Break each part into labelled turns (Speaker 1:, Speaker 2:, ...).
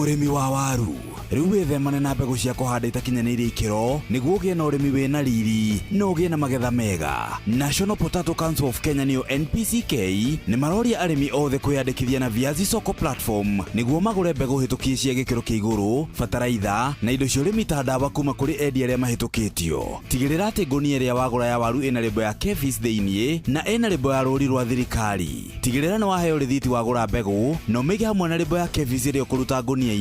Speaker 1: Mũrĩmi wa waru, rĩu wĩthemane na mbegũ cia kũhanda itakinyanĩirie ikĩro nĩguo ũgĩe na ũrĩmi wĩna riri na ũgĩe na magetha mega. National Potato Council of Kenya nĩyo NPCK nĩ maroria arĩmi othe kwĩyandĩkithia na Viazi Soko platform nĩguo magũre mbegũ hĩtũkie cia gĩkĩro kĩa igũrũ, bataraitha na indo cia ũrĩmi ta ndawa kuma kũrĩ endia arĩa mahĩtũkĩtio. Tigĩrĩra atĩ ngũnia ĩrĩa wagũra ya waru ĩna lebo ya KEVIS thĩiniĩ na ĩna lebo ya rũri rwa thirikari. Tigĩrĩra nĩ waheo rĩthiti wagũra mbegũ na ũmĩige hamwe na lebo ya KEVIS ĩrĩa ũkũruta ngũnia-inĩ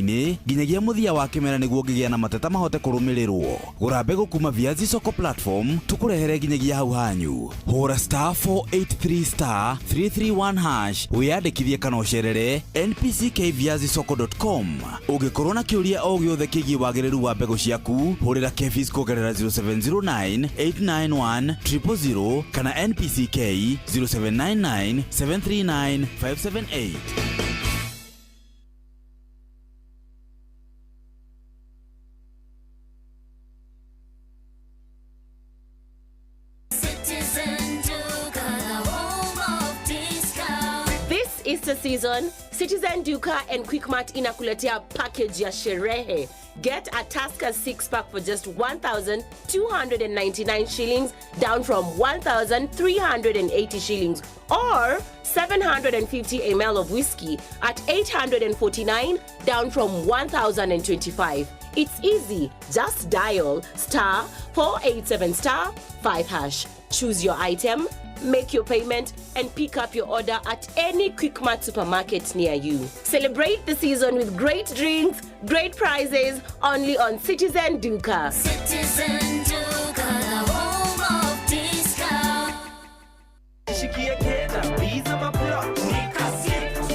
Speaker 1: nginyagia mũthia wa kĩmera nĩguo ngĩgĩa na mateta mahote kũrũmĩrĩrwo. Gũra mbegũ kuma Viazi Soko platform tũkũrehere nginyagia hau hanyu. Hũra *483*331# wĩyandĩkithie kana ũcerere npckviazisoko.com. Ũngĩkorwo na kĩũria o gĩothe kĩgiĩ wagĩrĩru wa mbegũ ciaku, hũrĩra KEVIS kũgerera 0709899000 kana NPCK 0799739578.
Speaker 2: Easter season, Citizen Duka and Quickmart inakuletea package ya sherehe. Get a Tusker 6-pack for just 1,299 shillings, down from 1,380 shillings, or 750 ml of whiskey at 849, down from 1,025. It's easy. Just dial *487*5#. Choose your item, make your payment, and pick up your order at any Quickmart supermarket near you. Celebrate the season with great drinks, great prizes, only on Citizen Duka.
Speaker 3: Citizen Duka, the home of discount.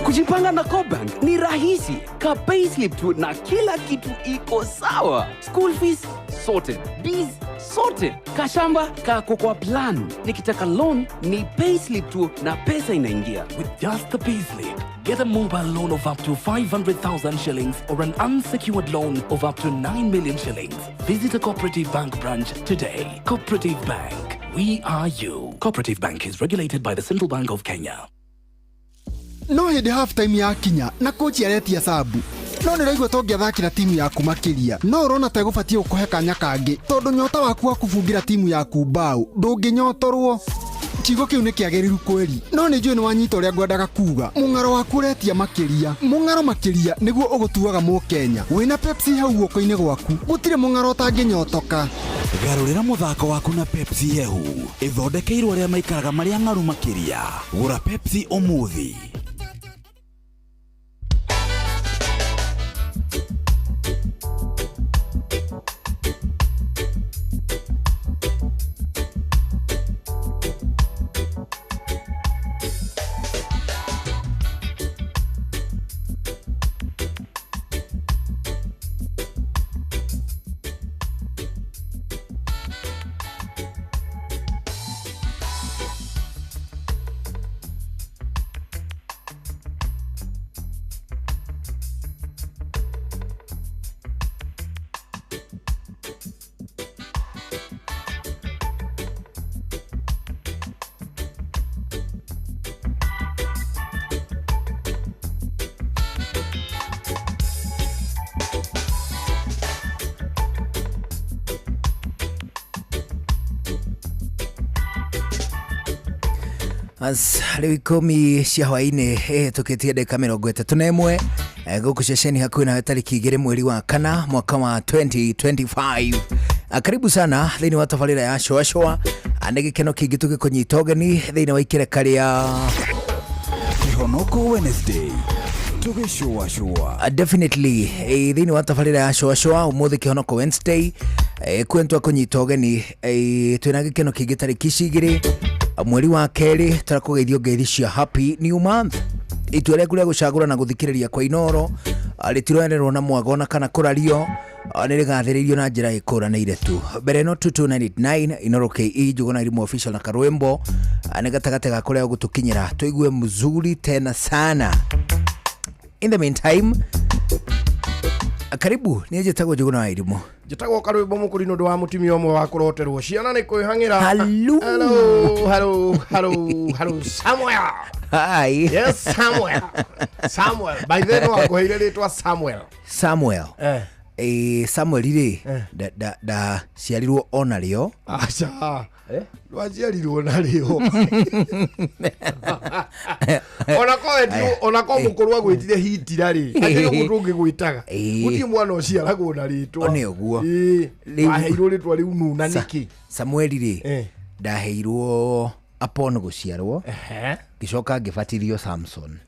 Speaker 4: Kujipanga na CoBank ni rahisi. Ka payslip tu na kila kitu iko sawa. School fees sorted, bills sorted, kashamba kako kwa plan. Nikitaka loan ni payslip tu na pesa inaingia.
Speaker 5: With just the payslip, get a mobile loan of up to 500,000 shillings or an unsecured loan of up to 9 million shillings. Visit a Cooperative Bank branch today. Cooperative Bank, we are you. Cooperative Bank is regulated by the Central Bank of Kenya.
Speaker 6: No hindi half time ya kinya na coach aretia sabu. No nĩraigua tũngĩathakĩra timu yaku makĩria. No ũrona ta ĩgũbatie gũkũhe kanya kangĩ tondũ nyota waku wa kũbungira timu yaku mbao ndũngĩnyotorwo. Kiugo kĩu nĩ kĩagĩrĩru kweri. No nĩ njũĩ nĩ wanyita ũrĩa ngwendaga kuuga. Mũng'aro waku ũretia makĩria. Mũng'aro makĩria nĩguo ũgũtuaga Mũkenya. Wĩna Pepsi hau guoko-inĩ gwaku. Gũtirĩ mũng'aro ũtangĩnyotoka.
Speaker 1: Garũrĩra mũthako waku na Pepsi hehu. Ĩthondekeirwo arĩa maikaraga marĩa ng'aru makĩria. Gũra Pepsi ũmũthĩ.
Speaker 7: As rĩu 10 cia hwaĩ-inĩ tũkĩtie ndagĩka 31 gũkũ ceceni hakuhĩ nawe tarĩki 2 mweri wa kana mwaka wa 2025. Karibu sana thĩinĩ wa tabarĩra ya Shoa Shoa. Nĩ gĩkeno kĩingĩ tũgĩkũnyita ũgeni thĩinĩ wa ikereka rĩa
Speaker 1: Kĩhonoko Wednesday. Shoa Shoa.
Speaker 7: Definitely thĩinĩ wa tabarĩra ya Shoa Shoa ũmũthĩ Kĩhonoko Wednesday kwentwa kũnyita ũgeni twĩna gĩkeno kĩingĩ tarĩki 2 mweri wa kerĩ tũrakũgeithio ngeithi cia Happy New Month. Itua rĩaku rĩa gũcagũra na gũthikĩrĩria kwa Inoro rĩtiroererwo na mwagona kana kũrario, nĩ rĩgathĩrĩirio na njĩra ĩkũranĩire tu. Mbere no 22989 Inoro KE Njũgũna Irimũ official na Karwembo nĩ gatagatĩ ga kũrĩa gũtũkinyĩra tũigue mzuri tena sana. In the meantime, karibu ni njĩtagwo Njũgũna Irimũ.
Speaker 8: Njĩtagwo Karwembo mũkũri nũndũ wa mũtumia ũmwe wa kũroterwo ciana nĩ kwĩhang'ĩra.
Speaker 7: Hello
Speaker 8: Hello somewhere.
Speaker 7: Hi.
Speaker 8: Yes, Samuel. Samuel. By then wakuheire ritwa Samuel.
Speaker 7: Samuel. Samuel ri da ciarirwo ona rio.
Speaker 8: Acha. Waciarirwo na rio. Ona ko mukorwa gwitire hitira ri. Akiri mundu ngigwitaga. Uti mwana uciaragwo na ritwa.
Speaker 7: One oguo.
Speaker 8: Waheirwo ritwa riu nuna niki.
Speaker 7: Samuel ri ndaheirwo upon guciarwo. Gicoka ngibatirio Samson.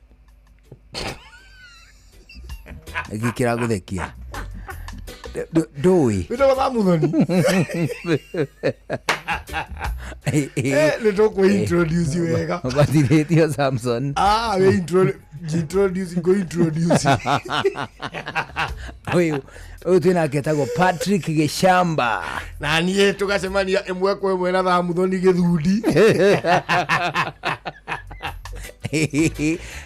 Speaker 7: Gikira guthekia. Doi.
Speaker 8: Wito wa muthoni. Nito ko introduce wega.
Speaker 7: Batirio Samson.
Speaker 8: We introduce.
Speaker 7: Oyo tuna ketagwo Patrick Gishamba.
Speaker 8: Na niĩ tugacemania ĩmwe kwa ĩmwe na Thamuthoni Gĩthundi.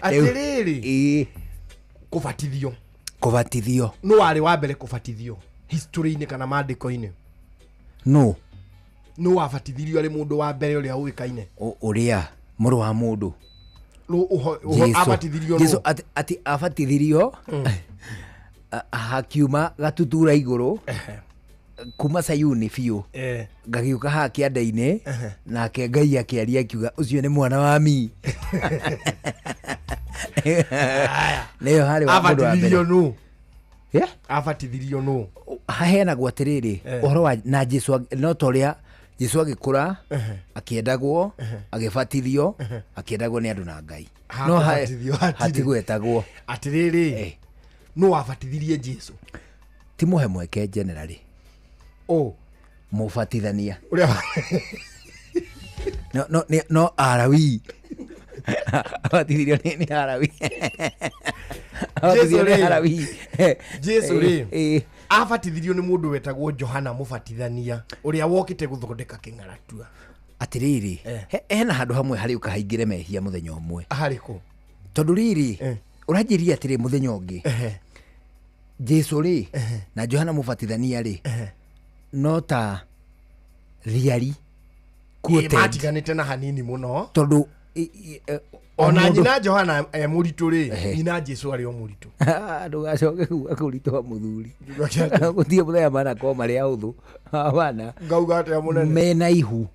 Speaker 8: Atĩrĩrĩ kubatithio no warĩ wa mbere kubatithio history-inĩ kana mandĩko-inĩ?
Speaker 7: No
Speaker 8: wabatithirio arĩ mũndũ wa mbere ũrĩa ũĩkaine
Speaker 7: ũrĩa mũrũ wa mũndũ
Speaker 8: abatithirio
Speaker 7: Jesu ati abatithirio hakiuma gatutura igũrũ kuma Sayuni biũ ngagiuka haha kĩanda-inĩ nake Ngai akĩaria akiuga ũcio nĩ mwana wa mi. Nĩyo harĩ wa mũndũ wa mbere. Abatithirio no haheanagwo atĩrĩrĩ ũhoro wa na Jesu no ta ũrĩa Jesu agĩkũra akĩendagwo agĩbatithio akĩendagwo nĩ andũ na Ngai no hatigwetagwo
Speaker 8: atĩrĩrĩ no wabatithirie Jesu
Speaker 7: ti mũhe mweke generally mũbatithania no Arawi abatithirio nĩ Arawi.
Speaker 8: Jesu rĩ abatithirio nĩ mũndũ wetagwo Johana Mũbatithania ũrĩa wokĩte gũthondeka kĩng'aratua.
Speaker 7: Atĩrĩrĩ hena handũ hamwe harĩ ũkahaingĩre mehia mũthenya ũmwe
Speaker 8: harĩkũ
Speaker 7: tondũ rĩrĩ ũranjĩria atĩrĩ mũthenya ũngĩ Jesu rĩ na Johana Mũbatithania rĩ no ta thiari
Speaker 8: quoted matiganĩte na hanini mũno
Speaker 7: tondũ
Speaker 8: ona nyina Johana mũritũ rĩ nyina Jesu arĩ o mũritũ.
Speaker 7: Ndũgacoke kuuga kũritũha mũthuri gũtirĩ mũthenya manakorwo marĩ ahũthũ bana
Speaker 8: ngauga atĩa mũnene
Speaker 7: mena ihu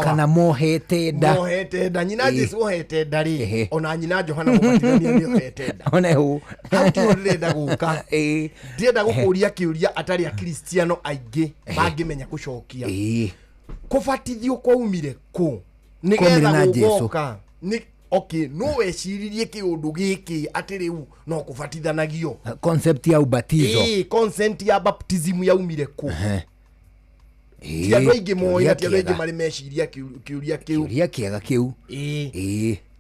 Speaker 7: kana mohete nda
Speaker 8: nyina Jesu ohete nda rĩ ona nyina Johana Mũbatithania nĩ ohete nda
Speaker 7: ona hu
Speaker 8: hati ndĩrenda gũka ndĩrenda gũkũria kĩũria atarĩ akristiano aingĩ mangĩmenya gũcokia kũbatithio kwaumire kũ nĩgetha gũgoka nĩ no weciririe kĩũndũ gĩkĩ atĩ rĩu no kũbatithanagio
Speaker 7: concept ya ubatizo
Speaker 8: concept ya baptism yaumire kũ ti andũ aingĩ moĩ ti andũ aingĩ marĩ meciria kĩũria
Speaker 7: kĩega kĩu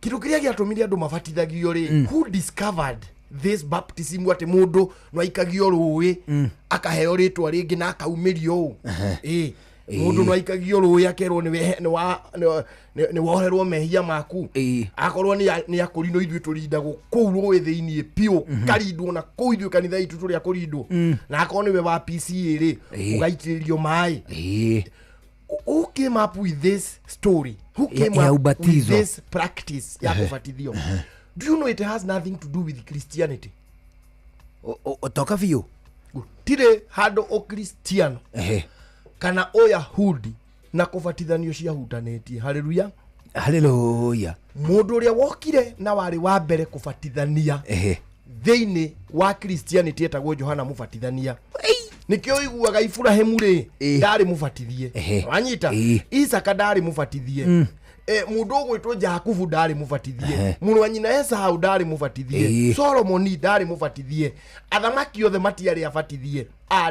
Speaker 8: kĩndũ kĩrĩa gĩatũmire andũ mabatithagio rĩ who discovered this baptism atĩ mũndũ no aikagio rũĩ akaheo rĩtwa rĩngĩ na akaumĩrio mũndũ no aikagio rũĩ akerwo nĩ woherwo mehia maku akorwo nĩ akũrinwo ithuĩ tũrindagwo kũu rũĩ thĩiniĩ piũ karindwo na kũu ithuĩ kanitha itũ tũrĩa kũrindwo na akorwo nĩwe wa PCA rĩ ũgaitĩrĩrio maĩ. Who came up with this story? Who came up with this practice ya kubatithio? Do you know it has nothing to do with Christianity?
Speaker 7: Otoka biũ
Speaker 8: tire handũ Kristiano kana Oyahudi na kubatithanio ciahutanĩtie. Haleluya
Speaker 7: haleluya.
Speaker 8: Mũndũ ũrĩa wokire na warĩ wa mbere kubatithania thĩinĩ wa Christianity etagwo Johana Mũbatithania. Nikĩo iguaga Iburahĩmu rĩ ndarĩ mũbatithie wanyita Isaka ndarĩ mũbatithie mũndũ ũgwĩtwo Jakubu ndarĩ mũbatithie mũrũ wa nyina Esau ndarĩ mũbatithie Solomoni ndarĩ mũbatithie athamaki othe matiarĩ abatithie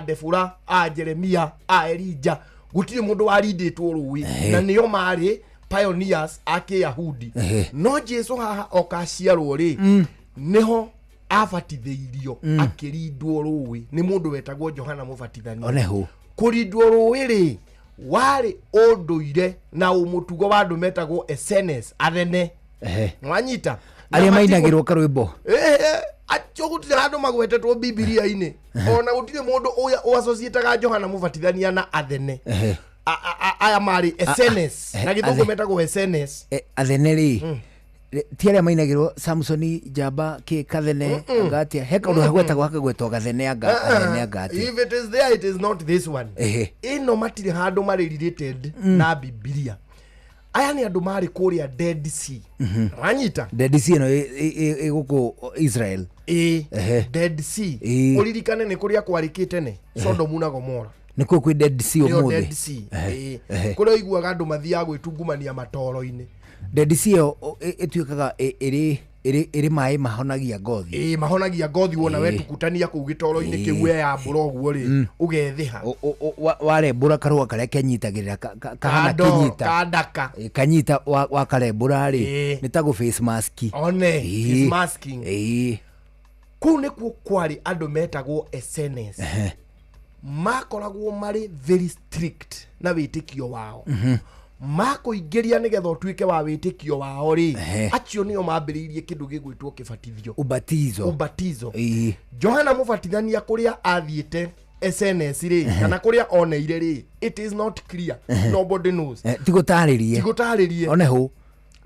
Speaker 8: Debora Jeremia Elija gũtirĩ mũndũ warindĩtwo rũĩ na nĩo marĩ pioneers a Kĩyahudi no Jesu haha okaciarwo rĩ nĩho abatithĩirio akĩrindwo rũĩ nĩ mũndũ wetagwo Johana Mũbatithania.
Speaker 7: Oneho
Speaker 8: kũrindwo rũĩ rĩ warĩ ũndũire na ũmũtugo wa andũ metagwo essenes athene mwanyita
Speaker 7: arĩa mainagĩrwo karwĩmbo
Speaker 8: acio gũtirĩ handũ magwetetwo Biblia-inĩ ona gũtirĩ mũndũ ũassociataga Johana Mũbatithania na athene aya marĩ essenes na gĩthũngũ metagwo essenes
Speaker 7: athene rĩ tiare mainagirwo Samsoni Jamba ke Kathene ngatia heka ndo hagweta gwaka gwetwa Gathene ngati
Speaker 8: if it is there, it is not this one. Ino matire handu mari related na Biblia. Aya ni andu mari kuria Dead Sea. Ranyita
Speaker 7: Dead Sea no guku Israel.
Speaker 8: Dead Sea. Uririkane ni kuria kwarikite ne Sodom na Gomora.
Speaker 7: Nikuo kwi Dead Sea umuthi.
Speaker 8: Dead Sea. Kuria iguaga andu mathia gwitungumania matoro-ini.
Speaker 7: Dead Sea etuikaga iri mai mahonagia ngothi.
Speaker 8: Mahonagia ngothi wona we tukutania ku gitoro-ini kiwe ya blogu ri ugethiha.
Speaker 7: Ware bura karua kare kenyitagirira kahana kinyita.
Speaker 8: Kadaka.
Speaker 7: Kanyita wa kare bura ri nitago face mask.
Speaker 8: One face masking. Ku ne ku kwari andu metagwo SNS. Makoragwo mari very strict na witikio wao. Mako igeria nigetha tuike wa witikio wao ri acio nio mambiriirie kindu gigwitwo kibatithio ubatizo. Johana Mubatithania kuria athiete SNS ri kana kuria oneire ri it is not clear. Nobody knows. Tigutaririe one ho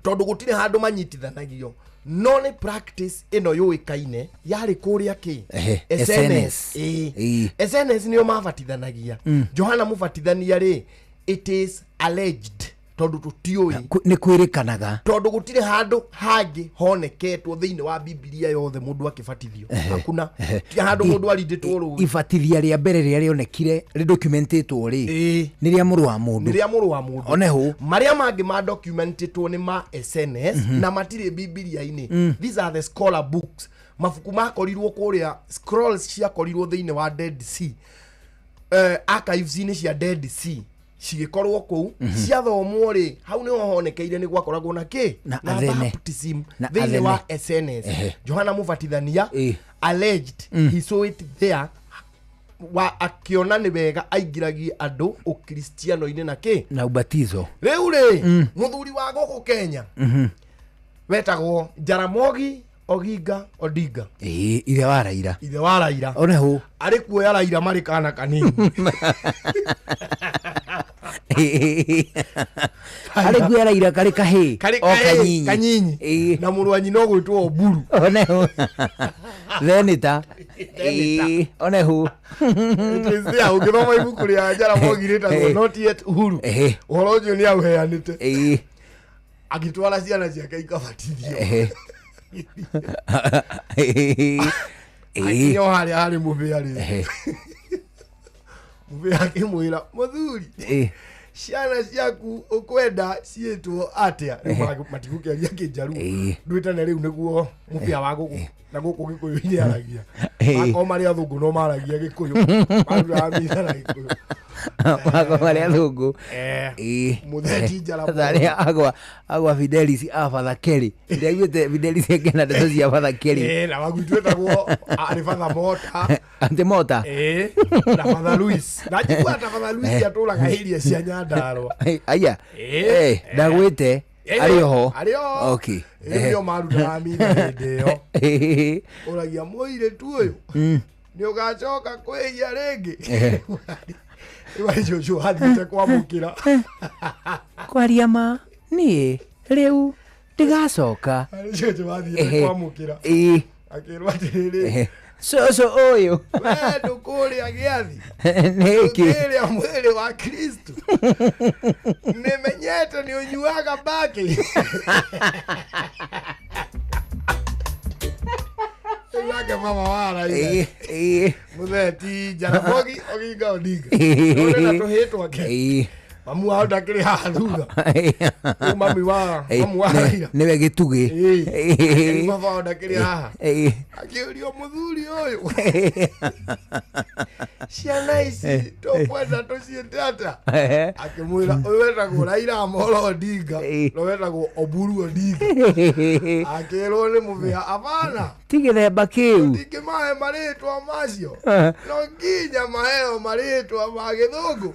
Speaker 8: tondu gutire handu manyitithanagio. Non practice ino yuikaine yari kuria ki SNS. SNS nio mabatithanagia. Johana Mubatithania ri it is alleged tondu tutioi
Speaker 7: ni kwirikanaga
Speaker 8: tondu gutire handu hangi honeketwo thiini wa Biblia yothe mundu akibatithio. Hakuna handu mundu arinditwo ru
Speaker 7: ibatithia ria mbere ria rionekire ri documentetwo ri ni ria muru wa mundu one ho maria mangi ma documentetwo ni ma SNS na matire Biblia-ini. These are the scholar books. Mafuku makorirwo kuria scrolls cia korirwo thiini wa Dead Sea. Archives ni cia Dead Sea cigikorwo ku ciathomwo ri hau ni honekeire ni gwakoragwo na ki na baptism thiini wa SNS. Johana Mubatithania alleged he saw it there wa akiona ni wega aingiragie andu ukristiano-ini na ki na ubatizo.
Speaker 8: Riu ri muthuri wa goko Kenya wetagwo Jaramogi Oginga Odinga
Speaker 7: ile wa Raila one ho
Speaker 8: ari kuoya Raila mari kana kanini
Speaker 7: ari kuoya Raila kari kahi o kanyinyi
Speaker 8: na murwanyi no gwitwo Oburu
Speaker 7: one ho Venita one ho
Speaker 8: tizia ugithoma ibuku ria Jaramogi ritagwo not yet Uhuru uhoro ucio ni auheanite agitwara ciana ciake ikabatithio. Akinyo hari mubiari mubiari mwira muthuri ciana ciaku ukwenda cietwo atia matigukeria kinjaru ndwitane riu niguo mubia wa guku na guku gikuyu-ini aragia mako mari athungu no maragia gikuyu maruramira na gikuyu
Speaker 7: mako mari athungu
Speaker 8: mutheti Jaramogi
Speaker 7: thari agwa Fidelis Father Kelly ndegwite Fidelis ngena ndeto cia Father Kelly
Speaker 8: na wagwitwetagwo ari Father Mota
Speaker 7: ante Mota
Speaker 8: na Father Louis na jikwa ta Father Louis atulaga hiria cia Nyandarua
Speaker 7: aya ndagwite Arioho. Okay.
Speaker 8: Ndio maruta amina ndio. Uragia moire tu uyu. Ni ugacoka kwegia ringi. Iwa jojo hathite kwamukira.
Speaker 7: Kwaria ma ni riu ndigacoka.
Speaker 8: Jojo hathite kwamukira. Akirwa tiriri.
Speaker 7: So uyu.
Speaker 8: We ndukuri agiathi.
Speaker 7: Niki.
Speaker 8: Ile mwili wa Kristo. Nimenyete ni unyuaga baki. Yake mama wala ile. Mutheti Jaramogi Oginga Odinga. Ona tuhitwa ke. Mamu wao ndakiri hathutha. Mami wa mamu wa
Speaker 7: niwe gitugi.
Speaker 8: Mama wao ndakiri haha. Akiurio muthuri uyu. Ciana ici tokwenda tucietata. Akimwira uyu wetagwo Raila Amolo Odinga no wetagwo Oburu Odinga. Akirwo ni mubia abana
Speaker 7: tigithemba kiu
Speaker 8: tikimahe maritwa macio no nginya maheo maritwa ma githungu.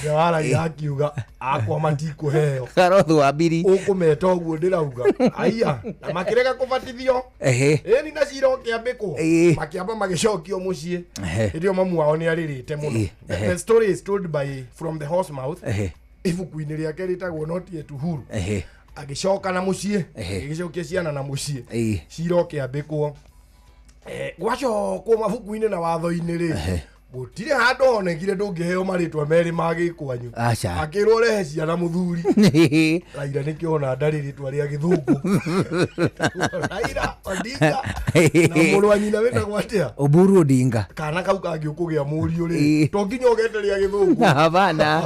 Speaker 8: Yara yakiuga akwa matiko heo
Speaker 7: karothu wa mbiri
Speaker 8: ukumeta uguo ndirauga aya na makirega kubatithio ni na ciro kiambiko makiamba magicokio mucii ndio mamu wao ni aririte muno. The story is told by from the horse mouth. ibuku-inĩ rĩake rĩtagwo Not Yet Uhuru agĩcoka na mũciĩ agĩcokia ciana na mũciĩ cira ũkĩambĩkwo gwacokwo mabuku-inĩ na watho-inĩ rĩ gũtirĩ handũ honekire ndũngĩheo marĩtwa merĩ ma gĩkwanyu akĩrwo rehe ciana mũthuri Raila nĩkĩo ona ndarĩ rĩtwa rĩa gĩthũngũ Raila Odinga na mũrũ wa nyina wĩtagwo atĩa
Speaker 7: Oburu Odinga
Speaker 8: kana kau kangĩ ũkũgĩa mũriũ rĩ to nginya ũgete rĩa gĩthũngũ
Speaker 7: hapana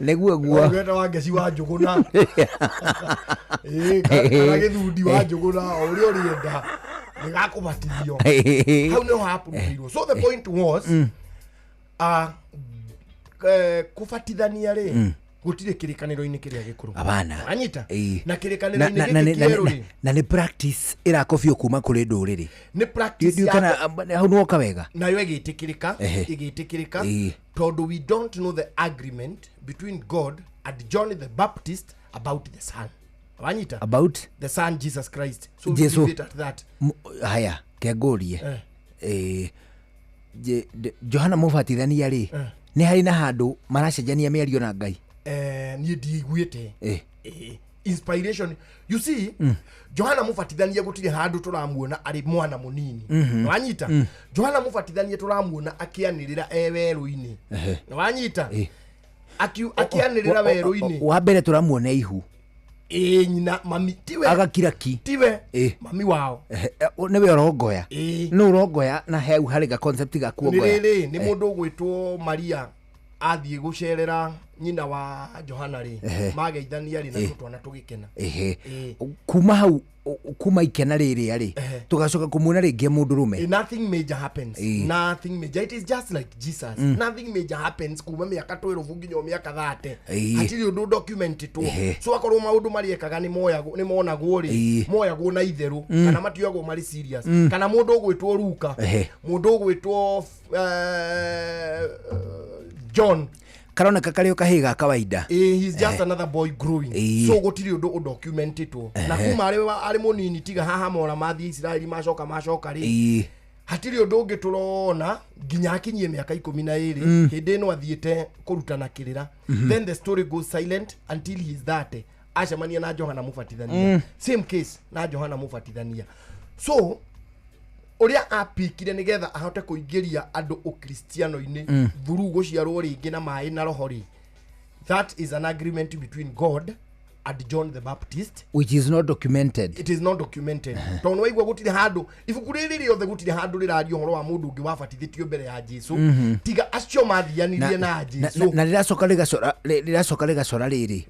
Speaker 7: nĩguo guo
Speaker 8: ũgete wa Ngeci wa Njũgũna kana gĩthundi wa Njũgũna o ũrĩa ũrĩenda nĩgakũbatithio hau nĩho hapunĩirwo. So the point was kũbatithania rĩ gũtirĩ kĩrĩkanĩro-inĩ kĩrĩa gĩkũrũ
Speaker 7: abana
Speaker 8: anyita na kĩrĩkanĩro-inĩ gĩkĩ kĩerũ rĩ
Speaker 7: na nĩ practice ĩrakobio kuma kũrĩ ndũrĩrĩ
Speaker 8: nĩ practice
Speaker 7: kana hau nĩwoka wega
Speaker 8: nayo ĩgĩtĩkĩrĩka tondũ we don't know the agreement between God and John the Baptist about the son wanyita
Speaker 7: about
Speaker 8: the son Jesus Christ. So
Speaker 7: we leave
Speaker 8: it at that.
Speaker 7: Haya kengũrie Johana Mũbatithania rĩ nĩ harĩ na handũ maracenjania mĩario na Ngai
Speaker 8: niĩ ndiiguĩte inspiration you see Johana Mũbatithania gũtirĩ handũ tũramuona arĩ mwana mũnini wanyita Johana Mũbatithania tũramuona akĩanĩrĩra werũ-inĩ wanyita akĩanĩrĩra werũ-inĩ
Speaker 7: wa mbere tũramuona ihu
Speaker 8: nyina mami tiwe
Speaker 7: agakiraki
Speaker 8: tiwe mami wao
Speaker 7: niwe urongoya no urongoya na heu hari ga concept ga kuongoya
Speaker 8: nĩ mũndũ gwĩtwo Maria athiĩ gũcerera nyina wa Johana rĩ mageithania rĩ na twana tũgĩkena
Speaker 7: kuma hau kuma ikena rĩrĩ arĩ tugacoka kumuona rĩngĩ mũndũrũme
Speaker 8: nothing major happens nothing major, it is just like Jesus nothing major happens kuma mĩaka 12 nginya mĩaka 30 hatirĩ ũndũ documented so akorwo maũndũ mariekaga nĩ monagwo rĩ moyagwo na itherũ kana matiogwo marĩ serious kana mũndũ ũgwĩtwo Luka mũndũ ũgwĩtwo John
Speaker 7: karoneka kari kahĩga kawaida
Speaker 8: he's just another boy growing so gũtirĩ ũndũ documented na kuma arĩ mũnini tiga haha mora mathi Israeli macoka rĩ hatirĩ ũndũ ũngĩ tũrona nginya akinyie mĩaka 12 hĩndĩ ĩno athiĩte kũrutana kĩrĩra then the story goes silent until he is 30 acemania na Johana Mũbatithania same case na Johana Mũbatithania so uria apikire nigetha ahote kuingiria andu ukristiano-ini through guciarwo ringi na mai na rohori. That is an agreement between God and John the Baptist,
Speaker 7: which is not documented.
Speaker 8: It is not documented. Tono waigwa gutire handu ibuku riri riothe gutire handu rirario horo wa mundu ungi wabatithitio mbere ya Jesu tiga acio mathianirie na Jesu
Speaker 7: na riracoka rigacora riri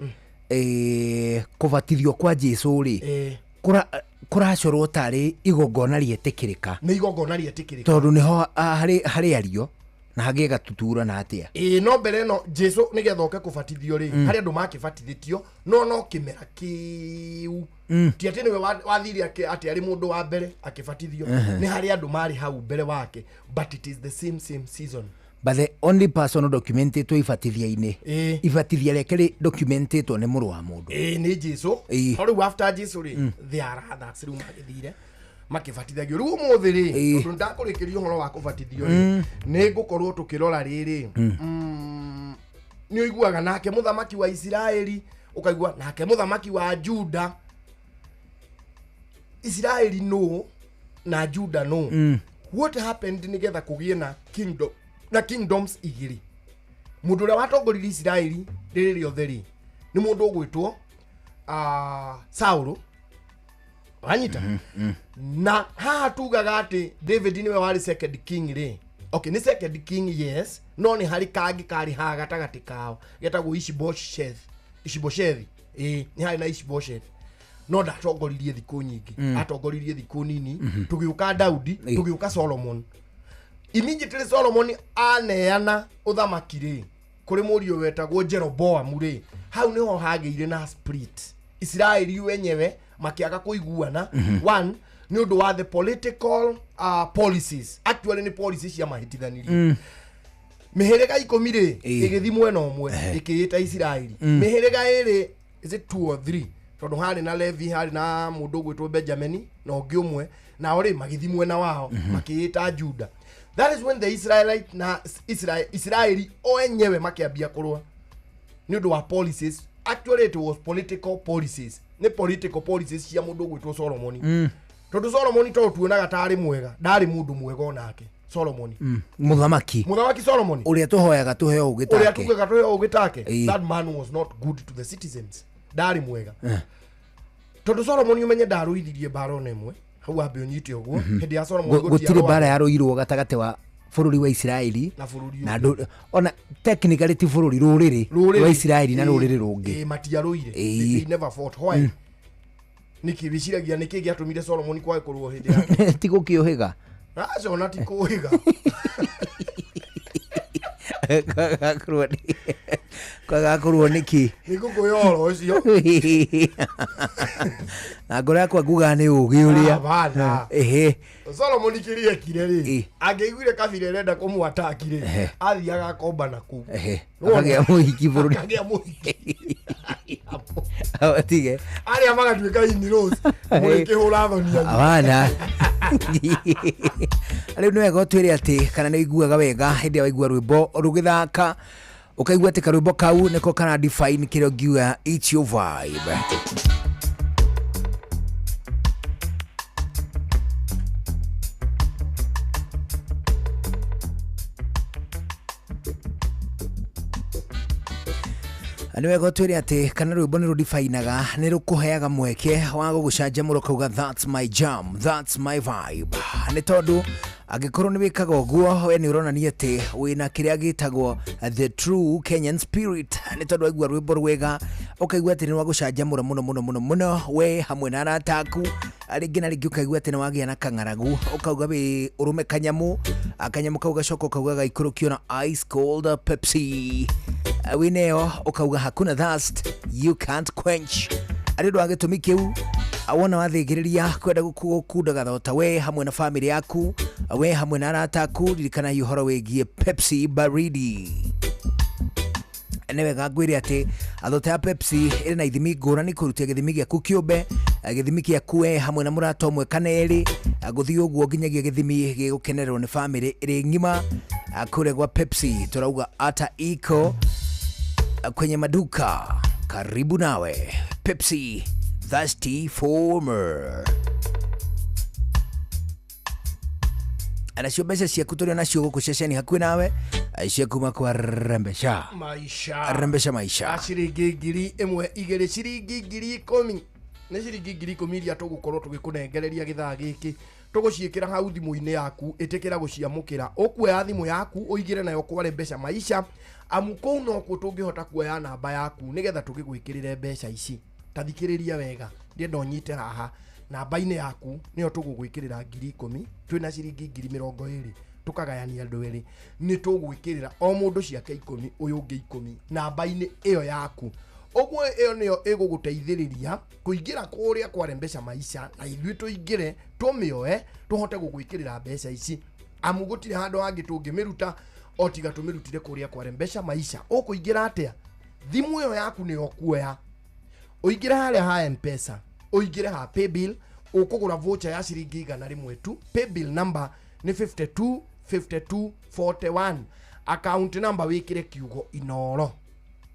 Speaker 7: kubatithio kwa Jesu ri kuracorwo tari igongona rietikirika
Speaker 8: ni igongona rietikirika
Speaker 7: tondu niho hari ario na hagiga tutura na atia
Speaker 8: no mbere no Jesu nigetha oke kubatithio ri hari andu makibatithitio no kimera kiu ti ati niwe wathiri ati ari mundu wa mbere akibatithio ni hari andu mari hau mbere wake but it is the same season.
Speaker 7: But the only person documented to ibatithia-ini ibatithia rĩake documented ni mũrũ wa mũndũ
Speaker 8: ni Jesu hori after Jesu ri they are others ru magithire makibatithagio ru mũthĩ ri tondu ndakũrĩkĩrio horo wa kũbatithio ri ni ngũkorwo tukirora riri ni uiguaga nake muthamaki wa Israeli ukaigua nake muthamaki wa Juda. Israeli no na Juda no what happened nigetha kugie na kingdom na kingdoms igiri mundu uria watongoririe Israeli riri riothe ri ni mundu ugwitwo Saul wanyita na haha tugaga ati David niwe wari second king ri okay ni second king yes no ni hari kangi kari ha gatagati kao getagwo Ishbosheth ni hari na Ishbosheth no ndatongoririe thikũ nyingĩ atongoririe thikũ nini tugiuka Daudi tugiuka Solomon. Immediately Solomon aneana uthamaki ri kuri mũriũ wetagwo Jeroboam ri hau niho hagĩire na split Israeli wenyewe makiaga kuiguana one ni undu wa the political policies actually ni policies ya mahitithanirie mĩhĩrĩga 10 ri igĩthi mwena ũmwe ikĩĩta Israeli mĩhĩrĩga ĩrĩ is it 2 or 3 tondu hari na Levi hari na mundu gwitwo Benjamin na ũngĩ ũmwe na ori magithi mwena wao makiĩta Juda. That is when the Israelite na Israeli o enyewe makiambia kurwa ni undu wa policies. Actually it was political policies. Ni political policies cia mundu gwitwo Solomon. Tondu Solomon to tuonaga tari mwega, ndari mundu mwega onake. Solomon.
Speaker 7: Muthamaki
Speaker 8: Solomon.
Speaker 7: Uria tuhoyaga tuheo ugitake.
Speaker 8: Uria tuhoyaga tuheo ugitake. That man was not good to the citizens. Ndari mwega. Tondu Solomon umenye ndaruithirie mbara nemwe. Hau ambe unyite uguo. Hindi ya Solomon
Speaker 7: gutire mbara yaruirwo gatagate wa bururi wa Israeli na ona technically ti bururi ruriri wa Israeli na ruriri rungi
Speaker 8: matiaruire. They never fought. Why? Niki biciragia niki giatumire Solomon kwae kurwo hindi yake.
Speaker 7: Ti gukiohiga.
Speaker 8: Acho na ti kuhiga.
Speaker 7: Kwagakurwo niki
Speaker 8: nikukuyohoro ucio
Speaker 7: na ngoro yakwa nguga ni ugi uria
Speaker 8: ehe Solomon kirie kire ri angeiguire kabire renda kumwatakire athiaga komba na ku
Speaker 7: akagia muhiki bururi
Speaker 8: akagia muhiki
Speaker 7: atige
Speaker 8: aria magatuika ini rose mwikihura thoni
Speaker 7: abana ari no ego twire ati kana ni iguaga wega hindi waigua rwimbo rugithaka ukaigua ati karwimbo kau niko kana define kiro giwa it's your vibe. Anyway, go twire ati kana rwimbo ni rudifainaga ni rukuheaga mweke wa gugucanjamura kuga that's my jam, that's my vibe. Ni tondu agikorwo ni wikaga uguo we ni uronania ati wina kiria gitagwo the true Kenyan spirit. Ni tondu waigua rwimbo rwega ukaigua ati ni wa gucanjamura muno we hamwe na arataku aringi na ringi ukaigua ati ni wagia na kang'aragu ukauga we urume kanyamu kauga coko kauga gaikurukio na ice cold Pepsi. Wineo ukauga hakuna thirst you can't quench. Arindo agitumi kiu awona wathigiriria kwenda gukudaga thota we hamwe na family yaku we hamwe na arataku ririkana yuhoro wegie Pepsi baridi. Enewe gagwire ati athota ya Pepsi iri na ithimi ngurani kurutia githimi giaku kiumbe githimi giaku we hamwe na murato mwe kaneri guthii uguo nginyagia githimi gigukenererwo ni family iri ngima akuregwa Pepsi turauga ata iko kwenye maduka karibu nawe. Pepsi thirsty for more. Anacio mbeca ciaku turi nacio guku ceceni hakuhi nawe cia kuma kwa rembesha maisha
Speaker 8: ciringi ngiri imwe igiri ciringi ngiri 10 ni ciringi ngiri 10 iria tugukorwo tugikunengereria githaa giki tuguciikira hau thimu-ini yaku itikira guciamukira ukuoya thimu yaku uigire nayo kwa rembesha maisha amuko no ko tungihota kuoya namba yaku nigetha tugigwikirire mbeca ici tathikiriria wega ndie ndonyite haha namba-ini yaku niyo tugugwikirira ngiri 10 twina ciringi ngiri 20 tukagayania andu eri ni tugwikirira o mundu ciake 10 uyu ungi 10 namba-ini iyo yaku ogwo iyo niyo iguguteithiriria kuingira kuria kwa rembesha maisha na ithui tuingire tumioe tuhote gugwikirira mbeca ici amugutire handu hangi tungimiruta otiga tumirutire kuria kwa rembesha maisha ukuingira atia thimu iyo yaku niyo kuoya uingire haria ha M-Pesa uingire ha paybill ukugura voucher ya ciringi 100 tu paybill number ni 525241 account number wikire kiugo inoro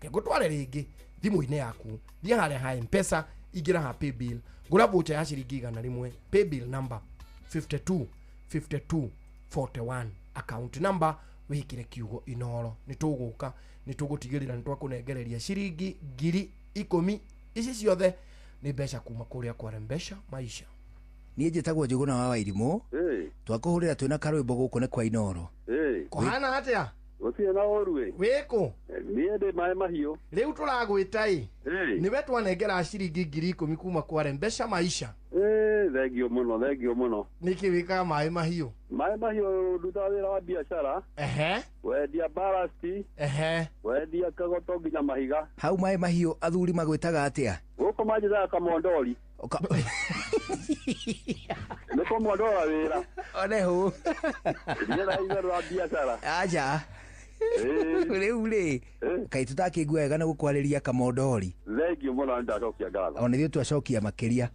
Speaker 8: ngutware ringi thimu-ini yaku thia haria ha M-Pesa ingira ha paybill gura voucher ya ciringi 100 paybill number 525241 account number wikire kiugo inoro nituguka nitugutigirira nitwakunengereria ciringi ngiri 10 ici ciothe ni mbeca kuma kuria kwa rembesha maisha.
Speaker 7: Nie njitagwo Njuguna wa Wairimu twakuhurira twina karwimbo guku ni kwa inoro
Speaker 8: kuhana atia
Speaker 9: ucie na orue
Speaker 8: wiko
Speaker 9: niende mai mahiu
Speaker 8: riu turagwita niwe twanengera ciringi ngiri 10 kuma kwa rembesha maisha.
Speaker 9: Thengio muno
Speaker 8: niki wika mai mahiu
Speaker 9: nduta wira wa biashara wendia balasti wendia kagoto nginya mahiga
Speaker 7: hau mai mahiu athuri magwitaga atia
Speaker 9: guko majithaga kamondori niko mondora wira
Speaker 7: onehu
Speaker 9: ndira igero wa biashara
Speaker 7: aja ule kai tutakigua wega na gukwariria kamondori.
Speaker 9: Thengio muno ndacokia ngatho
Speaker 7: ona ithuĩ twacokia makiria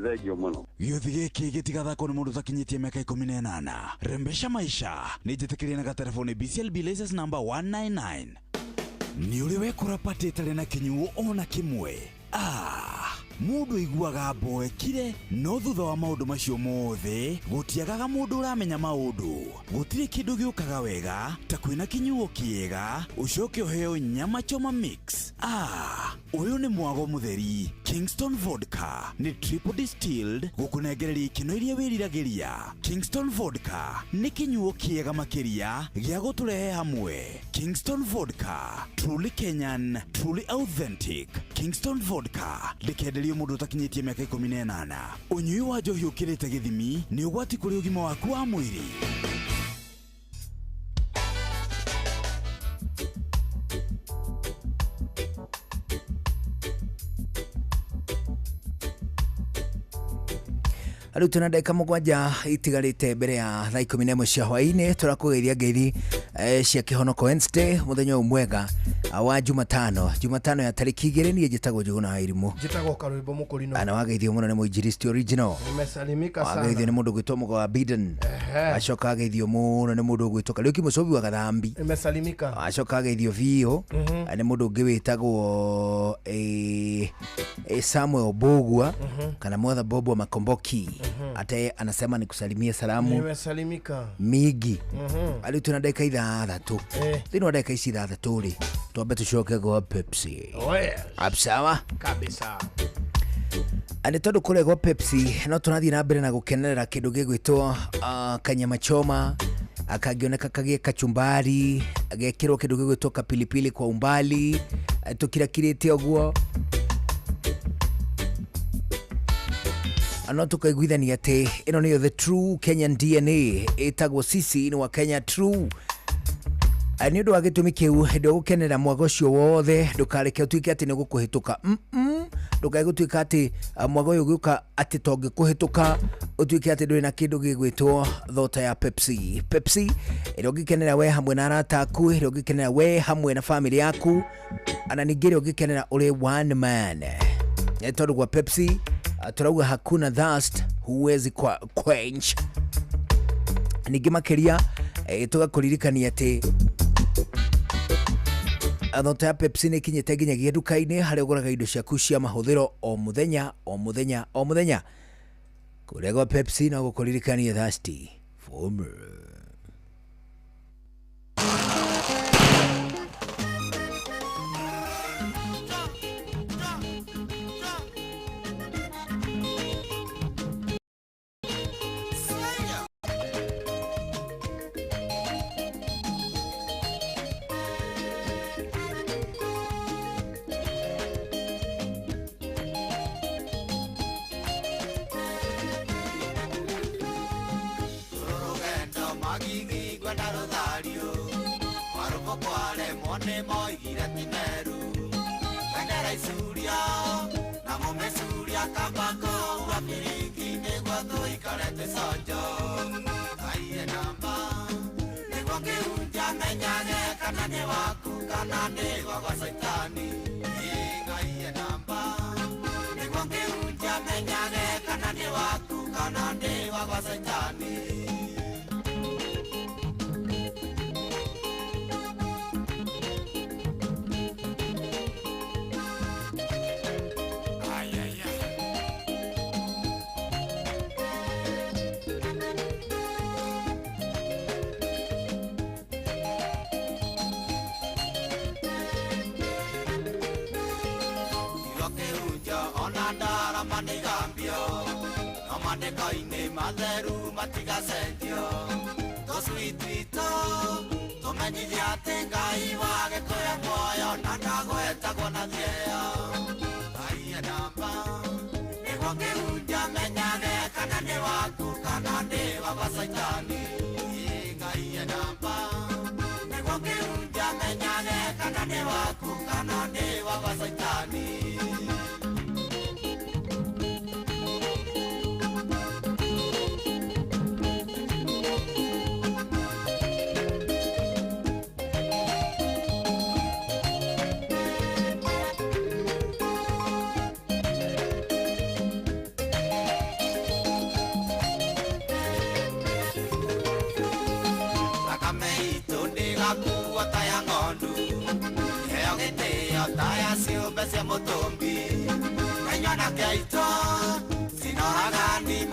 Speaker 9: thengio muno
Speaker 1: gĩothi gĩkĩ gĩtigathakwo nĩ mũndũ ũtakinyĩtie mĩaka 18. Rembesha maisha nĩ njĩtĩkĩrie na gatelefoni BCLB license number 199 Nĩ ũrĩ wekora pati ĩtarĩ na kĩnyuo ona kĩmwe. Mũndũ aiguaga mboekire, no thutha wa maũndũ macio mothe gũtiagaga mũndũ ũramenya maũndũ. Gũtirĩ kĩndũ gĩũkaga wega ta kwĩna kĩnyuo kĩega ũcoke ũheo nyama choma mix. Ũyũ nĩ mwago mũtheri. Kingston Vodka nĩ triple distilled gũkũnengereria ikeno iria wĩriragĩria. Kingston Vodka nĩ kĩnyuo kĩega makĩria gĩa gũtũrehe hamwe. Kingston Vodka, truly Kenyan, truly authentic. Kingston Vodka ndĩkenderio mũndũ ũtakinyĩtie mĩaka 18. Ũnyui wa njohi ũkĩrĩte gĩthimi nĩ ũgwati kũrĩ ũgima waku wa mwĩrĩ.
Speaker 7: Rĩu tuna ndagĩka mũgwanja itigarĩte mbere ya thaa 11 cia hwaĩ-inĩ tũrakũgeithia ngeithi cia kĩhonoko Wednesday mũthenya mwega wa Jumatano ya tarĩki 2 niĩ njĩtagwo Njũgũna wa Irimũ.
Speaker 8: Njĩtagwo Karũimbo Mũkũrinũ.
Speaker 7: Ana wageithio mũno nĩ mũinjilisti original.
Speaker 8: Nimesalimika sana.
Speaker 7: Wageithio nĩ mũndũ gwĩtwo Mũgo wa Biden. Acoka ageithio mũno nĩ mũndũ gwĩtwo Kariuki Mũcobi wa Gathambi.
Speaker 8: Nimesalimika.
Speaker 7: Acoka ageithio biũ nĩ mũndũ ũngĩ wĩtagwo Samuel Bogwa kana Mother Bobo Makomboki. Ate anasema ni kusalimia salamu.
Speaker 8: Nimesalimika.
Speaker 7: Migi. Rĩu tuna ndagĩka ithathatũ. Thĩinĩ wa ndagĩka ici ithathatũ rĩ twambe tũcoke gwa Pepsi. Sawa
Speaker 8: kabisa.
Speaker 7: Ani tondũ kũregwo Pepsi no tũrathiĩ na mbere na gũkenerera kĩndũ gĩgwĩtwo kanyama choma, akangĩoneka kagĩe kachumbari, agekĩrwo kĩndũ gĩgwĩtwo kapilipili kwa umbali, tũkirakirĩte ũguo. No tukaiguithania atĩ ĩno nĩyo the true Kenyan DNA, ĩtagwo sisi ni wa Kenya true. Nĩ ũndũ wa gĩtũmi kĩu hĩndĩ gũkenera mwago ũcio wothe ndũkareke ũtuĩke atĩ nĩ gũkũhĩtũka. Ndũkagũtuĩka atĩ mwago ũyũ ũgĩũka atĩ to ngĩkũhĩtũka ũtuĩke atĩ ndũrĩ na kĩndũ gĩgwĩtwo thota ya Pepsi. Pepsi ĩrĩa ũngĩkenera we hamwe na arata aku, ĩrĩa ũngĩkenera we hamwe na family yaku, ana ningĩ ĩrĩa ũngĩkenera ũrĩ one man. Tondũ gwa Pepsi turauga hakuna thirst huwezi quench. Ningĩ makĩria tũgakũririkania atĩ thota ya Pepsi nĩ ikinyĩte nginyagia nduka-inĩ harĩa ũgũraga indo ciaku cia mahũthĩro o mũthenya. Kũrĩa gwa Pepsi no gũkũririkania thirsty for more.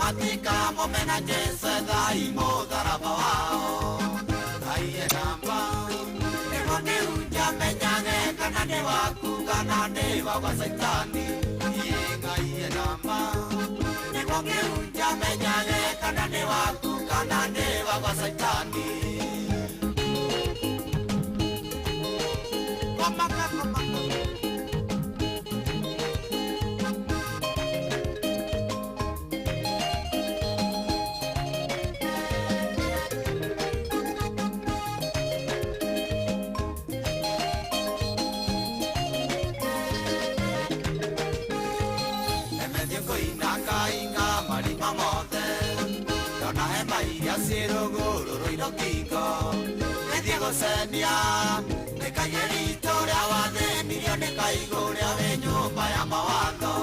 Speaker 10: matikamo mena Jesu thaimo tharaba wao aiye namba ego nĩunja menyage kana nĩ waku kana nĩ wa Saitani aiye namba ego nĩunja menyage kana nĩ waku kana nĩ wa Saitani Senia nekayerito ria wathe milioni kaigũrĩa wĩ nyũmba ya mawatho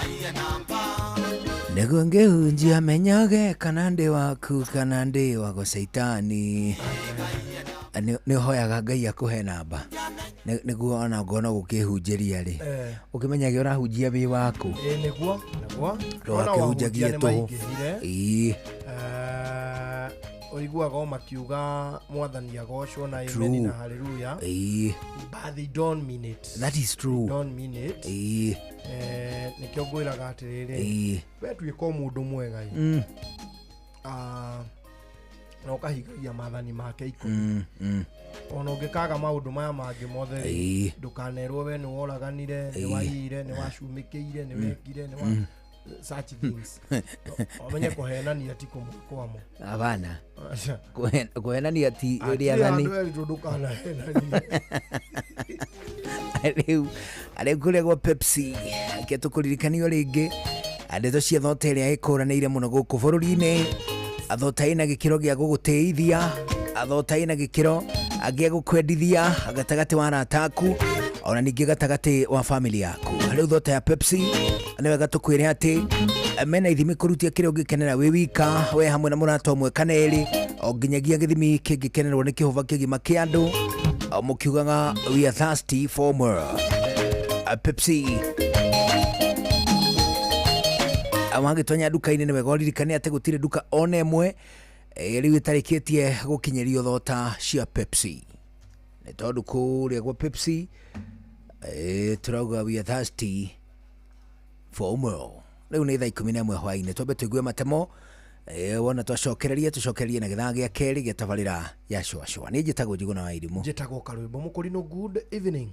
Speaker 10: aiye namba
Speaker 7: nĩguo ngĩhunjia menyage kana ndĩ waku kana ndĩ wa Saitani nĩ hoyaga Ngai akũhe namba nĩguo ona ngona gũkĩhunjĩria rĩ ũkĩmenyage ũrahunjia wĩ waku
Speaker 8: nĩguo
Speaker 7: ona ũkĩhunjagia tũhũ
Speaker 8: oiguaga makiuga mwathani agocwo na amen na hallelujah but they don't mean it.
Speaker 7: That is true.
Speaker 8: They don't mean it. Nikio ngwiraga atiriri we tuika mundu mwega no kahigagia mathani make ikumi ona ungikaga maundu maya mangi mothe ndukanerwo we ni woraganire ni waire ni wacumikiire ni wekire ni wa such things omenye kuhenania ti kumkwamo
Speaker 7: abana kuhenania ti ria thani ale kule kwa Pepsi ketukuririkania ringi andeto cia thota iria ikuranire muno guku bururi-ini athota ina gikiro gia guguteithia athota ina gikiro agia gukwendithia agatagati wa arataku ona ningi gatagati wa family yaku riu thota ya Pepsi nĩ wega tũkwĩre atĩ mena ithimi kũrutia kĩrĩa ũngĩkenera wĩ wika we hamwe na mũrata ũmwe kana erĩ o nginyagia gĩthimi kĩngĩkenerwo nĩ kĩhũba kĩgima kĩa andũ mũkiugaga we are thirsty for more Pepsi wangĩtonya nduka-inĩ nĩ wega ũririkane atĩ gũtirĩ nduka ona ĩmwe rĩu ĩtarĩkĩtie gũkinyĩrio thota cia Pepsi nĩ tondũ kũrĩa gwa Pepsi turauga we are thirsty for more. Riu nĩ thaa 11 hwaĩ-inĩ twambe tũigue matemo wona twacokererie na gĩthaa gĩa kerĩ gĩa tabarĩra ya shwashwa nĩ njĩtagwo Njuguna wa Irimũ
Speaker 8: njĩtagwo Karwĩmbo Mũkũrinũ good evening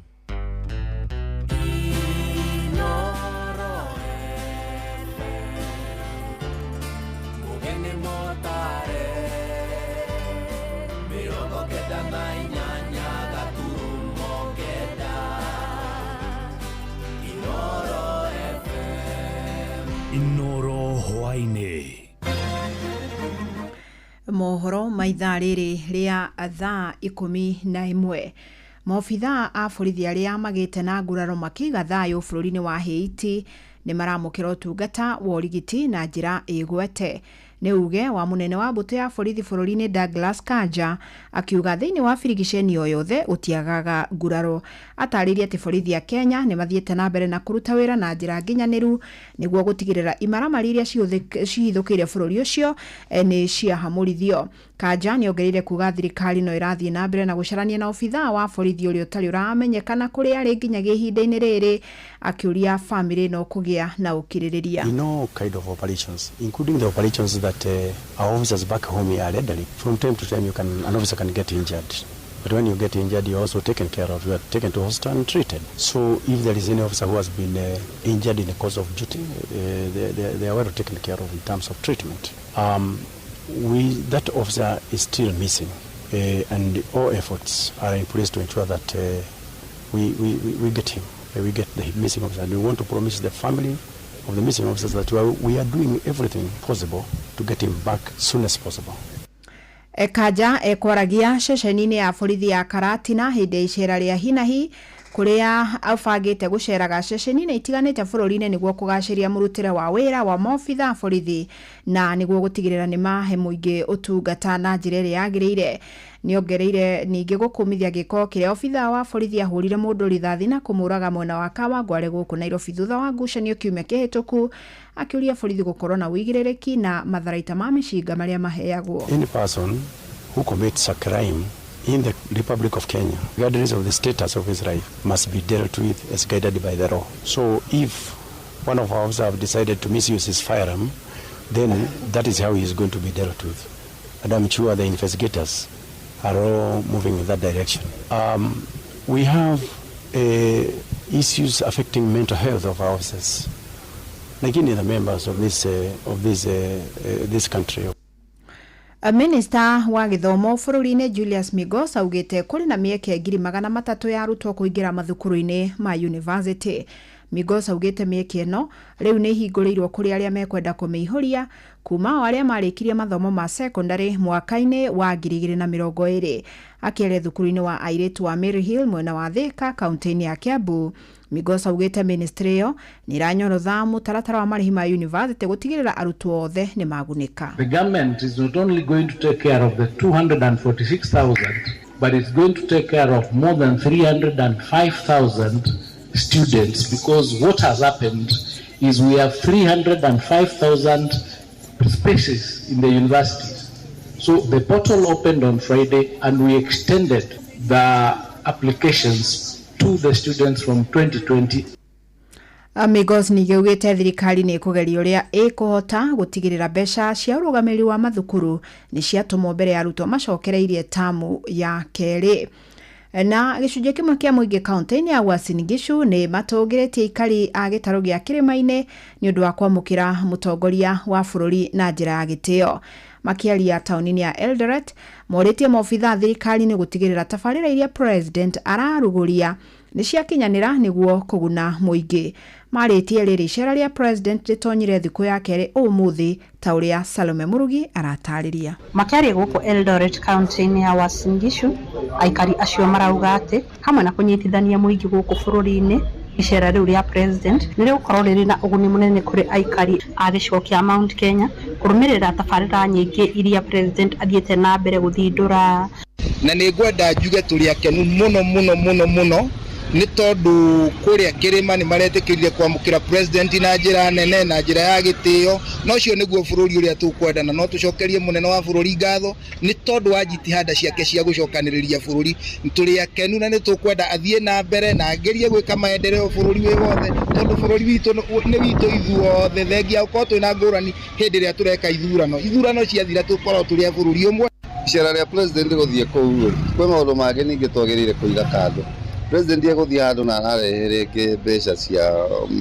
Speaker 1: Inoro hwaĩ-inĩ
Speaker 11: mohoro maithaa rĩrĩ rĩa thaa 11 maobithaa a borithi arĩa magĩte na nguraro makiga thayũ bũrũri-inĩ wa Haiti nĩ maramũkĩra ũtungata wa ũrigiti na njĩra ĩgwete nĩ uge wa munene wa mbũtũ ya borithi bũrũri-inĩ Douglas Kanja akiuga thĩinĩ wa birigiceni o yothe ũtiagaga nguraro atarĩria atĩ borithi ya Kenya nĩ mathiĩte na mbere na kũruta wĩra na njĩra nginyanĩru nĩguo gũtigĩrĩra imaramari iria cihithũkĩire bũrũri ũcio nĩ ciahamũrithio Kanja nĩ ongereire kuga thirikari no ĩrathiĩ na mbere na gũcarania na obithaa wa borithi ũrĩa ũtarĩ ũramenyekana kũrĩa arĩ nginyagia ihinda-inĩ rĩrĩ akĩũria famĩlĩ no kũgĩa na ũkirĩrĩria
Speaker 12: kind of operations including the operations that our officers back home are elderly. From time to time an officer can get injured. But when you get injured, you're also taken care of. You are taken to hospital and treated. So if there is any officer who has been injured in the course of duty, they are well taken care of in terms of treatment. That officer is still missing. And all efforts are in place to ensure that we get him. We get the missing officer. And we want to promise the family of the missing officers that we are doing everything possible to get him back soon as possible.
Speaker 11: Kanja kwaragia ceceni-inĩ ya borithi ya Karatina hĩndĩ icera rĩa hinahi kuria abangite guceraga ceceni-inĩ itiganĩte bũrũri-inĩ nĩguo kũgacĩria mũrutĩre wa wĩra wa maobitha borithi na nĩguo gũtigĩrĩra nĩ mahe mũingĩ ũtungata na njĩra ĩrĩa yagĩrĩire. Nĩongereire ningĩ gũkũmithia gĩko kĩrĩa obitha wa borithi ahũrire mũndũ rithathi na kũmũraga mwena wa Kawangware gũkũ Nairobi thutha wa ngucanio kiumia kĩhĩtũku, akĩũria borithi gũkorwo na wĩigĩrĩrĩki na matharaita ma mĩcinga marĩa maheagwo.
Speaker 12: Any person who commits a crime in the Republic of Kenya, regardless of the status of his life, must be dealt with as guided by the law. So if one of our officers have decided to misuse his firearm, then that is how he is going to be dealt with. And I'm sure the investigators are all moving in that direction. We have issues affecting mental health of our officers, like any of the members of this country.
Speaker 11: Minister wa gĩthomo bũrũri-inĩ Julius Migos augĩte kũrĩ na mĩeke 300,000 ya arutwo kũingĩra mathukuru-inĩ ma university. Migos augĩte mĩeke ĩno rĩu nĩ ihingũrĩirwo kũrĩ arĩa mekwenda kũmĩihũria kuma o arĩa marĩkirie mathomo ma secondary mwaka-inĩ wa 2020. Akĩaria thukuru-inĩ wa airĩtu wa Mary Hill mwena wa Thika kaunti-inĩ ya Kiambu, Migos augĩte ministry ĩyo nĩ iranyorotha mũtaratara wa marĩhi ma university gũtigĩrĩra arutwo othe nĩ magunĩka.
Speaker 13: The government is not only going to take care of the 246,000, but it's going to take care of more than 305,000 students, because what has happened is we have 305,000 spaces in the universities. So the portal opened on Friday and we extended the applications to the students from 2020.
Speaker 11: Amigos ningĩ ugĩte thirikari nĩ ĩkũgeria ũrĩa ĩkũhota gũtigĩrĩra mbeca cia ũrũgamĩrĩri wa mathukuru nĩ ciatũmwo mbere ya arutwo macokereirie tamu ya kerĩ. Na gĩcunjĩ kĩmwe kĩa mũingĩ kaunti-inĩ ya Uasin Gishu nĩ matũgĩrĩtie ikari a gĩtarũ gĩa kĩrĩma-inĩ nĩ ũndũ wa kwamũkĩra mũtongoria wa bũrũri na njĩra ya gĩtĩo. Makiaria taũni-inĩ ya Eldoret morĩtie maobitha thirikari-inĩ gũtigĩrĩra tabarĩra iria president ararugũria nĩ ciakinyanĩra nĩguo kũguna mũingĩ. Marĩtie rĩrĩ icera rĩa president rĩtonyire thikũ ya kerĩ ũmũthĩ ta ũrĩa Salome Murugi aratarĩria.
Speaker 14: Makiaria gũkũ Eldoret kaunti-inĩ ya Uasin Gishu, aikari acio marauga atĩ hamwe na kũnyitithania mũingĩ gũkũ bũrũri-inĩ, icera rĩu rĩa president nĩ rĩgũkorwo rĩrĩ na ũguni mũnene kũrĩ aikari a gĩcigo kĩa Mount Kenya kũrũmĩrĩra tabarĩra nyingĩ iria president athiĩte na mbere gũthindũra.
Speaker 15: Na nĩ ngwenda njuge tũrĩ akenu mũno nĩ tondũ kũrĩa kĩrĩma nĩ maretĩkĩrire kwamũkĩra president na njĩra nene na njĩra ya gĩtĩo, na ũcio nĩguo bũrũri ũrĩa tũkwenda, na no tũcokerie mũnene wa bũrũri ngatho nĩ tondũ wa jitihada ciake cia gũcokanĩrĩria bũrũri. Tũrĩ akenu na nĩ tũkwenda athiĩ na mbere na agerie gwĩka maendeleo bũrũri wĩ wothe, tondũ bũrũri witũ nĩ witũ ithuothe, thengia ũkorwo twĩna ngũrani hĩndĩ ĩrĩa tũreka ithurano ciathira tũkorwo tũrĩ a bũrũri ũmwe.
Speaker 9: Icera rĩa president gũthiĩ kũu kwĩ maũndũ mangĩ ningĩ twagĩrĩire kũiga kando. President egũthiĩ handũ na ararehe mbeca cia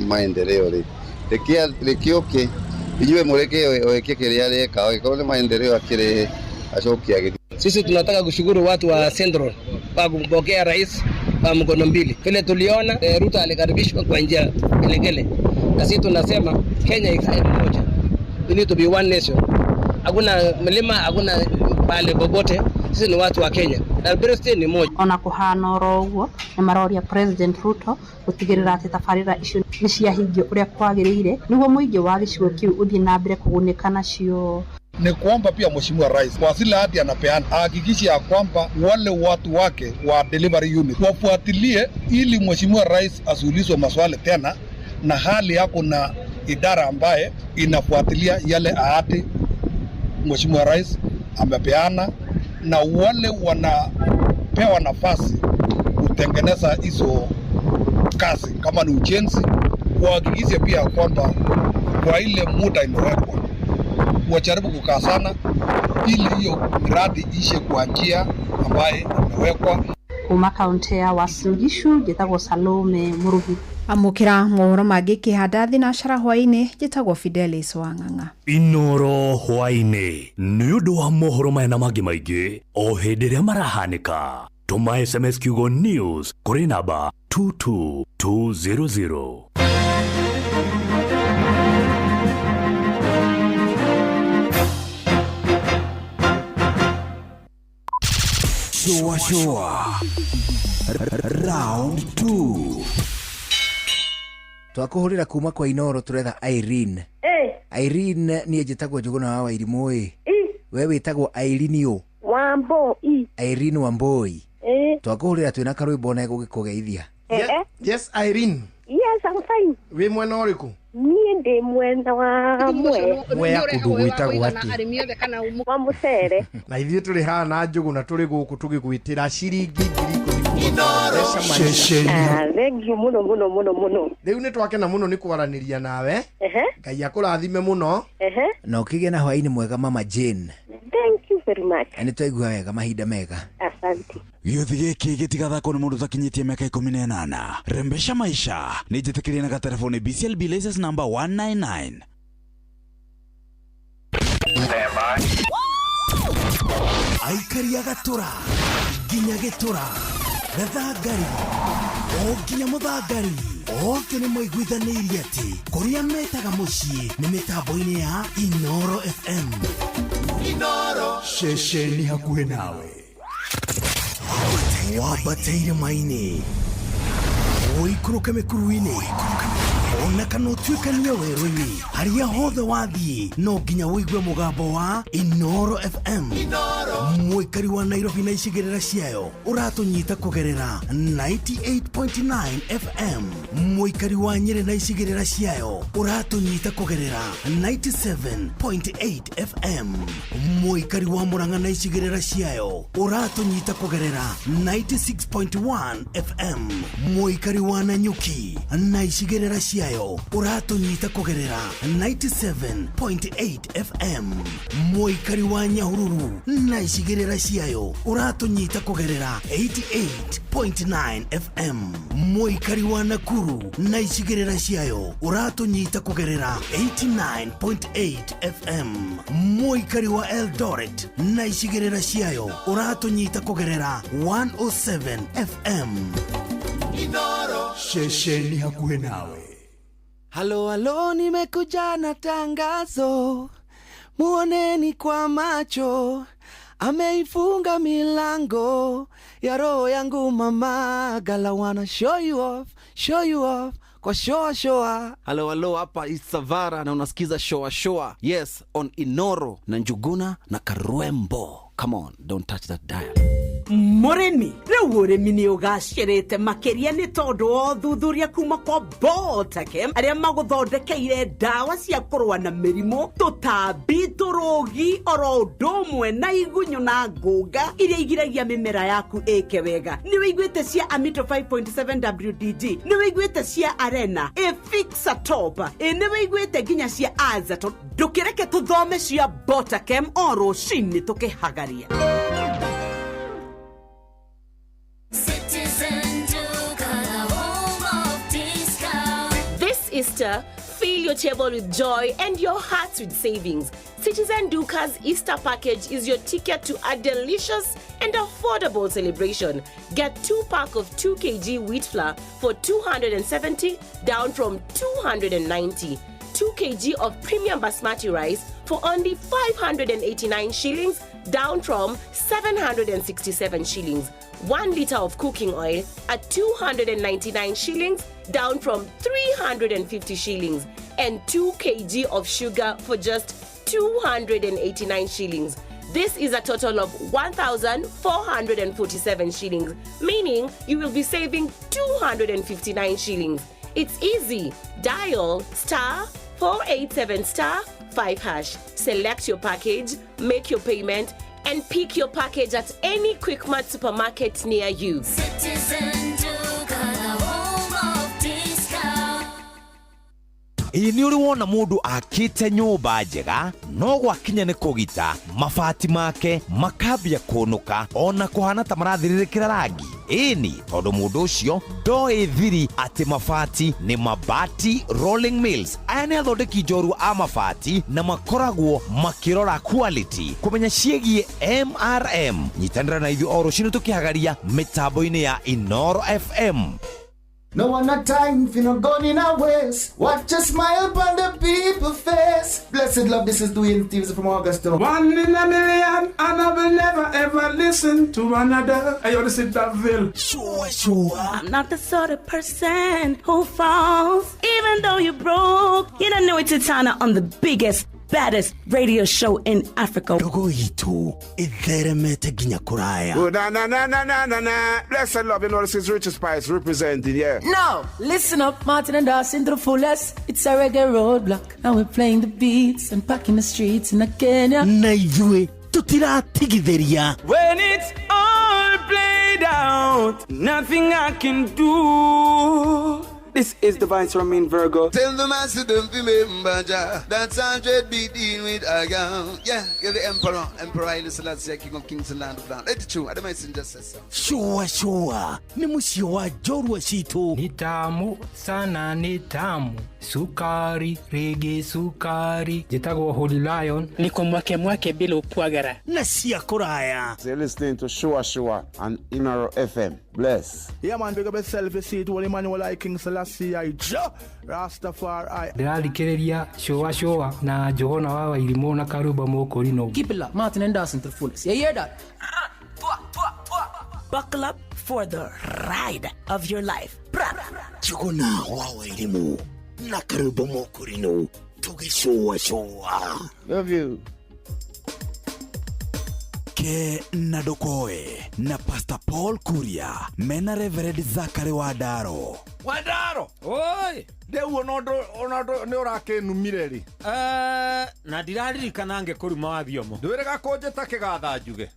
Speaker 9: maendeleo rĩkĩ oke inyuĩ mũreke oeke kĩrĩa areka, okorwo nĩ maendeleo akĩrehe acokie agĩthiĩ.
Speaker 16: Sisi tunataka kushukuru watu wa Central kwa kumpokea rais kwa mkono mbili. Vile tuliona Ruto alikaribishwa kwa njia kelekele, na sisi tunasema Kenya ikae pamoja. We need to be one nation. Hakuna mlima, hakuna pale popote. Sisi ni watu wa Kenya. Na president ni moja.
Speaker 14: Ona kuhana oro ũguo nĩ maroria president Ruto gũtigĩrĩra atĩ tabarĩra icio nĩ ciahingio ũrĩa kwagĩrĩire nĩguo mũingĩ wa gĩcigo kĩu ũthiĩ na mbere kũgunĩka nacio.
Speaker 17: Ni kuomba pia Mheshimiwa Rais kwa zile hati anapeana ahakikishe ya kwamba wale watu wake wa delivery unit wafuatilie, ili Mheshimiwa Rais asiulizwe maswali tena, na hali yako na idara ambaye inafuatilia yale ahadi Mheshimiwa Rais amepeana, na wale wanapewa nafasi kutengeneza hizo kazi kama ni ujenzi, kuhakikisha pia kwamba kwa ile muda imewekwa wajaribu kukaa sana ili hiyo miradi ishe kwa njia ambaye imewekwa.
Speaker 14: Kuma kaunti ya Uasin Gishu, njĩtagwo Salome Murugi.
Speaker 11: Amũkĩra mohoro mangĩ kĩhanda thinacara hwaĩ-inĩ, njĩtagwo Fidelis Wang'ang'a.
Speaker 18: Inoro hwaĩ-inĩ nĩ ũndũ wa mohoro maya na mangĩ maingĩ o hĩndĩ ĩrĩa marahanĩka. Tũma SMS kiugo news kũrĩ namba 22200.
Speaker 1: Shua. Round 2.
Speaker 7: Twakuhurira kuma kwa Inoro turetha Irene. Irene ni njitagwo Njuguna wa Wairimu we witagwo Irene o
Speaker 19: Wamboi.
Speaker 7: Irene Wamboi. Twakuhurira twina karwimbo na gugikugeithia.
Speaker 8: Yes, Irene.
Speaker 19: Yes, I'm fine.
Speaker 8: We mwena uriku?
Speaker 19: Niĩ ndĩ mwena wa
Speaker 8: mwe ya kundu gwitagwo ati
Speaker 19: wa Mucere.
Speaker 8: Na ithuĩ tũrĩ haha na Njuguna tũrĩ gũkũ tũgĩgwĩtĩra ciringi 10,000.
Speaker 19: Thengiũ mũno mũno mũno mũno.
Speaker 8: Rĩu nĩ twakena mũno nĩ kwaranĩria nawe. Ngai akũrathime mũno.
Speaker 7: Na ũkĩgĩa na hwaĩ-inĩ mwega Mama Jane.
Speaker 19: Thank you very much.
Speaker 7: Nĩ twaigua wega mahinda mega.
Speaker 19: Asante.
Speaker 1: Gĩothi gĩkĩ gĩtigathakwo nĩ mũndũ ũtakinyĩtie mĩaka 18. Rembesha maisha nĩ njĩtĩkĩrie na gatelefoni BCLB license number 199.
Speaker 10: Aikari agatura nginya gĩtura gathangari o nginya mũthangari othe nĩ maiguithanĩirie atĩ kũrĩa metaga mũciĩ nĩ mĩtambo-inĩ ya Inoro FM. Inoro ceceni hakuhĩ nawe wambateire maini ũikũrũke mĩkuru-inĩ ona kana ũtuĩkanie werũ-inĩ harĩa hothe wathiĩ no nginya wĩigue mũgambo wa Inoro FM. Mũikari wa Nairobi na icigĩrĩra ciayo ũratũnyita kũgerera 98.9 FM. Mũikari wa Nyeri na icigĩrĩra ciayo ũratũnyita kũgerera 97.8 FM. Mũikari wa Murang'a na icigĩrĩra ciayo ũratũnyita kũgerera 96.1 FM. Mũikari wa Nanyuki na icigĩrĩra ciayo ũratũnyita kũgerera 97.8 FM. Mũikari wa Nyahururu na icigĩrĩra ciayo ũratũnyita kũgerera 88.9 FM. Mũikari wa Nakuru na icigĩrĩra ciayo ũratũnyita kũgerera 89.8 FM. Mũikari wa Eldoret na icigĩrĩra ciayo ũratũnyita kũgerera 107 FM. Inoro shesheni hakuhĩ nawe.
Speaker 20: Halo halo, nimekuja na tangazo, muoneni kwa macho, ameifunga milango ya roho yangu mama. Gala wanna show you off kwa shoa. Halo halo, hapa is Savara na unasikiza shoa. Yes, on Inoro na Njuguna na Karwembo. Come on, don't touch that dial.
Speaker 21: Murimi, rĩu ũrĩmi nĩ ũgacĩrĩte makĩria nĩ tondũ wa ũthuthuria kuma kwa Botakem arĩa magũthondekeire ndawa cia kũrũa na mĩrimũ, tũtambi, tũrũgi, oro ũndũ ũmwe na igunyũ na ngũnga iria igiragia mĩmera yaku ĩke wega. Nĩ wĩiguĩte cia Amito 5.7 WDG, nĩ wĩiguĩte cia Arena, Efixatop, nĩ wĩiguĩte nginya cia Azaton. Ndũkĩreke tũthome cia Botakem o rũcinĩ tũkĩhagaria.
Speaker 2: Easter, fill your table with joy and your hearts with savings. Citizen Duca's Easter package is your ticket to a delicious and affordable celebration. Get 2-pack of 2 kg wheat flour for 270 down from 290. 2 kg of premium basmati rice for only 589 shillings down from 767 shillings. 1 liter of cooking oil at 299 shillings down from 350 shillings, and 2 kg of sugar for just 289 shillings. This is a total of 1,447 shillings, meaning you will be saving 259 shillings. It's easy. Dial *487*5#. Select your package, make your payment, and pick your package at any Quickmart supermarket near you.
Speaker 3: Citizen Duka, the home of discount.
Speaker 22: Ini uri wona mundu akite nyumba njega no gwakinya ni kugita mabati make makambia kunuka ona kuhana ta marathiririkira rangi. Ini tondu mundu ucio ndoi thiri ati mabati ni Mabati Rolling Mills. Aya ni athondeki njorua a mabati na makoragwo makirora quality kumenya ciegie MRM. Nyitanira na ithu o rucini tukihagaria mitambo-ini ya Inoro FM.
Speaker 10: No one a time for no gun in a waist. Watch a smile upon the people's face. Bless
Speaker 4: Blessed love, this is Dwayne Stevenson from Augusta.
Speaker 5: 1 in a million, and I will never ever listen to another. I want to sit that Ville.
Speaker 23: Sure. I'm not the sort of person who falls, even though you broke. You don't know it's Tana on the biggest, baddest radio show in Africa.
Speaker 24: Dogo itu itheremete ginya kuraya.
Speaker 5: Oh, na. Blessed love, you know this is Richard Spice representing, yeah.
Speaker 25: No, listen up, Martin and Dawson to the fullest. It's a reggae roadblock. Now we're playing the beats and packing the streets in Kenya.
Speaker 24: Naijue tutira tigitheria.
Speaker 5: When it's all played out, nothing I can do. This is Divine Sermon Virgo.
Speaker 10: Tell the master don't remember that's 100 BD with Agam. Yeah, get the Emperor Haile Selassie, King of Kings and Land of Down. It's true, I don't mind just say so.
Speaker 24: Sure. Ni musio wa jorwa situ.
Speaker 26: Ni tamu sana ni tamu. Sukari, reggae sukari. Jitago Holy Lion.
Speaker 27: Niko mwake bila upwagara.
Speaker 24: Nasia kuraya.
Speaker 5: So you're listening to Shua on Inaro FM. Bless.
Speaker 28: Yeah man, big up yourself, you see it, Holy Emmanuel I King Selassie I Rastafari.
Speaker 26: Ndĩrarikĩrĩria Shua na Johona wa Irimũ na Karuba Mokorino.
Speaker 25: Keep it locked, Martin and Dawson to the fullest. You hear that?
Speaker 23: Buckle up for the ride of your life.
Speaker 24: Johona wa Irimũ na Karuba Mokorino. Shua.
Speaker 5: Love you.
Speaker 1: Ke Nadokoe na Pastor Paul Kuria mena Reverend Zachary Wadaro.
Speaker 22: Oi! Deu onondo ni urakinumire ri. Na ndiraririkana ngĩkũruma wa thiomo. Ndwĩrega kũnjĩta kĩgatha njuge.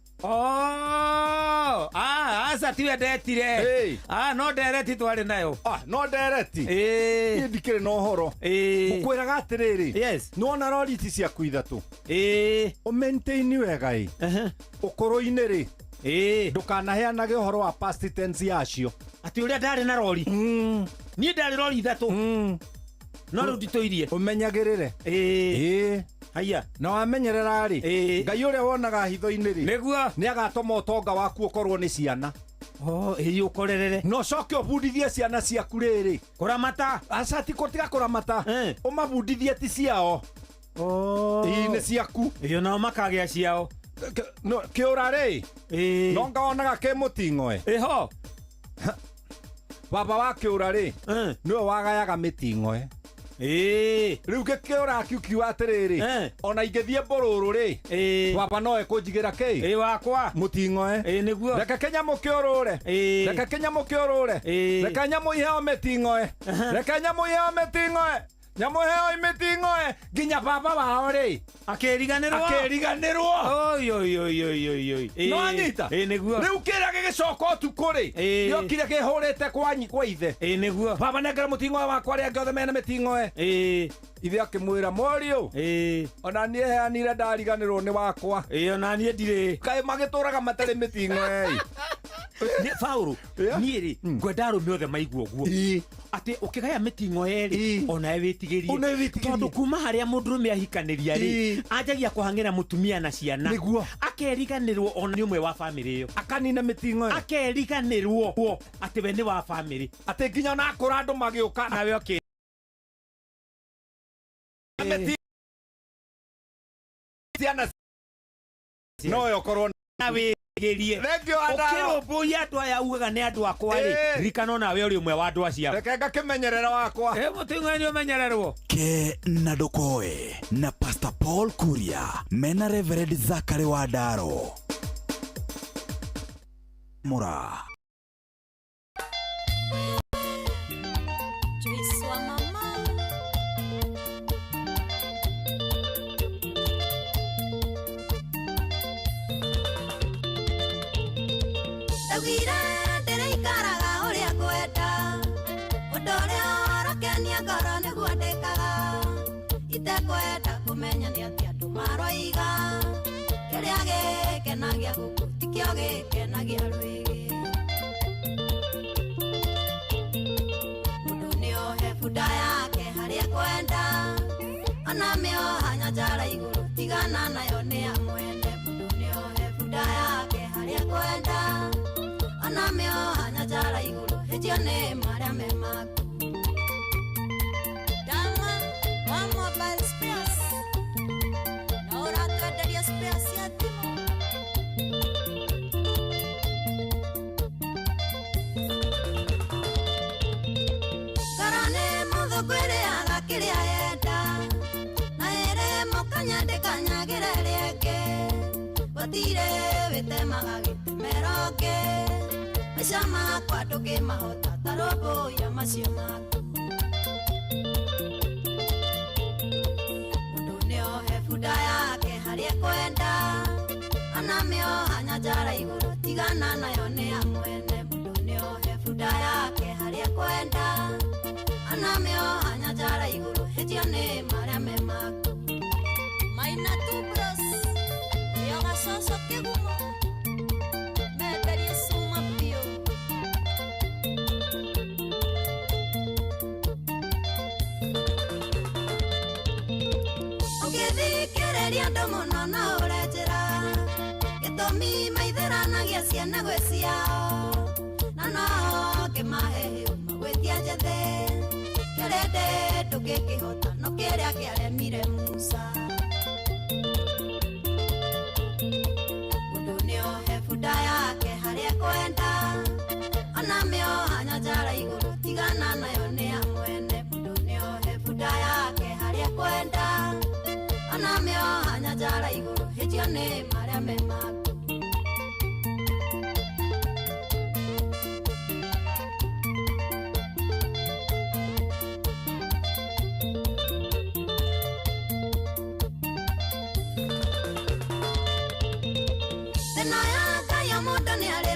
Speaker 22: Asa tiwe ndetire. No ndereti twarĩ nayo. No ndereti. Niĩ ndikĩrĩ na ũhoro. Ũkwĩraga atĩrĩrĩ. Yes. Nĩwona rori ici ciaku ithatũ. Ũmaintain wega ĩ. Ũkũrũ-inĩ rĩ. Ndũkanaheanage ũhoro wa past tense yacio. Ati ũrĩa ndarĩ na rori. Niĩ ndarĩ rori ithatũ. No rĩu nditũirie. Ũmenyagĩrĩre. Haya, na wamenyerera ri. Ngai ũrĩa wonaga hitho-inĩ ri. Nĩguo nĩ agatũma ũtonga waku ũkorwo nĩ ciana. Ũkorerere. No coke ũbundithie ciana ciaku rĩrĩ. Kũramata. Acati kũtiga kũramata. Ũmabundithie ti ciao. Nĩ ciaku. Nao makagĩa ciao. No kĩũra rĩ. No ngaonaga kĩ mũting'oe. Ho. Baba wa kĩũra rĩ. Nĩwe wagayaga mĩting'oe. Rĩu gĩkĩũra kiukiu atĩrĩrĩ. Ona ingĩthiĩ mbũrũrũ rĩ. Baba no ekũnjigĩra kĩ? Wakwa. Mũting'oe. Nĩguo. Reke kĩnyamũ kĩũrũre. Reke kĩnyamũ kĩũrũre. Reke nyamũ iheo mĩting'oe. Reke nyamũ iheo mĩting'oe. Nyamũ iheo mĩting'oe. Nginya baba wao rĩ. Akĩriganĩrwo. No anyita. Nĩguo. Rĩu kĩrĩa gĩgĩcoka ũtukũ rĩ. Gĩokire kĩhũrĩte kwa ithe. Nĩguo. Baba nengera mũting'oe wakwa arĩa angĩ othe mena mĩting'oe. Ithe akĩmwĩra mũriũ. Ona niĩ heanire ndariganĩrwo nĩ wakwa. Ona niĩ ndirĩ. Kaĩ magĩtũraga matarĩ mĩting'oe. Paulo, niĩ rĩ, ngwenda arũme othe maigua ũguo. Atĩ ũkĩgaya mĩting'oe rĩ, ona wĩtigĩrie. Tondũ kuma harĩa mũndũrũme ahikanĩria rĩ, anjagia kũhang'ĩra mũtumia na ciana. Nĩguo. Akeriganĩrwo ona nĩ ũmwe wa bamĩrĩ ĩyo. Akanina mĩting'oe. Akeriganĩrwo atĩ we nĩ wa bamĩrĩ. Atĩ nginya ona akũra andũ magĩũka nawe okĩ. Ciana no yokorwo nawe gerie. Ũkĩrũmbũiya andũ aya ugaga nĩ andũ akwa rĩ, ririkana nawe ũrĩ ũmwe wa andũ acio. Reke ngakĩmenyerera wakwa. Mũting'oe nĩ ũmenyererwo.
Speaker 1: Ke Nadokoe na Pastor Paul Kuria mena Reverend Zachary Wadaro. Mura.
Speaker 3: Tawira ndereikaraga ũrĩa ngwenda ũndũ ũrĩa ũrokenia ngoro nĩguo ndĩkaga itekwenda kũmenya nĩ atĩ andũ maroiga kĩrĩa gĩkenagia gũkũ tikĩo gĩkenagia rwĩgĩ mũndũ nĩohe bunda yake harĩa kwenda ona mĩoha nyanjara igũrũ tigana nayo nĩ amwene mũndũ nĩohe bunda yake harĩa kwenda ona mĩoha nyanjara igũrũ hĩtio nĩ marĩa me maku Dama wa Mobile Space kanyande kanyagire rĩngĩ gũtirĩ wĩtemaga gĩtemeroke maica makwa ndũngĩmahota ta rũmbũiya macio maku mũndũ nĩohe bunda yake harĩa kwenda anamĩoha nyanjara igũrũ tigana nayo nĩ amwene mũndũ nĩohe bunda yake harĩa kwenda anamĩoha nyanjara igũrũ hĩtio nĩ marĩa me maku maina tu bros nĩo gacoco kĩgumo menderie cuma biũ ũngĩthikĩrĩria andũ mũno no ũrenjĩra gĩtũmi maithĩranagia ciana gwĩ ciao na no kĩmahe hĩuma gwĩtia njethĩ kĩrĩndĩ ndũngĩkĩhota no kĩrĩa kĩaremire Musa mũndũ nĩohe bunda yake harĩa kwenda anamĩoha nyanjara igũrũ tigana nayo nĩ amwene mũndũ nĩohe bunda yake harĩa kwenda anamĩoha nyanjara igũrũ hĩtio nĩ marĩa me maku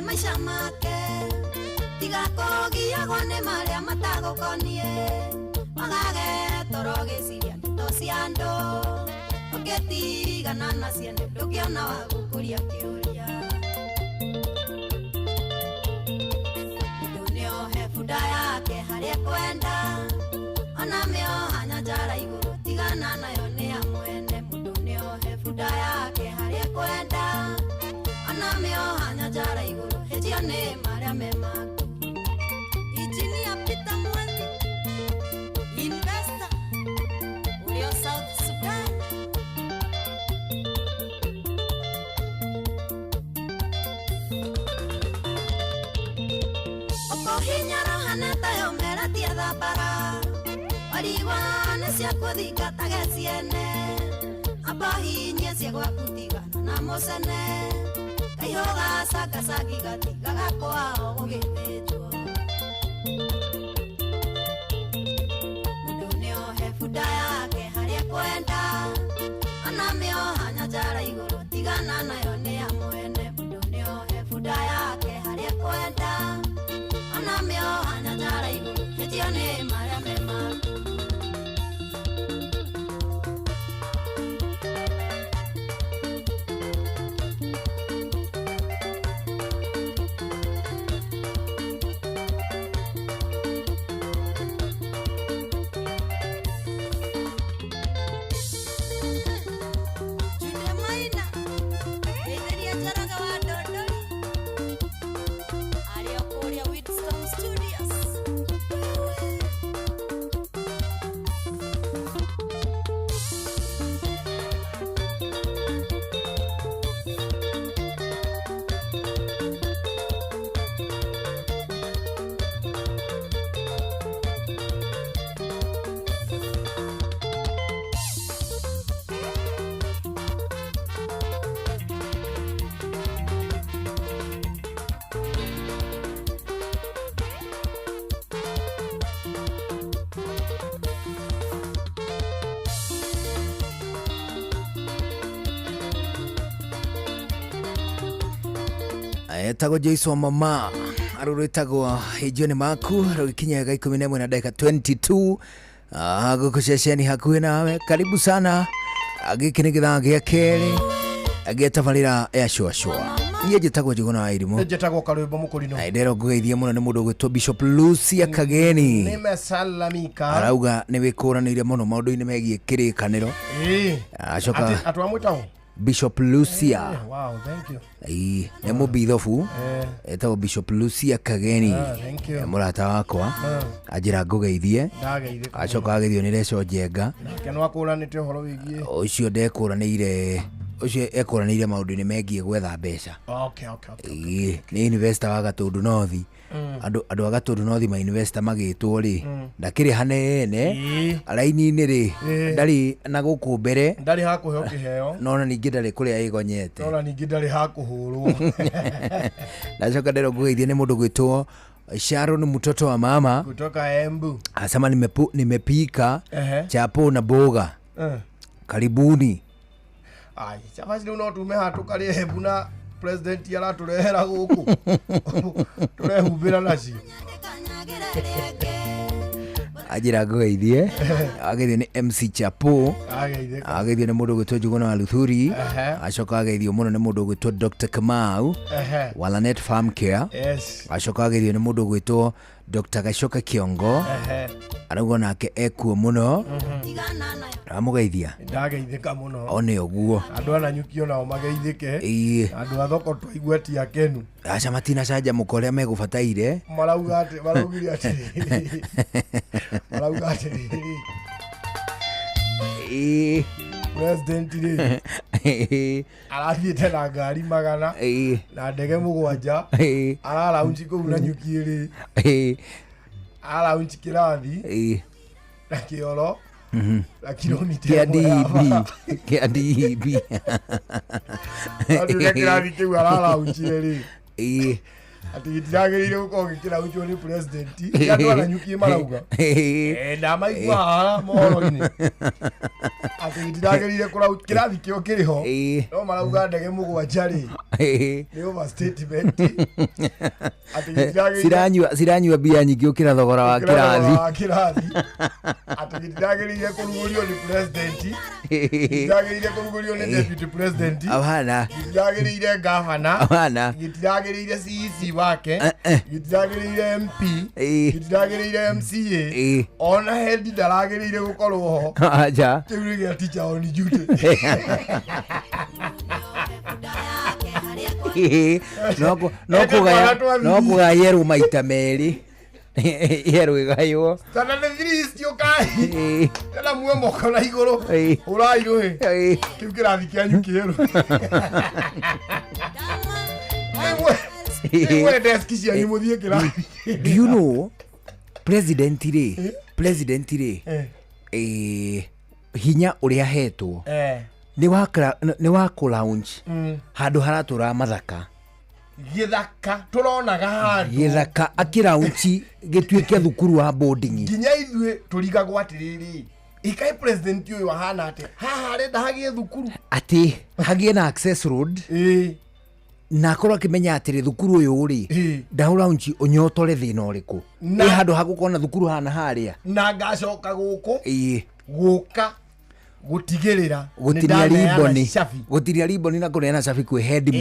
Speaker 3: maica make tigakogiagwo nĩ marĩa matagũkonie magage toro gĩciria ndeto cia andũ ũngĩtigana nacio nĩ ndũngĩona wa gũkũria kĩũria mũndũ nĩohe bunda yake harĩa kwenda anamĩoha nyanjara igũrũ tigana nayo nĩ amwene mũndũ nĩohe bunda yake harĩa kwenda anamĩoha nyanjara igũrũ hĩtio nĩ marĩa me maku Engineer Peter Mwangi investor ũrĩa South Sudan ũkũhinyara hanetayo meratia thambara warigwa nĩ ciakũthingatage ciene ambahinyie ciagwaku tigana na mũcene kaihoga sakasaki gatigaga kwao gũgĩthĩnjwo mũndũ nĩohe bunda yake harĩa kwenda anamĩoha nyanjara igũrũ tigana nayo nĩ amwene mũndũ nĩohe bunda yake harĩa kwenda anamĩoha nyanjara igũrũ hĩtio nĩ marĩa me maku
Speaker 7: etagwo Jason Mama arũrĩtagwo hĩnjio-inĩ maku rũgĩkinya ga 11 na dakika 22 gũkũ ceceni hakuhĩ nawe karibu sana gĩkĩ nĩ gĩthaa gĩa kerĩ gĩtabarĩra ya shwashwa niĩ njĩtagwo Njũgũna wa Irimũ
Speaker 8: njĩtagwo Karwĩmbo Mũkũrinũ
Speaker 7: ndero ngũgeithia mũno nĩ mũndũ ũgwĩtwo Bishop Lucia Kageni
Speaker 8: nimesalamika
Speaker 7: arauga nĩ wĩkũranĩire mũno maũndũ-inĩ megiĩ kĩrĩkanĩro acoka
Speaker 8: atwamwĩtagwo
Speaker 7: Bishop Lucia
Speaker 8: wow thank you
Speaker 7: nĩ mũbithobu etagwo Bishop Lucia Kageni mũrata wakwa anjĩra ngũgeithie acoka ageithio nĩ Leso Njenga
Speaker 8: nake no akũranĩte ũhoro wĩgiĩ
Speaker 7: ũcio ndekũranĩire ucio ekoranire maundu-ini megie gwetha mbeca.
Speaker 8: Okay.
Speaker 7: Ni investor wa Gatundu North. Andu a Gatundu North ma investor magitwo ri ndakiri hanene araini-ini ri ndari na guku mbere
Speaker 8: ndari hakuhe ukiheo
Speaker 7: nona ningi ndari kuria igonyete
Speaker 8: nona ningi ndari hakuhurwo
Speaker 7: ndacoka ndero ngugeithie ni mundu gwitwo Sharon mtoto wa mama
Speaker 8: kutoka Embu
Speaker 7: asema nimepika chapo na boga. Karibuni.
Speaker 8: Ai, chafasi leo tume hatukali Embu na president yala turehera guku. Turehubira naci.
Speaker 7: Ajira ngugeithie ageithie ni MC Chapo ageithie ni mundu gwitwo Njuguna wa Luthuri acoka ageithio muno ni mundu gwitwo Dr. Kamau wa Lanet Farm Care acoka ageithio ni mundu gwitwo Dr. Gacoka Kiongo arauga nake ekuo muno amugeithia
Speaker 8: ndageithika muno
Speaker 7: one oguo
Speaker 8: andu ananyukio nao mageithike andu athoko twaigweti akenu
Speaker 7: acha matina caja mukoria megubataire
Speaker 8: marauga ati president ri arathiete na ngari magana na ndege mugwanja aralaunchi kuu na nyuki ri aralaunchi kirathi na kioro na kilomita
Speaker 7: kia DB
Speaker 8: atu kirathi kiu aralaunchi ri ati gitiragirire gukorwo gikiraunchwo ni president andu ananyukie marauga na maigua mohoro-ini ati gitiragirire kirathi kio kiriho no marauga ndege mugwanja ri ni overstatement ati gitiragirire
Speaker 7: siranyua bia nyingi ukira thogora wa kirathi
Speaker 8: ati gitiragirire kurugurio ni president gitiragirire kurugurio ni deputy president
Speaker 7: abana
Speaker 8: gitiragirire governor
Speaker 7: abana
Speaker 8: gitiragirire CEC wake gitiragirire MP gitiragirire MCA ona head ndaragirire gukorwo ho
Speaker 7: aja
Speaker 8: kiuria teacher on duty
Speaker 7: no kugayeru maita meri yeru igayo
Speaker 8: kana ne thiristio kai tena muwe moko na iguru urairu he kirathi kia nyukiru
Speaker 7: do you know president ri hinya uria hetwo ni wa launch handu haratura mathaka
Speaker 8: githaka turonaga handu
Speaker 7: githaka akiraunchi gituike thukuru wa boarding
Speaker 8: nginya ithue turigagwo atiriri ikai president uyu wahana ati haha renda hagie thukuru
Speaker 7: ati hagie na access road na korwo akimenya atiri thukuru uyu ri ndauraunchi unyotore thina uriku ni handu hagukona thukuru hana haria
Speaker 8: na ngacoka guku guka gutigirira
Speaker 7: gutiria riboni na kuneana cabi kwi head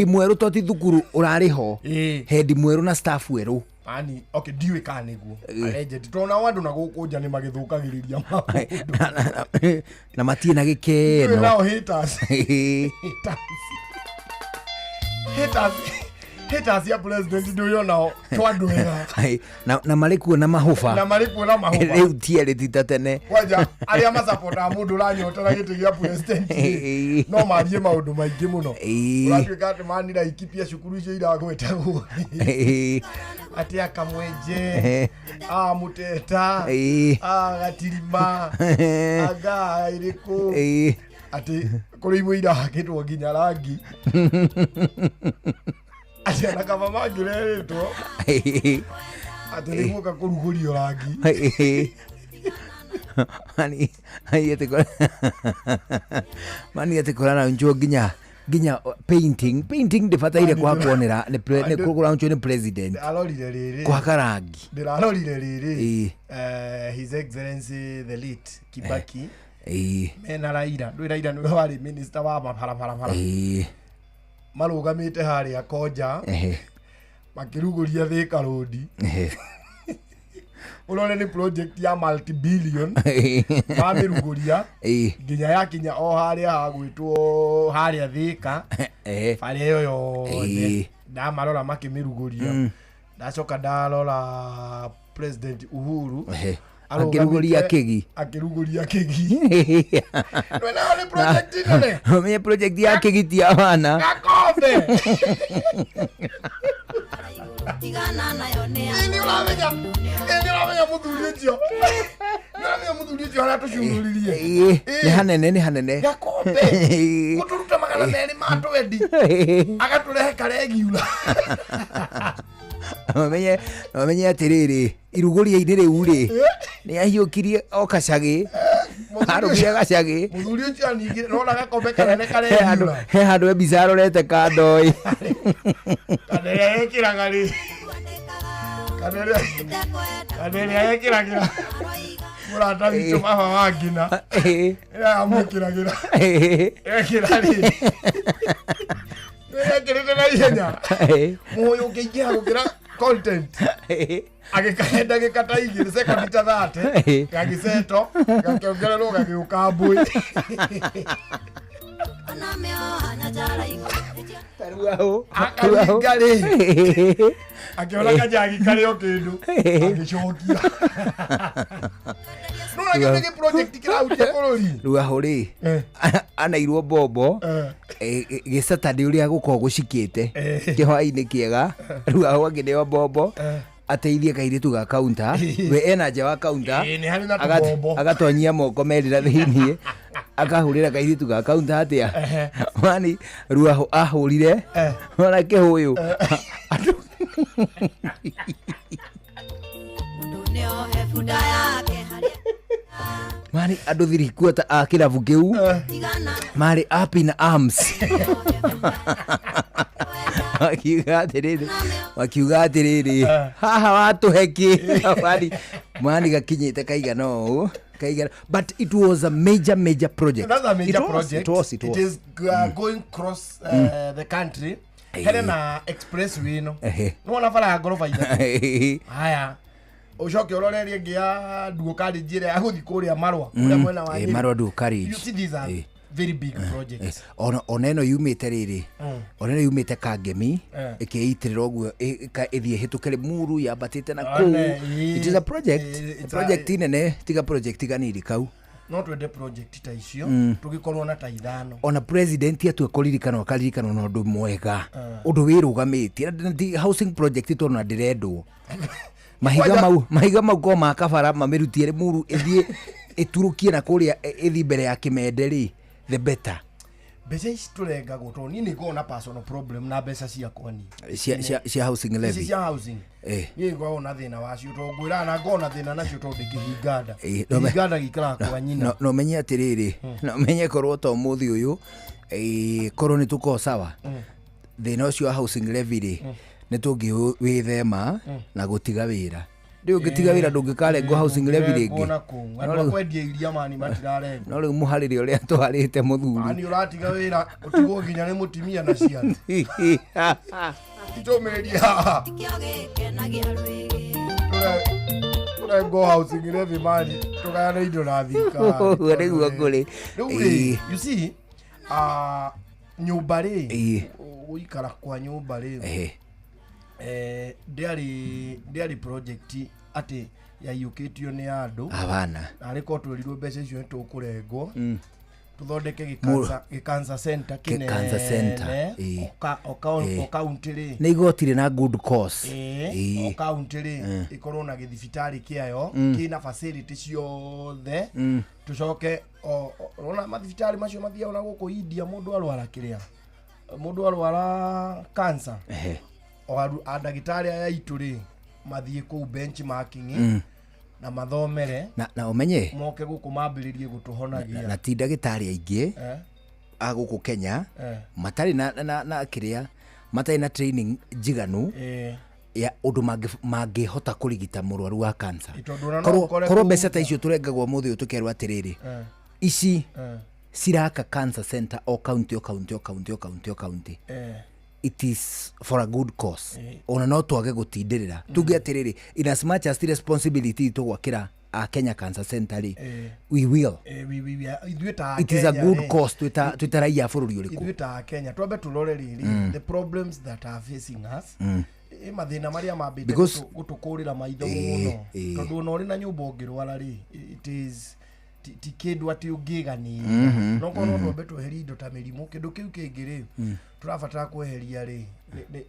Speaker 7: mweru toti thukuru urariho head mweru na staff weru
Speaker 8: ani okay diwe kaniguo arejeti tona wandu na gukunja ni magithukagiriria maundu
Speaker 7: na matie na gikeno
Speaker 8: nao haters haters ya president ndio nao twadwega
Speaker 7: na malikuo na mahufa riu tiere titatene
Speaker 8: kwaja aria masapota mundu ranyotara giti gia president no marie maundu maingi muno uratuika ati manira ikipia cukuru icio iragwetagwo ati akamwenje muteta gatirima aga iriku ati kuri imwe irahakitwo nginya rangi ati anakama magireretwo ati niguoka kurugurio rangi
Speaker 7: mani ati korana njo nginya painting ndibataire kuhakuonera ni kugura njo ni president
Speaker 8: alorire riri
Speaker 7: kwa karangi
Speaker 8: ndirarorire riri his excellency the late Kibaki mena Raila niwe wari minister wa mabarabara marugamite haria koja makiruguria Thika Road urone ni project ya multi-billion mamiruguria nginya yakinya o haria hagwitwo haria Thika bari yo yothe ndamarora makimiruguria ndacoka ndarora president Uhuru
Speaker 7: Akiruguria kegi.
Speaker 8: Akiruguria kegi. Wena ole project nene.
Speaker 7: Mwenye project ya kegi tia wana.
Speaker 8: Gakombe.
Speaker 3: Tigana nayo ni
Speaker 8: Ini ulamenya muthuri ucio. Ulamenya muthuri ucio hana tucunguririe.
Speaker 7: Ni hanene.
Speaker 8: Gakombe. Guturuta magana meri ma twendi. Agaturehe karegiula.
Speaker 7: Wamenye atiriri iruguria ine riu ri ni ahiukirie o kacagi arugire gacagi
Speaker 8: muthuri ucio aningire rona gakombe kanene karegiula.
Speaker 7: He handu ebica arorete kandoi
Speaker 8: kanene ekiraga ri kanene ekiragira murata witu baba wa ngina amukiragira ekira ri ekirite na ihenya muyo ngeingĩra gũkĩra content agĩkahenda gĩkata igĩrĩ second ta 30 gagĩceto gakĩongererwo gagĩũka mbũi akaringa rĩ akĩona kajagi karĩo kĩndũ agĩcokia nũragĩte gĩ project kĩrahutia bũrũri
Speaker 7: rĩu aho rĩ anairwo mbombo gĩcatani ũrĩa gũkorwo gũcikĩte kĩhwainĩ kĩega rĩu aho angĩneo mbombo ateithie kairitu ga kaunta we ena nja wa kaunta agatonyia moko merĩra thĩiniĩ akahũrĩra kairitu ga kaunta atia mani rĩu aho ahũrire ona kĩhũyũ mani andũ thirikuota a kĩrabu kĩu marĩ up in arms wakiuga atĩrĩrĩ haha watũheki mani gakinyĩte kaigana ũũ but it was a major project.
Speaker 8: That's a major project.
Speaker 7: It was.
Speaker 8: It is going across the country. Helena expressway no. Nona fara gorofa ithatu. Haya. Ucoke urorerie ngia Ndugukari njire ya guthi kuria Marwa kuria mwena wa
Speaker 7: Marwa Ndugukari.
Speaker 8: You see these are very big projects.
Speaker 7: Ona eno yumite riri. Ona eno yumite Kangemi ikiitirira guo ithie hitukire Muru yabatite na ku. It is a project nene tiga project ganiri kau.
Speaker 8: No twende project ta icio tugikorwo na ta ithano.
Speaker 7: Ona president atu akuririkana akaririkana na undu mwega undu wirugamiti housing project to na direndwo mahiga mau ko makabara mamirutiere Muru ithie iturukie na kuria ithi mbere ya Kimende ri the better.
Speaker 8: Beca ici turenga gũtwo niĩ nĩ ngorwo na personal problem na mbeca ciakwa ni
Speaker 7: cia housing levy
Speaker 8: cia housing niĩ ngorwo na thĩna wacio to ngwĩra na ngorwo na thĩna nacio to ndĩkĩhinganda hinganda gĩikaraga kwa nyina
Speaker 7: no menye atĩrĩrĩ no menye korwo to mũthĩ ũyũ korwo nĩ tũkorwo sawa thĩna ũcio wa housing levy rĩ nĩ tũngĩwĩthema na gũtiga wĩra rĩu ngĩtiga wĩra ndũngĩkarengwo housing levy rĩngĩ no rĩu mũharĩre ũrĩa twarĩte mũthuri
Speaker 8: ani ũratiga wĩra ũtigwo nginya nĩ mũtimia na ciana itũmĩrĩria tũrengwo housing levy mani tũgayane indo na thirikari
Speaker 7: rĩu kũrĩ
Speaker 8: you see nyũmba rĩ gũikara kwa nyũmba rĩ ndiari project ati yaiyũkĩtio nĩ andũ
Speaker 7: abana
Speaker 8: ariko twerirwo mbeca icio nĩ tũkũrengwo tuthondeke gĩcancer center kĩnene o county rĩ
Speaker 7: nĩ igoti rĩ na good cause
Speaker 8: o county rĩ ikorwo na gĩthibitarĩ kĩayo kĩna facility ciothe tucoke ona mathibitarĩ macio mathiaga na gũkũ India mũndũ arwara kĩrĩa mũndũ arwara cancer ndagĩtarĩ aya aitũ rĩ mathiĩ kũu benchmarking na mathomere
Speaker 7: na umenye
Speaker 8: moke gũkũ mambĩrĩrie gũtũhonagia
Speaker 7: na ti ndagĩtarĩ aingĩ a gũkũ Kenya matarĩ na kĩrĩa matarĩ na training njiganu ya ũndũ mangĩhota kũrigita mũrwaru wa cancer korwo mbeca ta icio tũrengagwo mũthĩ ũyũ tũkerwo atĩrĩrĩ ici ciraka cancer center o county it is for a good cause ona no twage gũtindĩrĩra tuge atĩrĩrĩ in as much as the responsibility tũgwakĩra a Kenya Cancer Center we will it is a good cause twĩta raia bũrũri ũrĩkũ
Speaker 8: ithuĩ ta Kenya twambe tũrore rĩrĩ the problems that are facing us mathina maria mambite gutukurira maitho muno tondu no ri na nyumba ongirwara ri it is ti kindu ati ungigani no kono ndo beto heri indo ta mirimu kindu kiu kingiri turabatara kweheria ri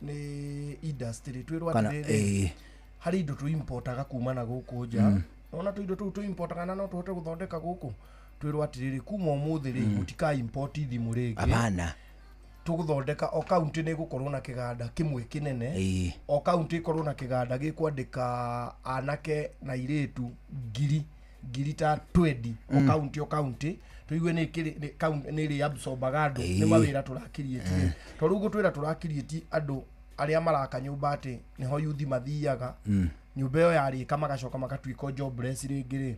Speaker 8: ni industry twirwa ati hari indo tu importaga kuma na guku nja ona tu indo tu importaga na no tuhote guthondeka guku twirwa ati kuma umuthi ri mutika import thimu ringi
Speaker 7: abana
Speaker 8: tuguthondeka o county ni gukorwo na kiganda kimwe kinene o county ikorwo na kiganda gikwandika anake na iretu ngiri ta 20 o county tuigue ni ri absorbaga andu ni mawira turakirietie tondu gutwira turakirietie andu aria maraka nyumba ati niho yuthi mathiaga nyumba yo yari kamagacoka makatwika jobless ringiri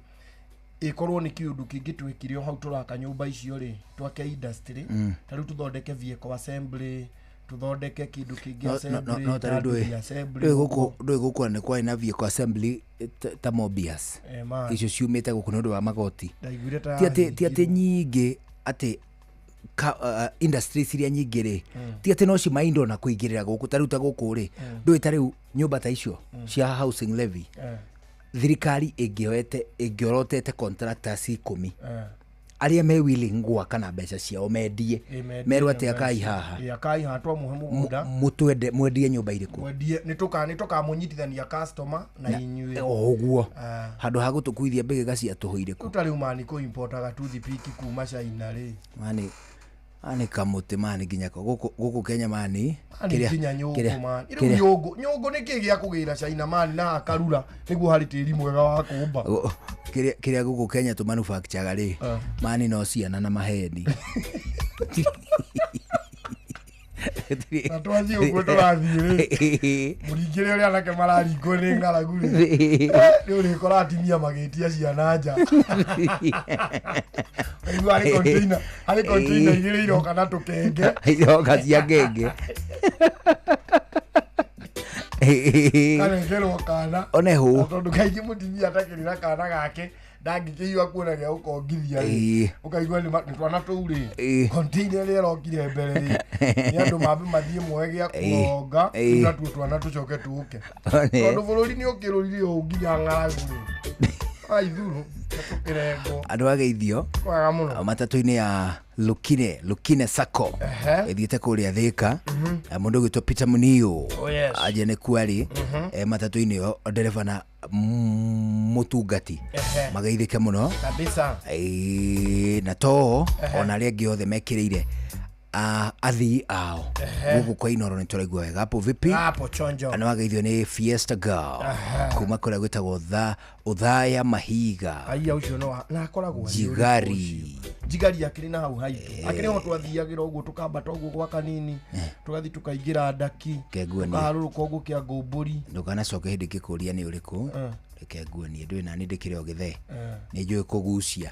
Speaker 8: ikorwo ni kiundu kingi twikire hau turaka nyumba icio ri twake industry tariu tuthondeke vehicle assembly tuthondeke kindu kingi assembly
Speaker 7: no tariu ndui guku ni kwa ina vehicle assembly ta Mobius icio ciumite guku nundu wa magoti ti ati nyingi ati industries iria nyingi ri ti ati no cimaindo na kuingirira guku tariu ta guku ri ndui tariu nyumba ta icio cia housing levy thirikari ingĩorotete contractors 10 aria me willing gwaka na mbeca ciao mendie merwo ati akai haha
Speaker 8: twa muhe mugunda
Speaker 7: mwendie nyumba iriku
Speaker 8: mwendie nituka munyitithania customer na inyue
Speaker 7: oguo handu ha gutukuithia mbegega cia tuhuiriku
Speaker 8: tutari umani ku importaga toothpick kuma China ri
Speaker 7: mani kamuti mani ginyako guku Kenya mani
Speaker 8: kiria nyungu ni kigia kugira China mani na akarura niguo hari tiri mwega wa kumba
Speaker 7: kiria guku Kenya tu manufacture ri mani no ciana na maheni
Speaker 8: atwaji ugo turathire muringire uri anake mararingo ni ngaragu ri uri kora atimia magetia ciana nja ari container igire iroka na tukenge
Speaker 7: iroka cia ngenge
Speaker 8: kana ngero kana
Speaker 7: onehu
Speaker 8: tondu kaigi mutimia atakirira kana gake ndangikiywa kuona gya ukongithia ukaigwa ni twana tuuri container ri rokire mbere ri ni andu mabe mathie mwe gya kuonga na twana tucoke tuke tondu bururi ni ukirurire unginya ngaragu ai thuru
Speaker 7: andu ageithio matatu-ini ya Lukine Sacco ithiite kuria Thika mundu gwitwo Peter Munio aje ne kwari matatu-ini yo ndereva na mutungati mageithike muno
Speaker 8: kabisa
Speaker 7: na to ona ri angi othe mekirire athi ao guku kwa Inoro ni turaigua wega hapo vipi
Speaker 8: hapo chonjo
Speaker 7: ana wageithio ni Fiesta Girl kuma kura gwitagwo Uthaya Mahiga
Speaker 8: aya ucio no na akoragwo jigari akiri na hau hai akiri ho twathiagira uguo tukambata uguo gwa kanini tugathi tukaingira ndaki tukaharuruka uguo kia Ngomburi
Speaker 7: ndukana coke hindi ngikuria ni uriku reke nguonie ndui nani ndikire ogithe ni njui kugucia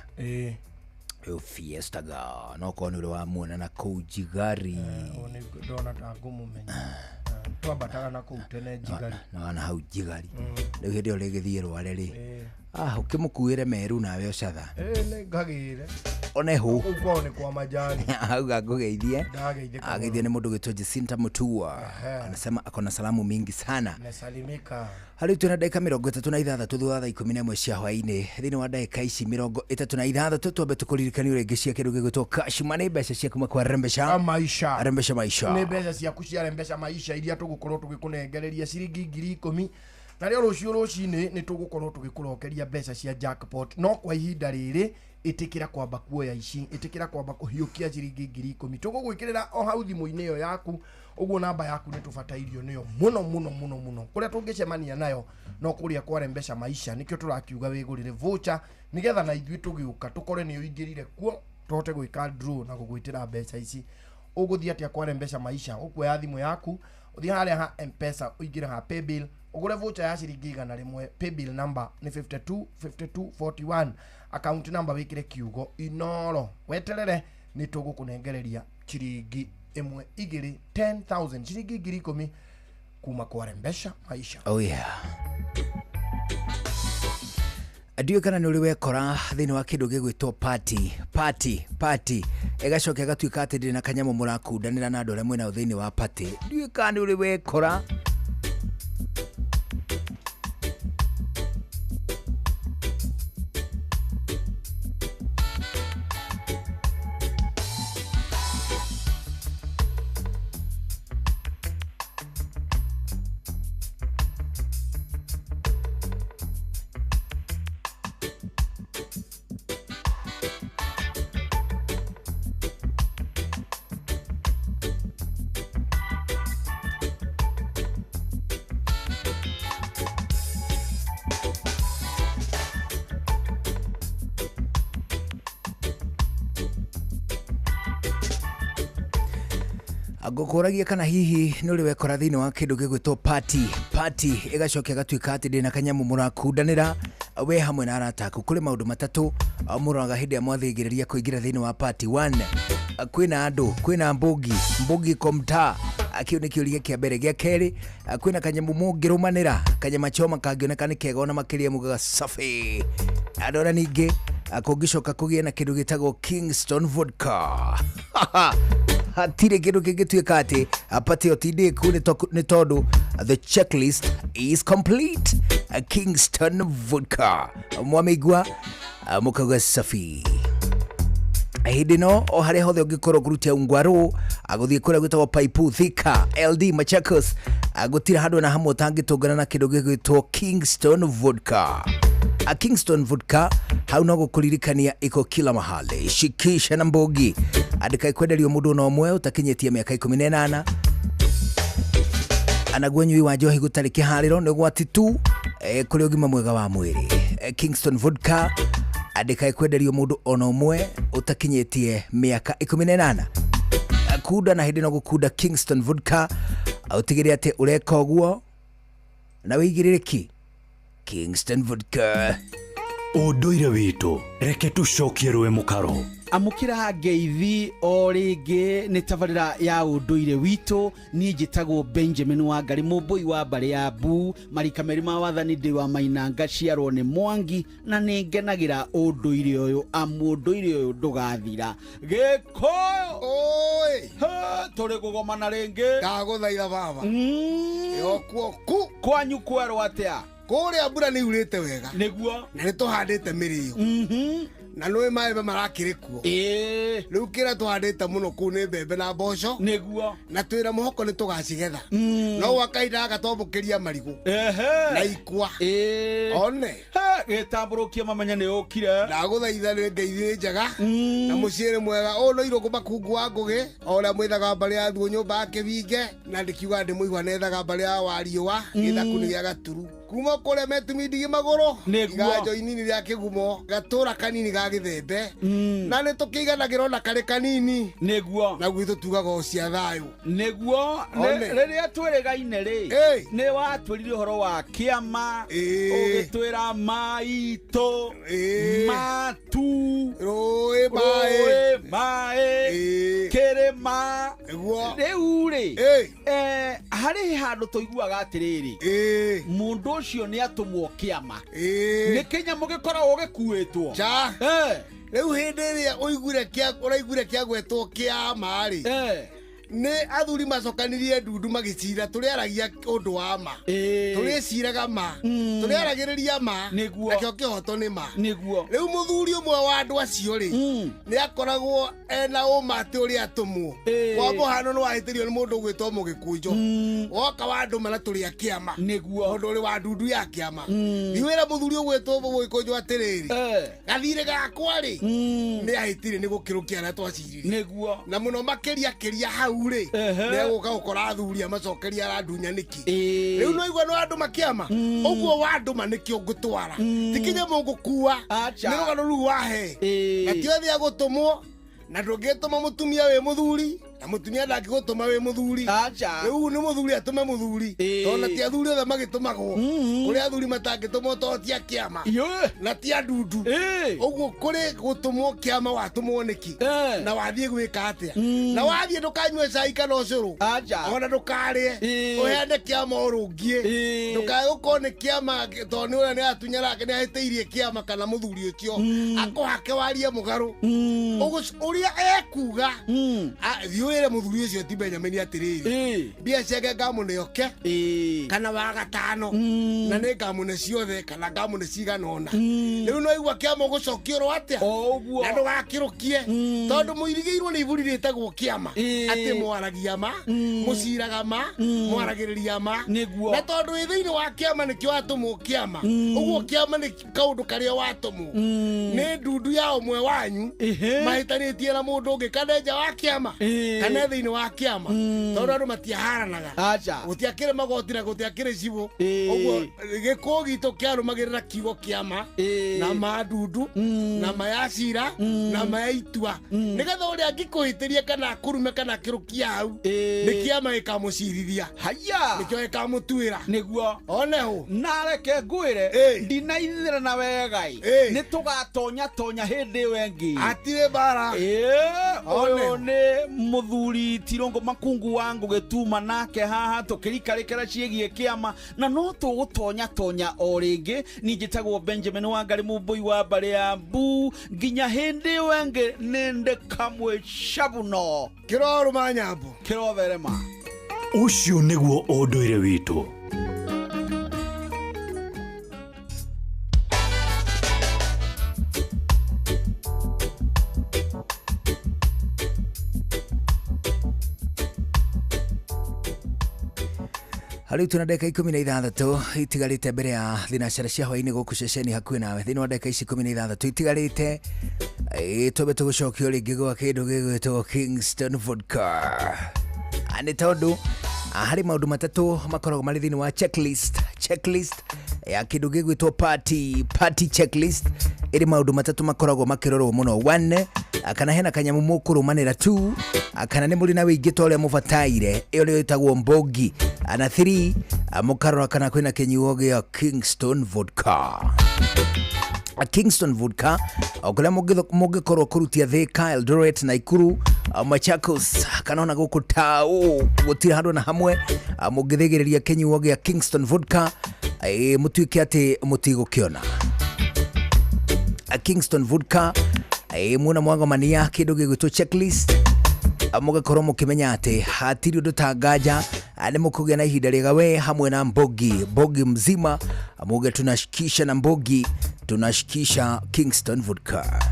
Speaker 7: Fiesta Girl no kono uri wa muona na kou jigari
Speaker 8: ndona ta ngumumenya twambataga na kou tene jigari
Speaker 7: na hau jigari riu hindi uri githie rware ri ukimukuire meru nawe ocatha
Speaker 8: ne ngagire
Speaker 7: onehu
Speaker 8: uko ni kwa majani
Speaker 7: au gakugeithie ageithie ni mundu gwitwo Jacinta Mutua anasema akona salamu mingi sana
Speaker 8: nasalimika
Speaker 7: hari tuna dakika 36 thutha thaa 11 cia hwaini thini wa dakika ici 36 twambe tukuririkania ringi cia kindu gigwitwo cash money mbeca cia kuma kwa rembesha maisha ni
Speaker 8: mbeca cia kucia rembesha maisha iria tugukorwo tugikunengereria ciringi 10,000 na rio rucini ni tugukorwo tugikurokeria mbeca cia jackpot no kwa ihinda riri itikira kwamba kuoya ici itikira kwamba kuhiukia ciringi 10,000 tugugwikirira o hau thimu-ini yo yaku uguo namba yaku ni tubatairio niyo muno kuria tungicemania nayo no kuria kwa rembesha maisha nikio turakiuga wigurire voucher nigetha na ithui tugiuka tukore ni uingirire kuo tuhote gwika draw na gugwitira mbeca ici uguthia atia kwa rembesha maisha ukuoya thimu yaku uthi haria ha M-Pesa uingire ha paybill ugure voucher ya ciringi 100 paybill number ni 5241 account number wikire kiugo Inoro weterere ni tugukunengereria ciringi 10,000 ciringi 10,000 kuma kwa rembesha maisha
Speaker 7: Adio kana ni uri wekora thini wa kindu gigwitwo party egacoke gatuika ati ndina kanyamo murakundanira na andu aria mwina thini wa party ndio kana ni uri wekora ngũkũragia kana hihi nĩ ũrĩ wekora thĩinĩ wa kĩndũ gĩgwĩtwo party ĩgacokia gatuĩka atĩ ndĩna kanyamu mũrakundanĩra we hamwe na arata aku. Kũrĩ maũndũ matatũ mũroraga hĩndĩ ya mwathĩgĩrĩria kũingĩra thĩinĩ wa party. 1, kwĩna andũ, kwĩna mbũgi komta akĩu nĩ kĩũria kĩa mbere. Gĩa kerĩ, kwĩna kanyamu mũngĩrũmanĩra, kanyama choma kangĩoneka nĩ kega ona makĩria mugaga safi. Andora ningĩ kũngĩcoka kũgĩa na kĩndũ gĩtagwo Kingston vodka. Hatirĩ kĩndũ kĩngĩtuĩka atĩ apate otindĩku nĩ tondũ the checklist is complete. Kingston vodka mwamĩigua mũkauga safi. Hĩndĩ no o harĩa hothe ũngĩkorwo kũrutia ungwaru agũthiĩ kũrĩa gwĩtagwo Paipu, Thika, LD, Machakos, gũtira handũ na hamwe ũtangĩtũngana na kĩndũ gĩgwĩtwo Kingston vodka. Kingston vodka hau no gũkũririkania iko kila mahali. Shikisha na mbogi andĩka ikwenderio mũndũ na ũmwe ũtakinyĩtie mĩaka 18 anaguo nyui wa njohi gũtarĩ kĩharĩro nĩ gwati tu kũrĩ ũgima mwega wa mwĩrĩ. Kingston vodka andĩka ikwenderio mũndũ ona ũmwe ũtakinyĩtie mĩaka 18. Kunda na hĩndĩ no gũkunda Kingston vodka ũtigĩrĩre atĩ ũreka ũguo na wĩigĩrĩrĩki. Kingston vodka
Speaker 18: ũndũire witũ reke tũcokie rwe mũkaro.
Speaker 6: Amukira ngeithi o rĩngĩ nĩ tabarĩra ya ũndũire witũ. Niĩ njĩtagwo Benjamin Wangari, mũmbũi wa mbarĩ ya Mbu, marika merĩ ma wathani ndĩ wa Mainanga, ciarwo nĩ Mwangi, na nĩ ngenagĩra ũndũire ũyũ amu ũndũire ũyũ ndũgathira. Gĩkũyũ oi tũrĩ kũgomana rĩngĩ,
Speaker 8: ndagũthaitha baba yokuo ku
Speaker 6: kwanyu kwerwo atĩa?
Speaker 8: Kũrĩa mbura nĩ yurĩte wega
Speaker 6: nĩguo
Speaker 8: na nĩ tũhandĩte mĩrĩo na nũĩ maembe marakĩrĩ kuo. Rĩu kĩrĩa tũhandĩte mũno kũu nĩ mbembe na mboco
Speaker 6: nĩguo,
Speaker 8: na twĩra mũhoko nĩ tũgacigetha. No wakainda gatwambũkĩria marigũ na ikwa one
Speaker 6: gĩtambũrũkia mamenya nĩ ũkire.
Speaker 8: Ndagũthaitha nĩ ngeithi njega na mũciĩ mwega. Ũũ no irũngũ makungu wa ngũgĩ o ũrĩa mwĩthaga mbarĩ ya thuo nyũmba ya kĩbinge, na ndĩkiuga ndĩ mũigua nethaga mbarĩ ya wariũa gĩthaku nĩ gĩa gaturu kuma kũrĩa metumindigi magũrũ iganjo inini rĩa kĩgumo gatũra kanini ga gĩthembe na nĩ tũkĩiganagĩra ona karĩ kanini
Speaker 6: nĩguo,
Speaker 8: na gwitũ tugaga o cia thayũ
Speaker 6: nĩguo. Rĩrĩa twĩrĩgaine rĩ nĩ watwĩrire ũhoro wa kĩama ũgĩtwĩra maitũ matu rũĩ maĩ kĩrĩma. Rĩu rĩ harĩ handũ tũiguaga atĩrĩrĩ mũndũ ũcio nĩ atũmwo kĩama, nĩ kĩnyamũ gĩkoragwo gĩkuĩtwo.
Speaker 8: Rĩu hĩndĩ ĩrĩa ũraiguire kĩagwetwo kĩama rĩ nĩ athuri macokanirie ndundu magĩcira tũrĩaragia ũndũ wa ma, tũrĩciraga ma, tũrĩaragĩrĩria ma, nakĩo kĩhoto nĩ ma. Rĩu mũthuri ũmwe wa andũ acio rĩ nĩ akoragwo ena ũma atĩ ũrĩa atũmwo kwa mũhano nĩ wahĩtĩrio nĩ mũndũ ũgwĩtwo Mũgĩkũnjũ woka wa andũ mana tũrĩa kĩama nĩguo ũndũ ũrĩ wa ndundu ya kĩama. Thiwĩra mũthuri ũgwĩtwo Mũgĩkũnjũ atĩrĩrĩ gathirĩ gakwa rĩ nĩ ahĩtire nĩ gũkĩrũkia arĩa twacirire na mũno makĩria hau rĩ nĩ gũka gũkora athuri amacokeria arandunya nĩki. Rĩu no igua no andũ makĩama ũguo wa andũ manĩkĩo ngũtwara tikinya mũngũkua nĩ rũgano rũu wahe na ti othe agũtũmwo na ndũngĩtũma mũtumia wĩ mũthuri na mũtumia ndangĩgũtũma wĩ mũthuri. Rĩu nĩ mũthuri atũme mũthuri tondũ ti athuri othe magĩtũmagwo kũrĩ athuri matangĩtũmwo tondũ ti a kĩama na ti andundu. Ũguo kũrĩ gũtũmwo kĩama watũmwo nĩki na wathiĩ gwĩka atĩa na wathiĩ ndũkanyue cai kana ũcũrũ ona ndũkarĩe ũheane kĩama ũrũngie ndũkae gũkorwo nĩ kĩama tondũ nĩ ũrĩa nĩ atunyarake nĩ ahĩtĩirie kĩama kana mũthuri ũcio akũhake warie mũgarũ ũrĩa ekuga thiwĩre mũthuri ũcio ti Benjamin atĩrĩrĩ mbia ciake ngamũneoke kana wa gatano na nĩ ngamũne ciothe kana ngamũne cigana ona. Rĩu no igua kĩama ũgũcokiorwo atĩa na ndũgakĩrũkie tondũ mũirigĩirwo nĩ iburi rĩtagwo kĩama atĩ mwaragia ma mũciraga ma mwaragĩrĩria ma na tondũ wĩ thĩinĩ wa kĩama nĩkĩo watũmwo kĩama. Ũguo kĩama nĩ kaũndũ karĩa watũmwo nĩ ndundu ya ũmwe wanyu mahĩtanĩtie
Speaker 9: kwaria na mundu ungi kana nja wa kiama kana thiini wa kiama tondu andu matiaharanaga gutiakire magoti na gutiakire cibu uguo gikuo gitu kiarumagirira kiugo kiama na madundu na mayacira na maitua nigetha uria angikuhitiria kana akurume kana kirukia hau ni kiama ikamucirithia
Speaker 6: haya
Speaker 9: nikio ikamutwira
Speaker 6: niguo
Speaker 9: oneho
Speaker 6: nareke ngwire ndinaithira na wegai ni tugatonya tonya hindi wengi
Speaker 9: atire bara
Speaker 6: oyo ni muthuri Tirongo Makungu wangu gituma nake haha tukirikarikira ciegie kiama na no tugutonya tonya o ringi ninjitagwo Benjamin Wangari Mumbui wa bare ya Mbu nginya hindi wengi ninde kamwe shabuno
Speaker 9: kiroro manyambo
Speaker 6: kiroverema
Speaker 18: ucio niguo unduire witu.
Speaker 7: Hariu tuna ndagika 16 itigarite mbere ya thinacara cia hwaini guku ceceni hakuhi nawe thini wa ndagika ici 16 itigarite twabe tugucokio ringi gwa kindu gigwitwo Kingston Vodka ani tondu hari maundu matatu makoragwo mari thini wa checklist ya kindu gigwitwo party checklist iri maundu matatu makoragwo makirorwo muno 1 akana hena kanyamu mukurumanira 2 akana ni muri na wingi toria mubataire iyo rio itagwo mbogi ana 3 mukarora kana kwina kinyuo gia Kingston Vodka. Kingston Vodka okula mugikorwo kurutia Thika, Eldoret, Nakuru, Machakos kana ona guku Tao gutira handu na hamwe mugithigiriria kinyuo gia Kingston Vodka mutuike ati mutigokiona. Kingston Vodka muna mwangomania kindu gigwitwo checklist mugakorwo mukimenya ati hatiri undu tangaja ani mukugia na ihinda riega we hamwe na mbogi mzima muge tunashikisha na mbogi tunashikisha Kingston Vodka.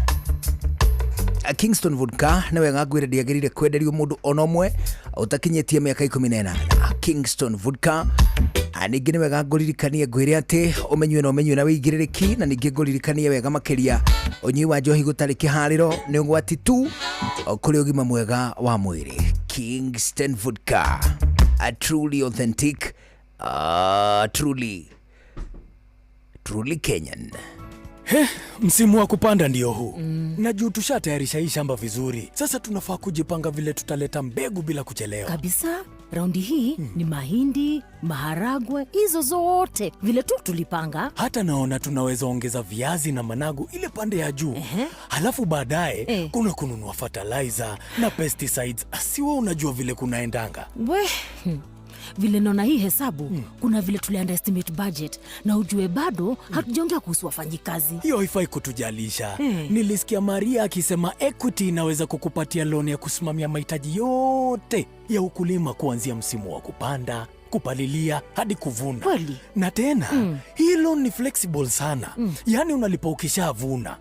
Speaker 7: Kingston Vodka na wega gwire ndiagirire kwenderio mundu onomwe utakinyetie miaka 18. Kingston Vodka aningi ni wega nguririkanie ngwire ati umenywe na wigiririki na ningi nguririkanie wega makiria unyui wa njohi gutari kihariro ni ugwati tu kuri ugima mwega wa mwiri. Kingston Vodka, a truly authentic, truly Kenyan.
Speaker 11: Msimu wa kupanda ndio huu. Na juu tushatayarisha hii shamba vizuri. Sasa tunafaa kujipanga vile tutaleta mbegu bila kuchelewa.
Speaker 12: Kabisa. Raundi hii ni mahindi, maharagwe, hizo zote vile tu tulipanga.
Speaker 11: Hata naona tunaweza ongeza viazi na managu ile pande ya juu. Halafu baadaye kuna kununua fertilizer na pesticides. Asiwe unajua vile kunaendanga.
Speaker 12: Vile naona hii hesabu, kuna vile tuli underestimate budget na ujue bado hatujaongea kuhusu wafanyikazi.
Speaker 11: Hiyo haifai kutujalisha. Nilisikia Maria akisema Equity inaweza kukupatia loan ya kusimamia mahitaji yote ya ukulima kuanzia msimu wa kupanda, kupalilia hadi kuvuna.
Speaker 12: Kweli?
Speaker 11: Na tena, hii loan ni flexible sana. Yaani unalipa ukishavuna.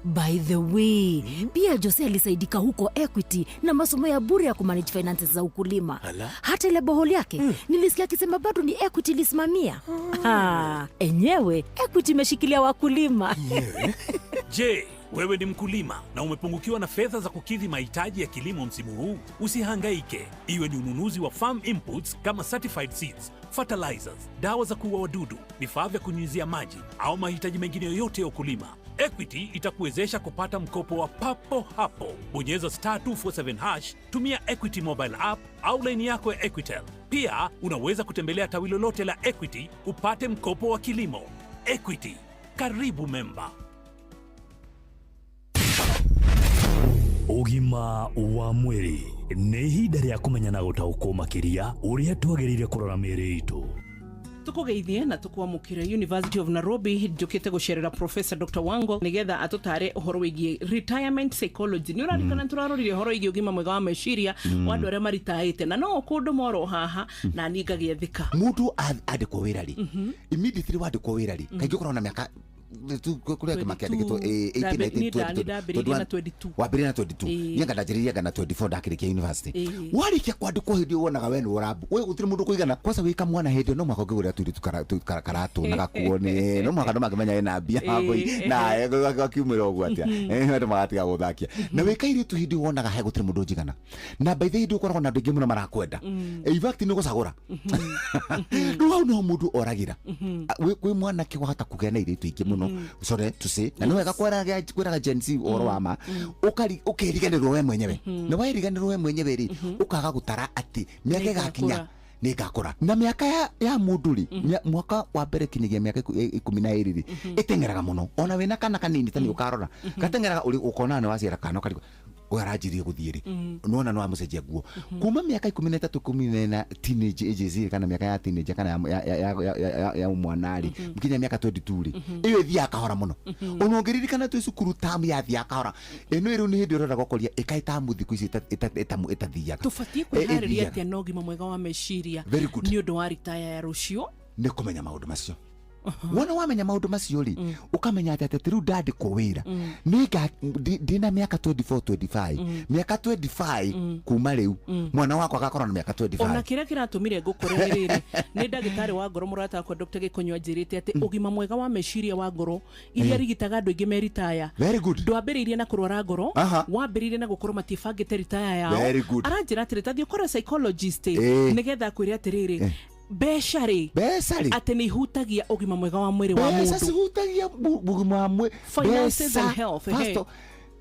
Speaker 12: By the way, pia Jose alisaidika huko Equity na masomo ya bure ya kumanage finances za ukulima. Hata ile boholi yake, nilisikia akisema bado ni Equity lisimamia. Enyewe, Equity imeshikilia wakulima.
Speaker 13: Je, wewe ni mkulima na umepungukiwa na fedha za kukidhi mahitaji ya kilimo msimu huu? Usihangaike. Iwe ni ununuzi wa farm inputs kama certified seeds, fertilizers, dawa za kuua wadudu, vifaa vya kunyunyizia maji au mahitaji mengine yoyote ya ukulima, Equity itakuwezesha kupata mkopo wa papo hapo. Bonyeza *247#, tumia Equity mobile app au line yako ya Equitel. Pia unaweza kutembelea tawi lolote la Equity upate mkopo wa kilimo. Equity, karibu memba.
Speaker 18: Ugima wa mwiri nĩ ihinda rĩa kũmenya na gũtaũkwo makĩria ũrĩa twagĩrĩire kũrora mĩĩrĩ itũ.
Speaker 14: Tukugeithie na tukwamukire University of Nairobi njukite gucerera Professor Dr. Wango nigetha atutare uhoro wigie retirement psychology. Ni urarikana turarorire uhoro wigie ugima mwega wa meciria wa andu aria maritaite na no kundu moro haha na ningagia thika
Speaker 22: mundu andikwo wirari immediately wandikwo wirari kaingĩ ukorana na miaka
Speaker 2: kuria kimakiandikitwo 18 wambire na 22 nyanga ndajiriria na 24 ndakirikia university warikia kwandikwo hindi wonaga we ni urambu we gutiri mundu kuigana kwanza wika mwana hindi no mwaka ngigura turi tukaratu na gakuone no mwaka ndo mangimenya ina mbia hapo na gakiumira ogwo atia ndo magatiga guthakia na wika iri tu hindi wonaga he gutiri mundu njigana na by the way ndukoragwo na ndingi muno marakwenda in fact ni gucagura no no mundu oragira we mwana ki wahata kugena iri tu ingi muno sorry to say na no wega kweraga Gen Z oro wama ukiriganirwo we mwenyewe na wairiganirwo we mwenyewe ri ukaga gutara ati miaka gakinya ni gakora na miaka ya muduri mwaka wa mbere kinyagia miaka 12 ri itengeraga muno ona wena kana kanini tani ukarora gatengeraga uri ukona ni waciara kana kari warajirie guthiiri nona no amucenjia nguo kuma miaka 13 14 teenage ages kana miaka ya teenage kana ya mwanari mkinya miaka 22 ri iyo ithia akahora muno onongeririkana tu cukuru tamu ya thia akahora eno iru ni hindi urora gokoria ikaita muthiku ici itathiaga
Speaker 14: tufatie kwihariria atia no gima mwega wa meciria ni undu wa retire ya rucio
Speaker 2: ni kumenya maundu macio wona wamenya maundu macio ri ukamenya ati riu ndandikwo wira niga ndina miaka 24 25 miaka 25 kuma riu mwana wakwa agakorwo na miaka 25
Speaker 14: ona kiria kiratumire ngukore riri ni ndagitari wa ngoro murata kwa Dr. Gikonyo ajirite ati ugima mwega wa meciria wa ngoro iria rigitaga andu ingi meritaya ndwambiriirie na kurwara ngoro wambiriirie na gukorwo matifangite retire yao aranjira ati ritathio kora psychologist nigetha kwire atiriri Beshari ati ni hutagia ugima mwega wa mwiri wa mundu
Speaker 2: besa hutagia ugima wa mwiri
Speaker 14: finances and health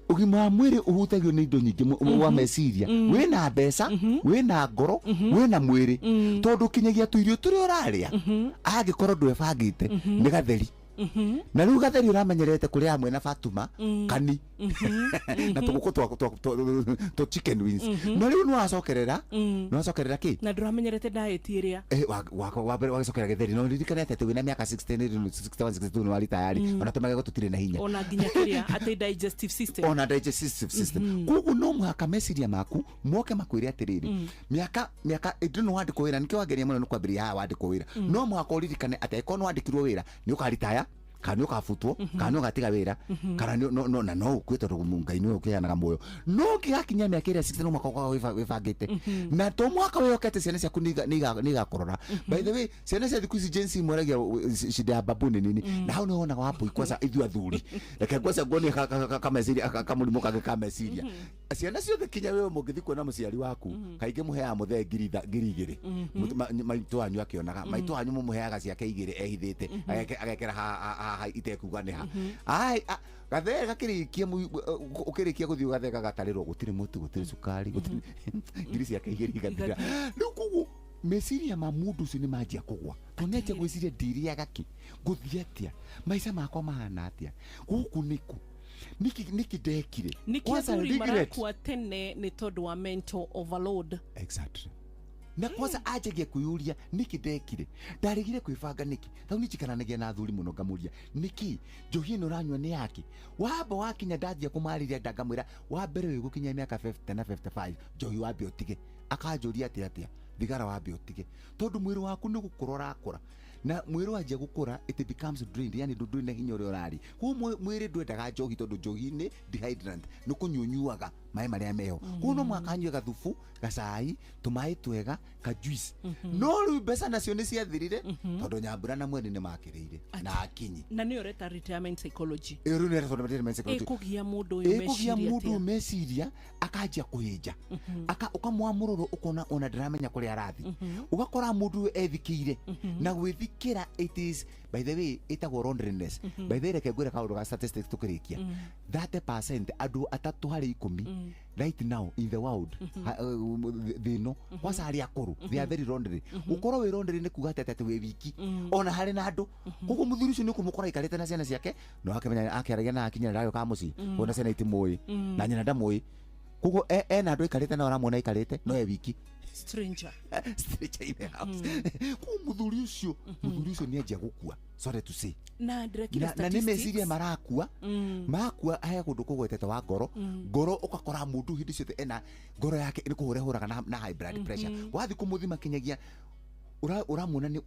Speaker 2: ugima wa mwiri uhutagio ni indo nyingi wa meciria wina mbeca wina ngoro wina mwiri tondu kinyagia tuirio turi uraria agikorwo ndwebangite ni gatheri na riu gatheri uramenyerete kuri amwe na Fatuma kani na tuguko to chicken wings no riu no acokerera ki
Speaker 14: na nduramenyerete diet iria
Speaker 2: wa bere wacokerera githeri no ririkanete ati wina miaka 60 61 no wali tayari ona tumage gututire na hinya
Speaker 14: ona ginya kiria ati digestive system
Speaker 2: ona digestive system kugu no mwaka meciria maku moke makwire atiriri miaka idino wandikwo wira nikyo wageria muno kwambiria ha wandikwo wira no mwaka uririkane ati ikono wandikirwo wira ni ukaritaya kana ukafutwo kana ugatiga wira kana no ukwita Ngai ni ukiyanaga moyo no kigakinya miaka ira 60 no mwaka kwa wibangite na to mwaka we okete ciana ciaku niga korora by the way ciana cia thikuici Gen Z moragia shida ya babuni nini na hau ni wona wapo ikwaza ithu athuri reke kwaza ngoni kameciria kamurimo kage kameciria ciana ciothe kinya wewe mungithikwo na muciari waku kaingi muheaga muthe 2,000 maitu anyu akionaga maitu anyu mumuheaga ciake 2 ehithite agekera ha itekuga ni ha ai gathe gakirikia ukirikia guthio gathe gatarirwo gutire mutu gutire sukari gutire ngiri ciake 2 gathira nukugu meciria ma mundu ucio ni manjia kugwa tunetie gwiciria ndiria gaki guthiatia maica makwa mahana atia guku niku niki dekire
Speaker 14: kwanza regret tene ni tondu wa mental overload
Speaker 2: exactly na kwanza ajagia kuyuria niki dekire ndarigire kwibanga niki thau ni chikananagia na thuri muno ngamuria niki njohi no ranywa ni yake wamba wakinya ndathia kumariria ndangamwira wa mbere we gukinya miaka 50 na 55 njohi wambe utige akanjuria atia thigara wambe utige tondu mwiri waku ni gukurora akura na mwiri wajia gukura it becomes drained yani ndu na hinya uri urari ku mwiri ndwendaga njohi tondu njohi ni dehydrant no kunyunyuaga mai maria meho kuno mwakanywe gathufu gacai tumai twega ka juice no ru besa nacio ni ciathirire tondu nyambura na mwene ni makiriire na akinyi
Speaker 14: na ni ureta retirement psychology
Speaker 2: ru ni retirement psychology
Speaker 14: kugia mundu
Speaker 2: meciria akajia kuhinja ukamwamururu ukona ona ndiramenya kuri arathi ugakora mundu ethikire na gwithikira it is by the way itagwo loneliness by the way reke ngwire kaundu ga statistics tukirikia 30% andu 3 hari 10 right now in the world they know wasa ari akuru they are very lonely ukoro we lonely ni kuga tete we wiki ona hari na andu kuko muthuri ucio ni kumukora ikarite na ciana ciake no akemenya akeragia na akinya rayo ka muci ona ciana itimoi na nyina ndamoi kuko ena andu ikarite na oramona ikarite no e wiki
Speaker 14: stranger
Speaker 2: in the house ku muthuri ucio ni ajia gukua sorry to say
Speaker 14: na
Speaker 2: ni meciria marakua makua haya kundu kugwetete wa ngoro ukakora mundu hindi ciothe ena ngoro yake ni kuhurehuraga na high blood pressure wathi kumuthima kinyagia uramuona ni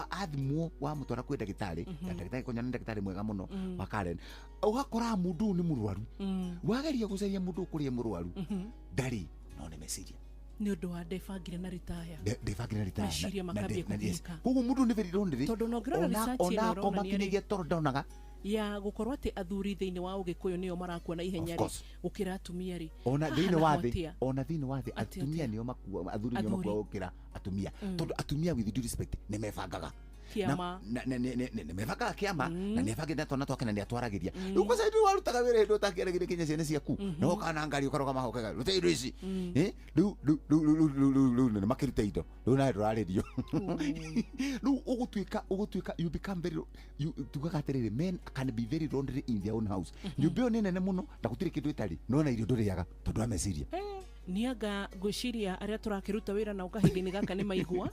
Speaker 2: athimwo wa mutwara kwenda gitari ndagitari konya ndagitari mwega muno wa Karen ugakora mundu ni murwaru wageria guceria mundu kuri murwaru ndari no ne meciria
Speaker 14: ni undu wa ndebangire na retire
Speaker 2: meciria
Speaker 14: makambia kuthika
Speaker 2: koguo mundu ni very lonely
Speaker 14: tondu no ngira research
Speaker 2: ona komakinyagia toro ndonaga
Speaker 14: ya gukorwo ati athuri thiini wa ugikuyu nio marakuona ihenya ri gukira atumia ri
Speaker 2: ona thiini wa thi atumia nio makua athuri nio makua gukira atumia tondu atumia with due respect ni mebangaga
Speaker 14: kiama
Speaker 2: ne mebanga kiama na ne banga tona twakena ni atwaragiria uko sai ndu warutaga wire ndu takiragiria kinya ciana ciaku no kana ngari ukaroga mahokaga rute indo ici lu ne makirute indo lu na raririo lu ugutuika you become very tugaгатерere men can be very lonely in their own house nyumba ni nene muno na gutiri kindu itari no na irio nduriaga tondu ameciria
Speaker 14: niaga gwiciria aria turakiruta wira na ukahindini gaka ni maigua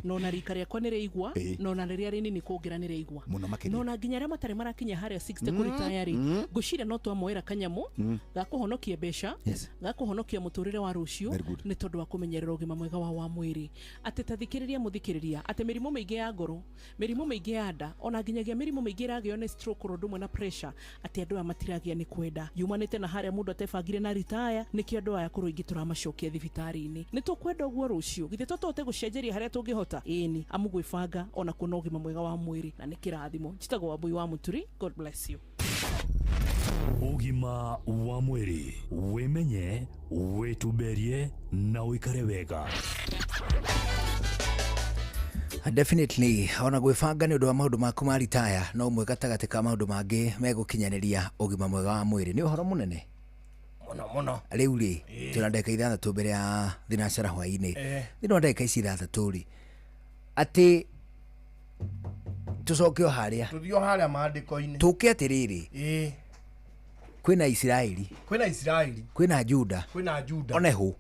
Speaker 14: no na rika riakwa ni reigua no na riria rinini kungira ni reigua no na nginya aria matari marakinya haria 60 kuritaya ri gwiciria no twamoera kanyamu ga kuhonokia besha ga kuhonokia muturire wa rucio ni tondu wa kumenyerera ugima mwega wa mwiri ati tathikiriria muthikiriria ati mirimo maingi ya ngoro mirimo maingi ya nda ona nginyagia mirimo maingi ragio ni stroke rodumwe na pressure ati andu amatiragia ni kwenda yumanite na haria mundu atebangire na retire niki andu aya kuruingi turamacokia thibitari-ini ni tukwenda guo rucio githe totote gucenjeria haria tungihota ini amu gwibanga ona kuna ugima mwega wa mwiri na ni kirathimo njitagwo Wambui wa Muturi. God bless you.
Speaker 18: Ugima wa mwiri wimenye wituberie na uikare wega.
Speaker 7: Definitely ona gwibanga ni undu wa maundu maku ma retire no mwe gatagati ka maundu mangi megukinyaniria ugima mwega wa mwiri ni uhoro munene
Speaker 8: muno
Speaker 7: riu ri tuna ndeka ithathatũ mbere ya thinacara hwaini thina ndeka ici ithathatũ ri ati tucokio haria
Speaker 8: maandiko-ini
Speaker 7: tuke atiriri kwina Israeli kwina Juda ona hu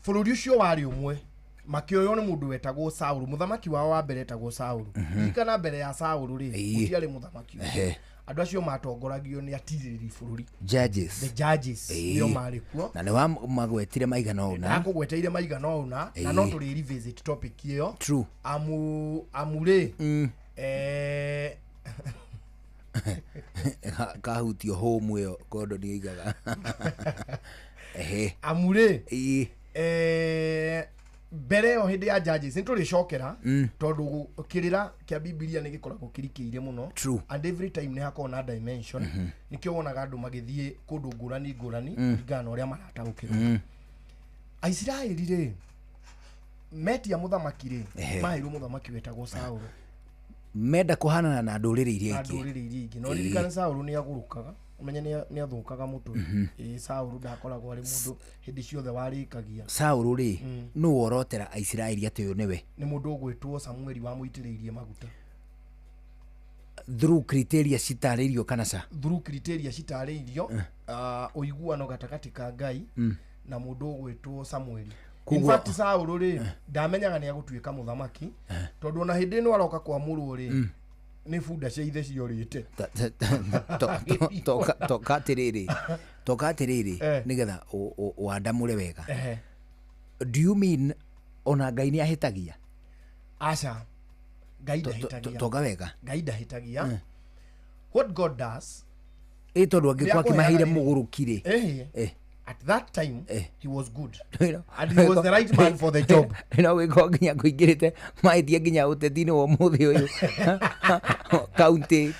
Speaker 8: bururi ucio wari umwe makioyo ni mundu wetagwo Saulu muthamaki wao wa mbere etagwo Saulu ikana mbere ya Saulu ri utiari muthamaki andu acio matongoragio ni atiriri bururi
Speaker 7: the
Speaker 8: judges nio mari kuo
Speaker 7: na ni wa magwetire maigana ona
Speaker 8: akugweteire maigana ona na no turi revisit topic iyo
Speaker 7: true
Speaker 8: amure
Speaker 7: kahutio home yo kodo ni igaga
Speaker 8: amure mbere yo hindi ya judges nturicokera tondu kirira kia Biblia ni gikoragwo kirikiire muno and every time ni hakona dimension nikio wonaga andu magithie kundu ngurani ngana uria maratagukirwa Aisiraeli ri metia muthamaki ri mahiru muthamaki wetagwo Saulu
Speaker 7: menda kuhanana na nduriri iria
Speaker 8: ingi no ririkana Saulu ni agurukaga umenye ni athukaga mutu Saulu ndakoragwo ari mundu hindi ciothe warikagia
Speaker 7: Saulu ri no worotera Aisiraeli ati uyu niwe
Speaker 8: ni mundu ugwitwo Samueli wa muitiriirie maguta
Speaker 7: through criteria citaririo kana
Speaker 8: through criteria citaririo uiguano gatagati ka Ngai na mundu ugwitwo Samueli. In fact Saulu ri ndamenyaga ni agutuika muthamaki tondu ona hindi no aroka kwa muru ri ni funda cia ithe ciorite
Speaker 7: toka tiriri nigetha wandamure wega. Do you mean ona Ngai ni ahitagia?
Speaker 8: Aca Ngai ndahitagia
Speaker 7: toka wega
Speaker 8: Ngai ndahitagia. What God does
Speaker 7: tondu angikwa kimaheire mugurukire
Speaker 8: at that time he was good and he was the right man for the job.
Speaker 7: We go nginya kuingirite maitia nginya uteti-ini wa muthi uyu county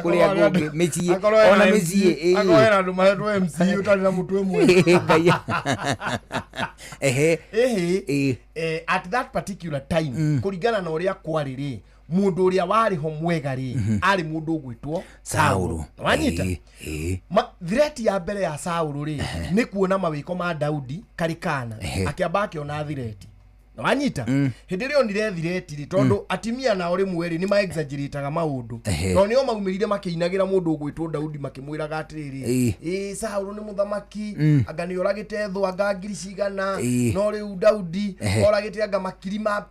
Speaker 7: kuria gungi micii ona micii
Speaker 8: akoera andu mahetwo MC utari na mutu emwe at that particular time kuringana na uria kwariri mundu uria wari ho mwega ri ari mundu ugwitwo Saulu wanyita threat ya mbere ya Saulu ri ni kuona mawiko ma Daudi karikana akiamba akiona threat wanyita hindi rio ndire threat ri tondu atimia na uri mweri ni ma exaggerateaga maundu no nio maumirire makiinagira mundu ugwitwo Daudi makimwiraga atiriri Saulu ni muthamaki anga ni oragite thu anga ngiri cigana no riu Daudi oragite anga makiri ma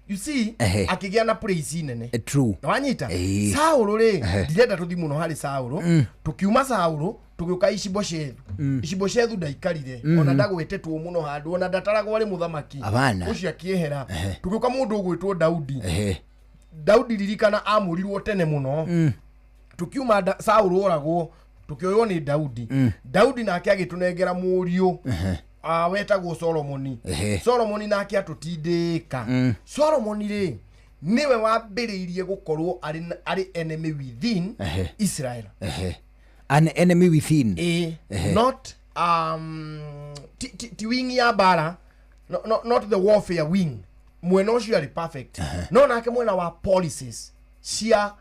Speaker 8: you see akigia na praise nene
Speaker 7: true
Speaker 8: na wanyita Saulo ri ndirenda tuthi muno hari Saulo tukiuma Saulo tugiuka Ishiboshethu ndaikarire ona ndagwetetwo muno handu ona ndataragwo ari muthamaki ucio akiehera tugiuka mundu ugwitwo Daudi ririkana amurirwo tene muno tukiuma Saulo oragwo tukioywo ni Daudi nake agitunengera murio wetagwo Solomoni nake atutindika Solomoni ri niwe wambiriirie gukorwo ari enemy within Israel
Speaker 7: an enemy within
Speaker 8: not wing ya bara not the warfare wing mwena ucio ari perfect no nake mwena wa policies cia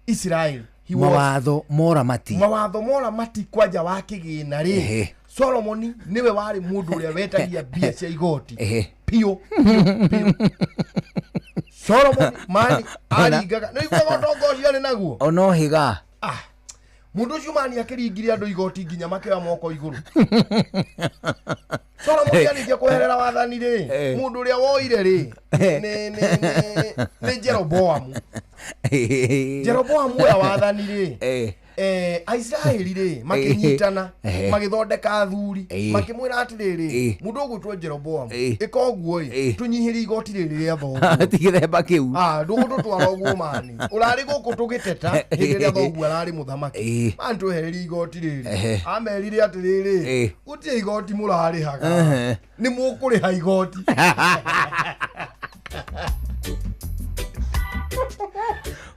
Speaker 8: Israel
Speaker 7: mawatho moramati
Speaker 8: kwaja wa kigina ri Solomoni niwe wari mundu uria wetagia bia cia igoti pio Solomoni mani arigaga no igwa tongocio ari naguo
Speaker 7: ono higa
Speaker 8: mundu ucio mani akiringire andu igoti nginya makea moko iguru Solomoni alikia kuherera wathani ri mundu uria woire ri ni Jeroboamu ya wathani ri Israeli ri makinyitana magithondeka athuri makimwira atiriri mundu ugwitwo Jeroboamu ikoguo tunyihiri igoti riri ria thoguo
Speaker 7: tigithemba kiu
Speaker 8: ndugu twara uguo mani urari guku tugiteta hindi ria thoguo arari muthamaki mantu hereri igoti riri amerire atiriri gutie igoti murari haga ni mukuri ha igoti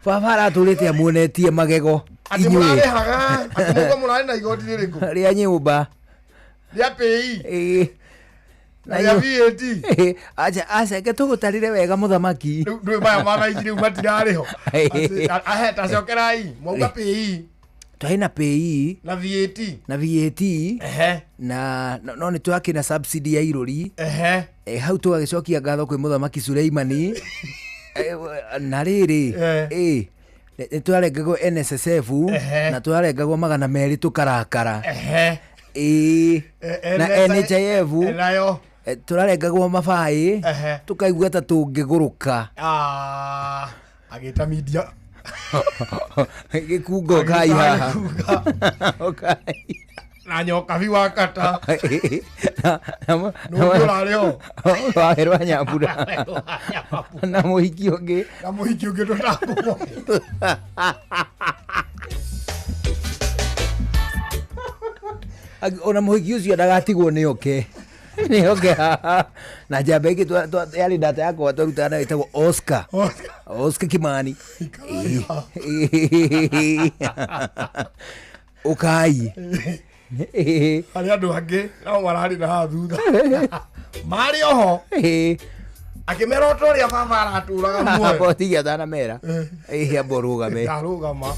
Speaker 7: Fafara tulete amuonetie magego
Speaker 8: ati murari haga ati mugo murari na igoti ririku
Speaker 7: ria nyumba
Speaker 8: ria pei na ya VAT
Speaker 7: acha ke tugutarire wega muthamaki
Speaker 8: ndwe baya mara ijire umatirari ho aheta cokerai mwauga pei
Speaker 7: twaina pei
Speaker 8: na VAT
Speaker 7: na no ni twakina subsidy ya irori hau tugagicokia ngatho kwi muthamaki Suleimani na riri twarengagwo NSSF na twarengagwo 200 tukarakara na NHIF turarengagwo mabai tukaigua ta tungiguruka
Speaker 8: agita media
Speaker 7: gikungo kai haha
Speaker 8: na nyoka viwa kata no rareo
Speaker 7: waherwa nyambura na muhiki ungi
Speaker 8: tutakuo
Speaker 7: ona muhiki ucio ndagatigwo ni oke na jambe iki yari data yakwa twarutana itagwo Oscar Kimani ukai
Speaker 8: ari andu angi no marari na thutha mari oho akimera utoria baba araturaga muoyo
Speaker 7: tigia thana mera amborugame
Speaker 8: arugama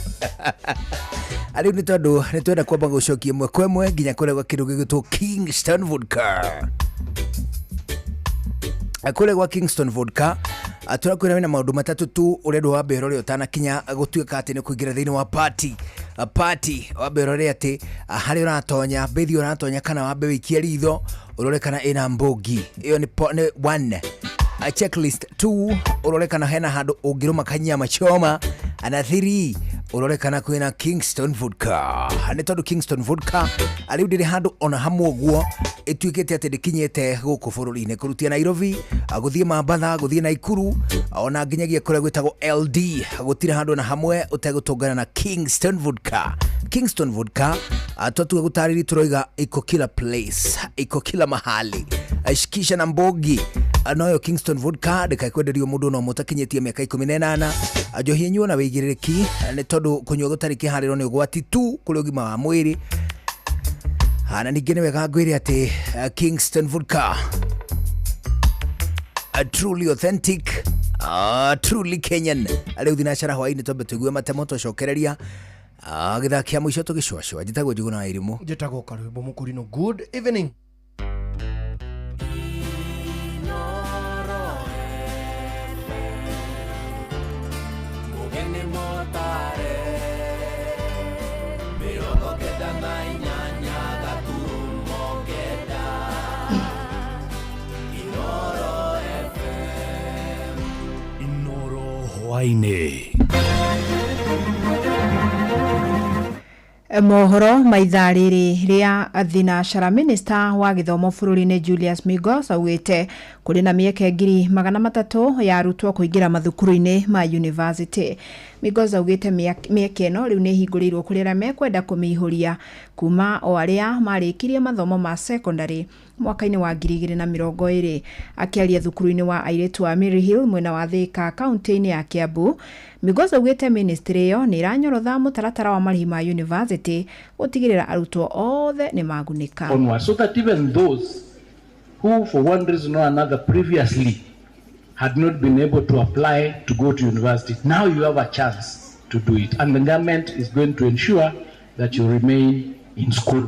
Speaker 7: ari ni tondu ni twenda kwamba gucokia mwe kwemwe nginya kure gwa kindu gigitwo Kingston Vodka akule gwa Kingston Vodka aturakwira wina maundu matatu tu urendo wa mbere uri utanakinya gutuika ati ni kuingira thiini wa party wa mbere uri ati hari uratonya bethi uratonya kana wa mbere ikia ritho urorekana ina mbogi iyo ni 1 a checklist 2 urorekana hena handu ungiruma kanyama choma ana 3 urorekana kwina Kingston Vodka ni tondu Kingston Vodka ari ndiri handu ona hamwe guo ituikete ati ndikinyete guku bururi-ini kurutia Nairobi guthie Mambatha guthie Naikuru ona nginyagia kure gwitagwo LD gutire handu na hamwe utegutungana na Kingston Vodka atotuga gutariri turoiga iko kila place iko kila mahali ashikisha na mbogi anoyo Kingston Vodka ndikakwenderio mundu no mutakinyetie miaka 18 ajohie nyuo na wigiriki ni tondu kunywa gutari kihariro ni ugwati tu kuri ugima wa mwiri hana ningine wega ngwire ati Kingston Vodka truly authentic truly Kenyan ale uthina shara hwaini tombe tuigue matemoto cokereria githakia mwisho tugicwacwa njitagwo Njuguna wa Irimu
Speaker 8: njitagwo Karwimbo Mukurino. Good evening.
Speaker 18: hwainĩ.
Speaker 4: Mohoro maithaa rĩrĩ rĩa thinacara. Minista wa gĩthomo bũrũri-inĩ Julius Migos augĩte kũrĩ na mĩeke 300,000 ya arutwo kũingĩra mathukuru-inĩ ma university. Migos augĩte mĩeke ĩno rĩu nĩ hingũrĩirwo kũrĩ arĩa mekwenda kũmĩihũria kuma o arĩa marĩkirie mathomo ma secondary mwaka-inĩ wa 2020. Akĩaria thukuru-inĩ wa airĩtu wa Mary Hill mwena wa Thika kaunti-inĩ ya Kiambu, Migos augĩte ministry ĩyo nĩ iranyorotha mũtaratara wa marĩhi ma university gũtigĩrĩra arutwo othe nĩ magunĩka.
Speaker 10: So that even those who for one reason or another previously had not been able to apply to go to university, now you have a chance to do it, and the government is going to ensure that you remain in school.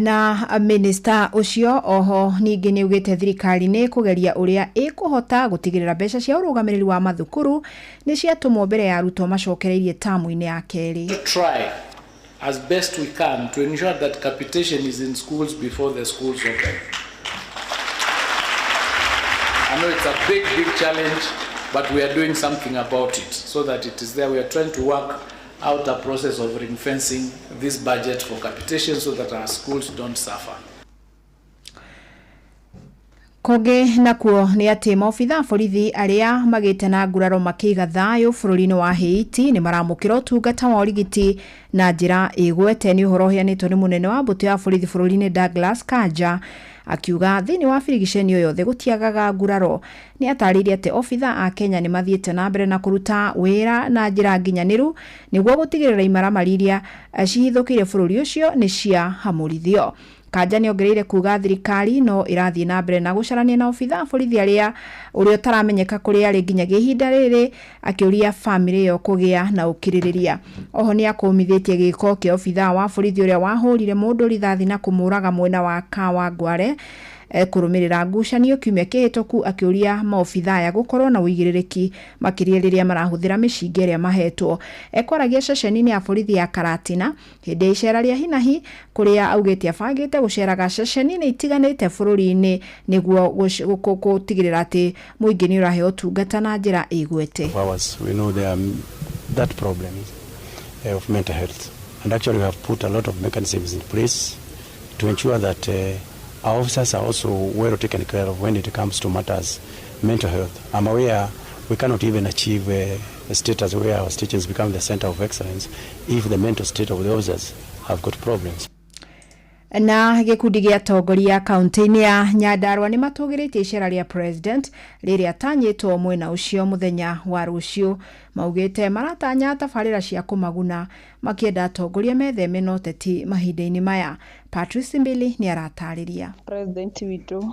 Speaker 4: Na minister ucio oho ningĩ nĩ ugĩte thirikari nĩ kũgeria ũrĩa ĩkũhota gũtigĩrĩra mbeca cia ũrũgamĩrĩri wa mathukuru nĩ ciatũmwo mbere ya arutwo macokereirie tamu-inĩ ya kerĩ.
Speaker 10: To try as best we can to ensure that capitation is in schools before the schools open. I know it's a big challenge, but we are doing something about it so that it is there. We are trying to work out a process of ring-fencing this budget for capitation so that our schools don't suffer.
Speaker 4: Koge nakuo nĩ atĩ maobitha borithi arĩa magĩte na nguraro makĩiga thayũ bũrũri-inĩ wa Haiti nĩ maramũkĩra ũtungata wa ũrigiti na njĩra ĩgwete. Nĩ ũhoro ũheanĩtwo nĩ mũnene wa mbũtũ ya borithi bũrũri-inĩ Douglas Kanja, akiuga thĩinĩ wa birigiceni yothe gũtiagaga nguraro. Nĩ atarĩirie atĩ obitha a Kenya nĩ mathiĩte na mbere na kũruta wĩra na njĩra nginyanĩru nĩguo gũtigĩrĩra imaramari iria cihithũkĩire bũrũri ũcio nĩ ciahamũrithio. Kanja nĩ ongereire kuga thirikari no ĩrathiĩ na mbere na gũcarania na obitha borithi arĩa ũrĩa ũtaramenyeka kũrĩa arĩ nginyagia ihinda rĩrĩ, akĩũria famĩlĩ ĩyo kũgĩa na ũkirĩrĩria. Oho nĩ akũmithĩtie gĩko kĩa obitha wa borithi ũrĩa wahũrire mũndũ rithathi na kũmũraga mwena wa Kawangware kũrũmĩrĩra ngucanio kiumia kĩhĩtũku, akĩũria maobitha aya gũkorwo na ũigĩrĩrĩki makĩria rĩrĩa marahũthĩra mĩcinga ĩrĩa mahetwo. Ekwaragia ceceni-inĩ ya borithi ya Karatina hĩndĩ ya icera rĩa hinahi kũrĩa augĩte abangĩte gũceraga ceceni-inĩ itiganĩte bũrũri-inĩ nĩguo gũtigĩrĩra atĩ mũingĩ nĩ ũraheo ũtungata na njĩra ĩgwete.
Speaker 15: We know that problem of mental health, and actually we have put a lot of mechanisms in place to ensure that our officers are also well taken care of when it comes to matters mental health. I'm aware we cannot even achieve a status where our stations become the center of excellence if the mental state of the officers have got problems.
Speaker 4: Na gĩkundi gĩa atongoria kaunti-inĩ ya Nyandarua nĩ matũgĩrĩtie icera rĩa president rĩrĩa atanyĩtwo mwena ũcio mũthenya wa rũciũ. Maugĩte maratanya tabarĩra cia kũmaguna makĩenda atongoria metheme na ũteti mahinda-inĩ maya. Patrice Mbili nĩ aratarĩria.
Speaker 16: President witũ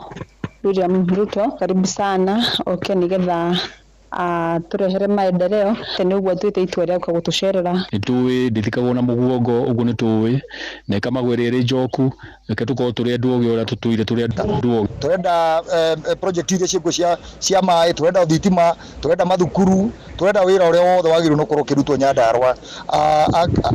Speaker 16: William Ruto, karibu sana nĩgetha turehere maendeleo tene ũguo twĩte itua rĩa gũtũcerera.
Speaker 17: Nĩtũĩ ndithikagwo na mũguongo, ũguo nĩtũĩ na ikamagwĩra ĩrĩ njoku, reke tũkorwo tũrĩ andũ ogĩ ũrĩa tũtũire tũrĩ andũ ogĩ. Tũrenda project iria ciĩkuo cia maĩ, tũrenda thitima, tũrenda mathukuru, tũrenda wĩra ũrĩa wothe wagĩrĩirwo nĩ gũkorwo ũkĩrutwo Nyandarua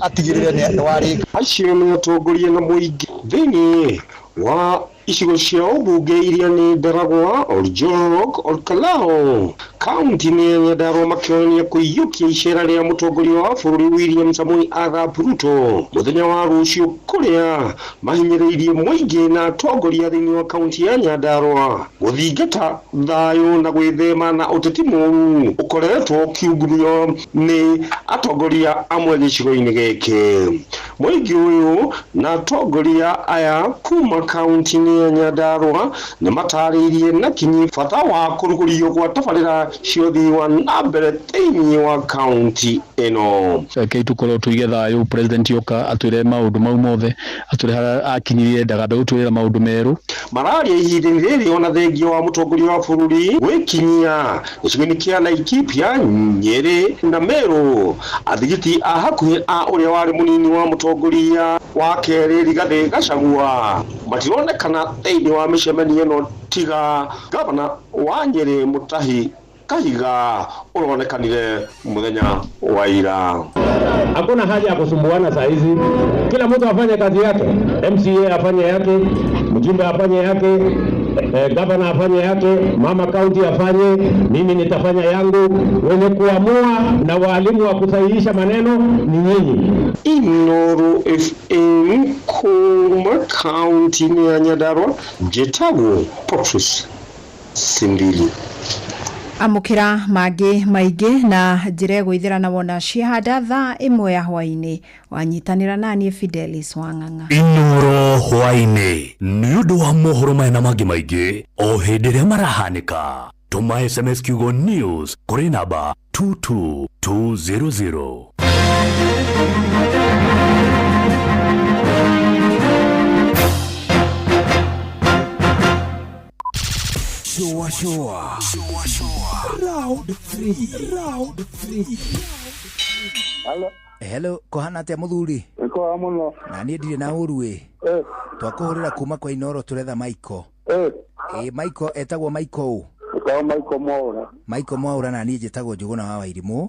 Speaker 17: atigĩrĩre nĩ warĩka. Acio nĩ atongoria na mũingĩ thĩinĩ wa icigo cia ũmbunge iria nĩ Ndaragwa, Oljorok, Olkalao, kaunti-inĩ ya Nyandarua makĩonania kũiyũkia icera rĩa mũtongoria wa bũrũri William Samoei Arap Ruto mũthenya wa rũciũ kũrĩa mahinyĩrĩirie mũingĩ na atongoria thĩinĩ wa kaunti ya Nyandarua gũthingata thayũ na gwĩthema na ũteti mũũru ũkoretwo ũkiungumio nĩ atongoria amwe gĩcigo-inĩ gĩkĩ. Mũingĩ ũyũ na atongoria aya kuma kaunti-inĩ ya Nyandarua nĩ matarĩirie na kinyi bata wa kũrugũrio gwa tabarĩra cia ũthii wa na mbere thĩinĩ wa kaunti ĩno. Reke tũkorwo tũige thayũ, president yoka atwĩre maũndũ mau mothe, atwĩre akinyirie ndagambe gũtwĩra maũndũ merũ. Mararia ihinda-inĩ rĩrĩ ona thengia wa mũtongoria wa bũrũri gwĩkinyia gĩcigo-inĩ kĩa Laikipia, Nyeri na Meru. Athigiti a hakuhĩ a ũrĩa warĩ mũnini wa mũtongoria wa kerĩ Rigathĩ Gachagua matironekana thĩinĩ wa mĩcemanio ĩno tiga gavana wa Nyeri Mutahi Kahiga unaonekanile muthenya wa ira. Hakuna haja ya kusumbuana saa hizi. Kila mtu afanye kazi yake. MCA afanye yake, mjumbe afanye yake,
Speaker 19: gavana afanye yake, mama county afanye, mimi nitafanya yangu. Wenye kuamua na walimu wa kusahihisha maneno ni nyinyi.
Speaker 20: Inoro FM Kuma County ni Nyandarua, Njetago Patrice Sindili.
Speaker 4: Amukira mangĩ maingĩ na njĩra gwĩthĩra na wona ciahanda thaa 1 ya hwainĩ wanyitanĩra naniĩ Fidelis Wang'ang'a.
Speaker 18: Inoro hwainĩ nĩ ũndũ wa mohoro maya na mangĩ maingĩ o hĩndĩ ĩrĩa marahanĩka. Tũma SMS kiugo news kũrĩ namba 22200.
Speaker 1: Showa. Round 3.
Speaker 7: Hello, kohana atia muthuri?
Speaker 21: Eko muno.
Speaker 7: Na niĩ ndirĩ na ũru twakũhũrĩra kuma kwa Inoro turetha Michael. Michael etagwo Michael.
Speaker 21: Michael Mwaura.
Speaker 7: Michael Mwaura na niĩ njĩtagwo Njũgũna wa Wairimũ.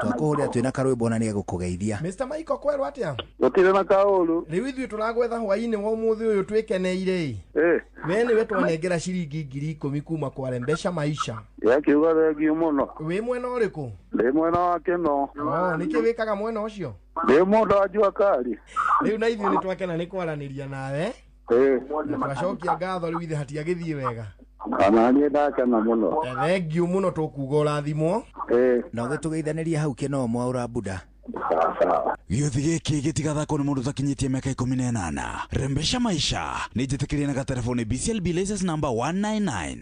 Speaker 7: Twakũhũrĩra twĩna karwĩmbo na nĩegũkũgeithia.
Speaker 8: Mr. Michael kwerwo atia?
Speaker 21: Gũtirĩ na kaũru.
Speaker 8: Rĩu ithuĩ tũragwetha hwainĩ wa ũmũthĩ ũyũ twĩkeneire. We nĩwe twanengera ciringi 10,000 kuma kwa Rembesha Maisha.
Speaker 21: Yakiuga thengio mũno.
Speaker 8: Wĩ mwena ũrĩkũ?
Speaker 21: Ndĩ mwena wa Kĩno.
Speaker 8: Nĩkĩ wĩkaga mwena ũcio?
Speaker 21: Ndĩ mũndũ wa Juakari.
Speaker 8: Rĩu na ithuĩ nĩtwakena nĩ kwaranĩria nawe. Na twacokia ngatho rĩu ithe hatiagĩthiĩ wega.
Speaker 21: Kana niĩ ndakena mũno.
Speaker 8: Thengio mũno tũkuga ũrathimwo.
Speaker 7: Na ũgĩtũgeithanĩria hau Kĩno Mwaura Buda.
Speaker 1: Gĩothi gĩkĩ gĩtigathakwo nĩ mũndũ ũtakinyĩtie mĩaka 18. Rembesha Maisha nĩ njĩtĩkĩrie na gatelefoni BCLB license number 199.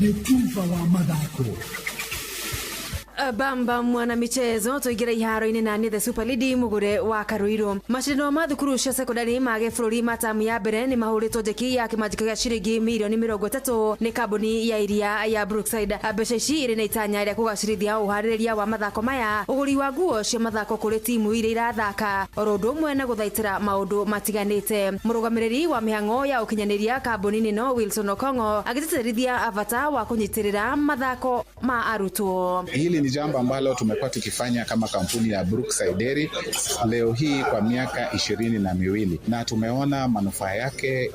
Speaker 23: Mtumba wa mathako.
Speaker 12: Bamba mwana michezo tuigira iharo-inĩ na the Super League mugure wa Karuiro. Mashindano ma thukuru cia secondary mage bũrũri matamu ya mbere nĩ mahũrĩtwo njeki ya kĩmanjĩka gĩa ciringi milioni 30 nĩ kambuni ya iria ya Brookside. Mbeca ici irĩ na itanya rĩa kũgacĩrithia ũharĩrĩria wa mathako maya, ũgũri wa nguo cia mathako kũrĩ timu iria irathaka, oro ũndũ ũmwe na gũthaitĩra maũndũ matiganĩte. Mũrũgamĩrĩri wa mĩhang'o ya ũkinyanĩria kambuni no Wilson Okongo agĩtĩtĩrithia avata wa kũnyitĩrĩra mathako ma arutwo.
Speaker 25: Hili ni jambo ambalo tumekuwa tukifanya kama kampuni ya Brookside Dairy leo hii kwa miaka 22 na tumeona manufaa yake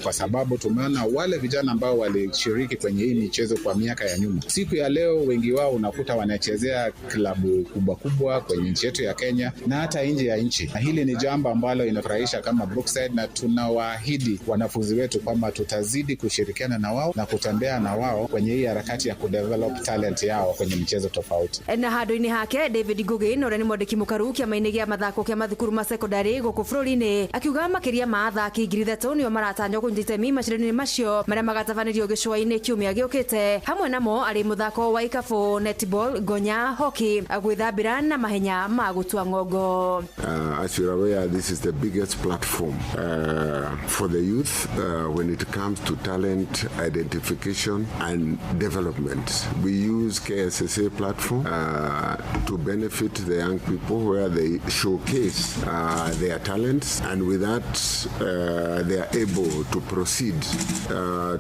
Speaker 25: kwa sababu tumeona wale vijana ambao walishiriki kwenye hii michezo kwa miaka ya nyuma. Siku ya leo wengi wao unakuta wanachezea klabu kubwa kubwa kwenye nchi yetu ya Kenya na hata nje ya nchi. Na hili ni jambo ambalo inafurahisha kama Brookside, na tunawaahidi wanafunzi wetu kwamba tutazidi kushirikiana na wao na kutembea na wao kwenye hii harakati ya kudevelop talent yao kwenye michezo tofauti.
Speaker 12: Na handũ-inĩ hake David Ngugi ũrĩa nĩ mwandĩki mũkaru kĩama-inĩ gĩa mathako kĩa mathukuru ma secondary gũkũ bũrũri-inĩ akiuga makĩria ma athaki 3,000 nĩo maratanywo kũnyita itemi macindano-inĩ macio marĩa magatabanĩrio gĩcũa-inĩ kiumia gĩũkĩte. Hamwe namo arĩ mũthako wa ikabu, netball, gonya, hockey, gwĩthambĩra na mahenya ma gũtua ng'ongo.
Speaker 26: As you are aware, this is the biggest platform for the youth when it comes to talent identification and development. We use KSSA platform to benefit the young people where they showcase their talents, and with that they are able to proceed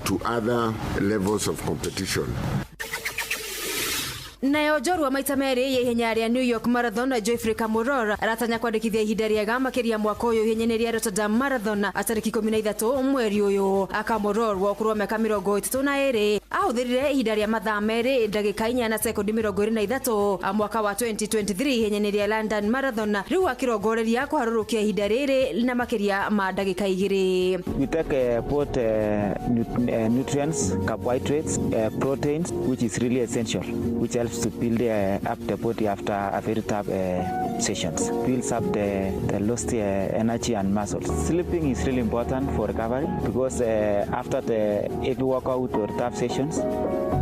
Speaker 26: to other levels of competition.
Speaker 12: Nayo njorua maita merĩ ya ihenya rĩa New York Marathon Joyfrey Kamworor aratanya kwandĩkithia ihinda rĩega makĩria mwaka ũyũ ihenya-inĩ rĩa Rotterdam Marathon tarĩki 13 mweri ũyũ. Kamworor wa ũkũrũ wa mĩaka 32 ahũthĩrire ihinda rĩa mathaa merĩ ndagĩka 4 na sekondi 23 mwaka wa 2023 ihenya-inĩ rĩa London Marathon, rĩu akĩrongoreria kũharũrũkia ihinda rĩrĩ na makĩria ma ndagĩka 2.
Speaker 27: We take both nutrients, carbohydrates, proteins, which is really essential, which helps to build up the body after a very tough sessions, builds up the lost energy and muscles. Sleeping is really important for recovery because after the heavy workout or tough sessions,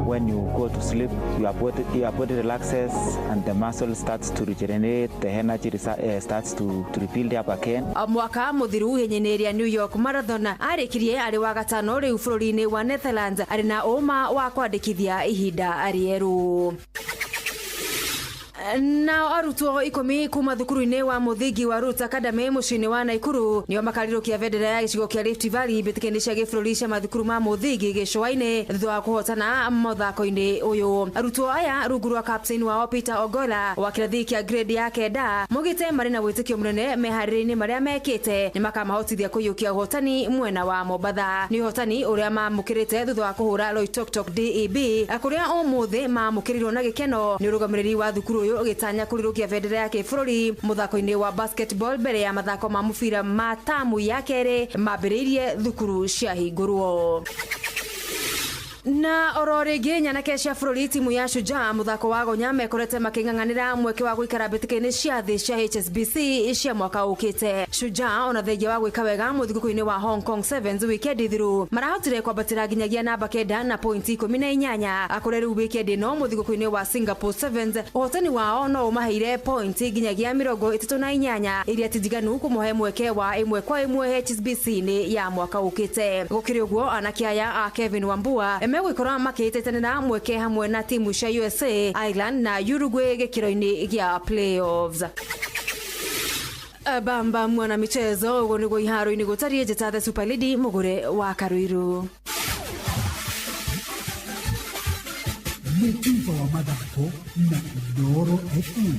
Speaker 27: when you go to sleep, your body relaxes and the muscle starts to regenerate, the energy starts to rebuild up again.
Speaker 12: Mwaka muthiru ihenya-inĩ rĩa New York Marathon arĩkirie arĩ wa gatano rĩu bũrũri-inĩ wa Netherlands, arĩ na ũma wa kwandĩkithia ihinda rĩerũ.
Speaker 3: Na arutwo 10 kuma thukuru-inĩ wa mũthingi wa Roots Academy mũciĩ-inĩ wa Naikuru nĩo makarirũkia bendera ya gĩcigo kĩa Rift Valley mbĩtĩka-inĩ cia gĩbũrũri cia mathukuru ma mũthingi gĩcũa-inĩ thutha wa kũhotana mũthako-inĩ ũyũ. Arutwo aya rungu rwa captain wao Peter Ogola wa kĩrathi kĩa grade ya 9 mũgĩte marĩ na wĩtĩkio mũnene meharĩrĩria-inĩ marĩa mekĩte nĩ makamahotithia kũiyũkia ũhotani mwena wa Mombatha. Nĩ ũhotani ũrĩa mamũkĩrĩte thutha wa kũhũra Loitoktok DAB kũrĩa ũmũthĩ mamũkĩrirwo na gĩkeno nĩ ũrũgamĩrĩri wa thukuru ũyũ gĩtanya kũrirũkia bendera ya kĩbũrũri mũthako-inĩ wa basketball mbere ya mathako ma mũbira ma tamu ya kerĩ mambĩrĩirie thukuru ciahingũrwo. Na oro rĩngĩ nyanake cia bũrũri timu ya Shujaa muthako wa gonya mekorete makĩng'ang'anĩra mweke wa gũikara mbĩtĩka-inĩ cia thĩ cia HSBC cia mwaka ũkĩte. Shujaa ona thengia wa gwĩka wega mũthigũkũ-inĩ wa Hong Kong Sevens weekend thiru marahotire kwambatĩra nginyagia namba 9 na pointi 18 akũrĩa rĩu weekend ĩno mũthigũkũ-inĩ wa Singapore Sevens ũhotani wao no ũmaheire pointi nginyagia 38 iria tindiganu kũmũhe mweke wa 1-1 HSBC-inĩ ya mwaka ũkĩte. Gũkĩrĩ ũguo anake aya a Kevin Wambua megwĩkora makĩhĩtĩtanĩra mweke hamwe na timu cia USA, Ireland na Uruguay gĩkĩro-inĩ gĩa playoffs. Bamba mwana michezo ũguo nĩguo iharo-inĩ gũtariĩ njata the Super Lady mũgũre wa Karuiru.
Speaker 5: Mtivo wa mathako na Doro FM.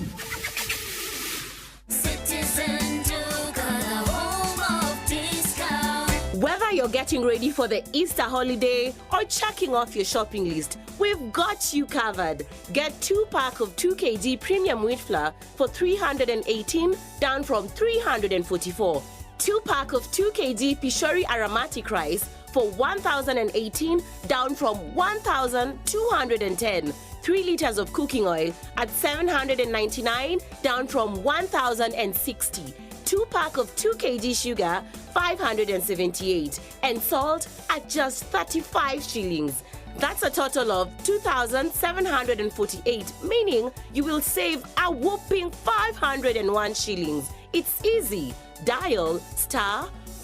Speaker 6: Whether you're getting ready for the Easter holiday or checking off your shopping list, we've got you covered. Get 2-pack of 2 kg premium wheat flour for $318, down from $344. 2-pack of 2 kg Pishori aromatic rice for $1,018, down from $1,210. 3 liters of cooking oil at $799, down from $1,060. 2-pack of 2 kg sugar, $578, and salt at just 35 shillings. That's a total of 2,748, meaning you will save a whopping 501 shillings. It's easy. Dial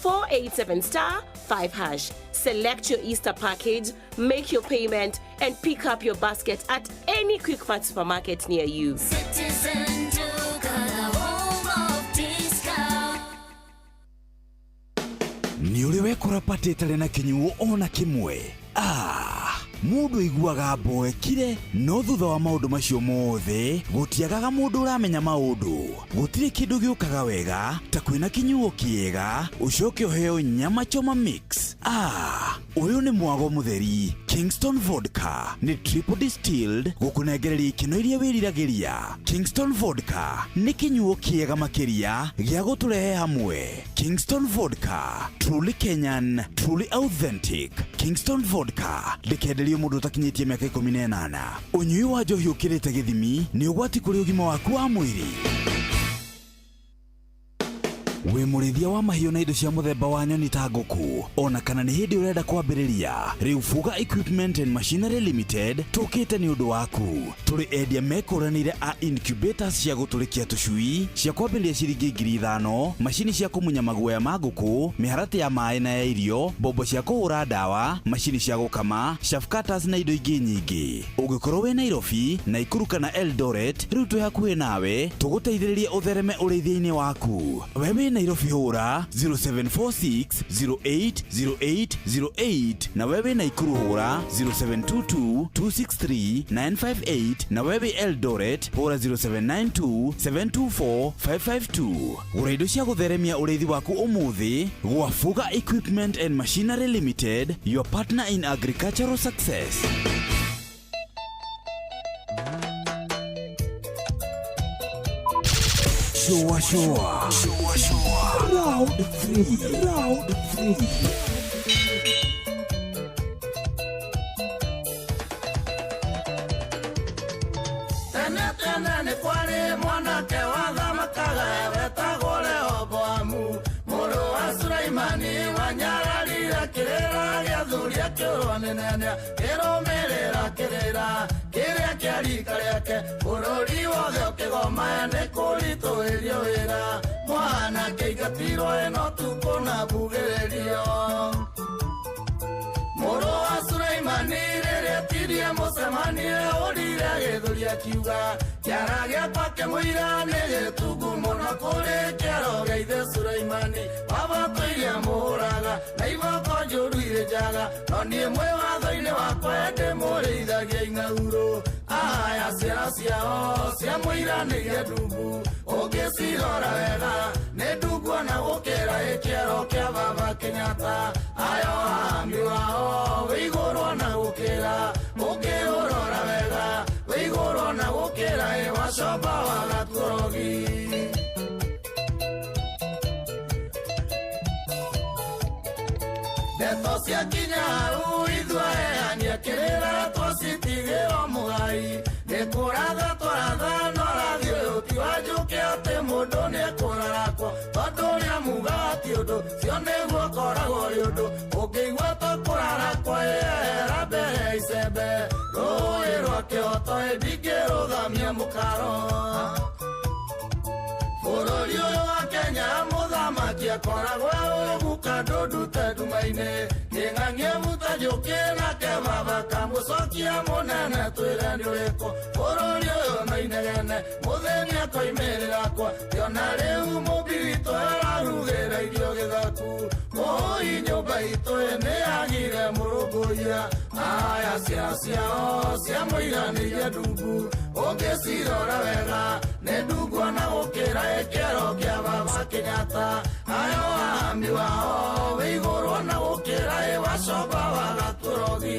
Speaker 6: *487*5#. Select your Easter package, make your payment, and pick up your basket at any Quick Mart supermarket near you. Citizen
Speaker 1: Nĩ ũrĩ wekora pati ĩtarĩ na kĩnyuo ona kĩmwe. Mũndũ iguaga mboekire no thutha wa maũndũ macio mothe gũtiagaga mũndũ ũramenya maũndũ. Gũtirĩ kĩndũ gĩũkaga wega ta kwĩna kĩnyuo kĩega ũcoke ũheo nyama choma mix. Ũyũ nĩ mwago mũtheri. Kingston Vodka nĩ triple distilled gũkũnengereria ikeno iria wĩriragĩria. Kingston Vodka nĩ kĩnyuo kĩega makĩria gĩa gũtũrehe hamwe. Kingston Vodka, truly Kenyan, truly authentic. Kingston Vodka ndĩkenderio mũndũ ũtakinyĩtie mĩaka 18. Ũnyui wa njohi ũkĩrĩte gĩthimi nĩ ũgwati kũrĩ ũgima waku wa mwĩrĩ. We mũrĩithia wa mahiũ na indo cia mũthemba wa nyoni ta ngũkũ ona kana nĩ hĩndĩ ũrenda kwambĩrĩria, rĩu Fuga Equipment and Machinery Limited tũkĩte nĩ ũndũ waku. Tũrĩ endia mekũranĩire a incubators cia gũtũrĩkia tũcui cia kwambĩrĩria ciringi 5,000, macini cia kũmunya maguoya ma ngũkũ, mĩharatĩ ya maĩ na ya irio, mbombo cia kũhũra ndawa, macini cia gũkama, shaft cutters na indo ingĩ nyingĩ. Ũngĩkorwo wĩ Nairobi, Naikuru kana Eldoret, rĩu twĩ hakuhĩ nawe tũgũteithĩrĩrie ũthereme ũrĩithia-inĩ waku. Wewe Nairobi hũra 0746080808 na wewe Naikuru hũra 0722263958 na wewe Eldoret hũra 0792724552. Gũra indo cia gũtheremia ũrĩithi waku ũmũthĩ gwa Fuga Equipment and Machinery Limited, your partner in agricultural success. Showa. Round 3.
Speaker 9: Tene nĩ kwarĩ mwanake wathamakaga wetagwo Rehoboamu, mũrũ wa Sulaimani wanyararire kĩrĩra gĩa thuri akĩũrwo nĩ nene kĩrũmĩrĩra kĩrĩra kĩrĩa kĩa rika rĩake, bũrũri wothe ũkĩgoma nĩ kũritũhĩrio wĩra, mwanake aingatirwo ĩno tukũ na mbugĩrĩrio. Mũrũ wa Sulaimani rĩrĩa etirie Twathire mucemanie urire githuria kiuga kiara giakwa kimwira ni gitugu muno kuri kiaro gia ithe Sulaimani wabatũire mũraga na iboko njũru irĩ njaga no niĩ mwĩwatho-inĩ wakwa ndĩmũrĩithagia ing'aurũ aya ciara ciao cia mũira nĩiria ndungu ũngĩcirora wega nĩ ndungu ona gũkĩra gĩkĩaro kĩa baba Kenyatta ayo hami wao wĩ igũrũ ona gũkĩra ũngĩũrora wega wĩ igũrũ ona gũkĩra wacomba wa Gatũrogi Ndeto cia kinyaru ithuaheania kĩrĩra twasitigĩrwo mũgai nĩkũratha twaratha no rathi ũyũ ti wa njũkĩ atĩ mũndũ nĩekũrarakwo tondũ ũrĩa mugaga ti ũndũ cio nĩguo koragwo rĩ ũndũ ũngĩigua tũkũrarakwo ĩhera mbere icembe rũĩ rwa kĩhoto ndingĩrũthamia mũkaro bũrũri ũyũ wa Kenya mũthamaki akoragwo ũguka ndũndute nduma-inĩ kĩng'ang'ie buta njũkĩ nake baba kamũcokia mũnene twĩre nĩ ũrĩkũ bũrũri ũyũ na inegene mũthĩni akoimĩrĩra kwa kĩona rĩu mũmbi witũ ararugĩra irio gĩthaku mũi nyũmba itũ nĩ yagire mũrũngũia aya ciara ciao cia mũiganĩire ndungu ũngĩcirora wega nĩ ndungu ona gũkĩra gĩkĩro kĩa baba Kenyatta ayo hami wao wĩ igũrũ ona gũkĩra wacomba wa Gatũrogi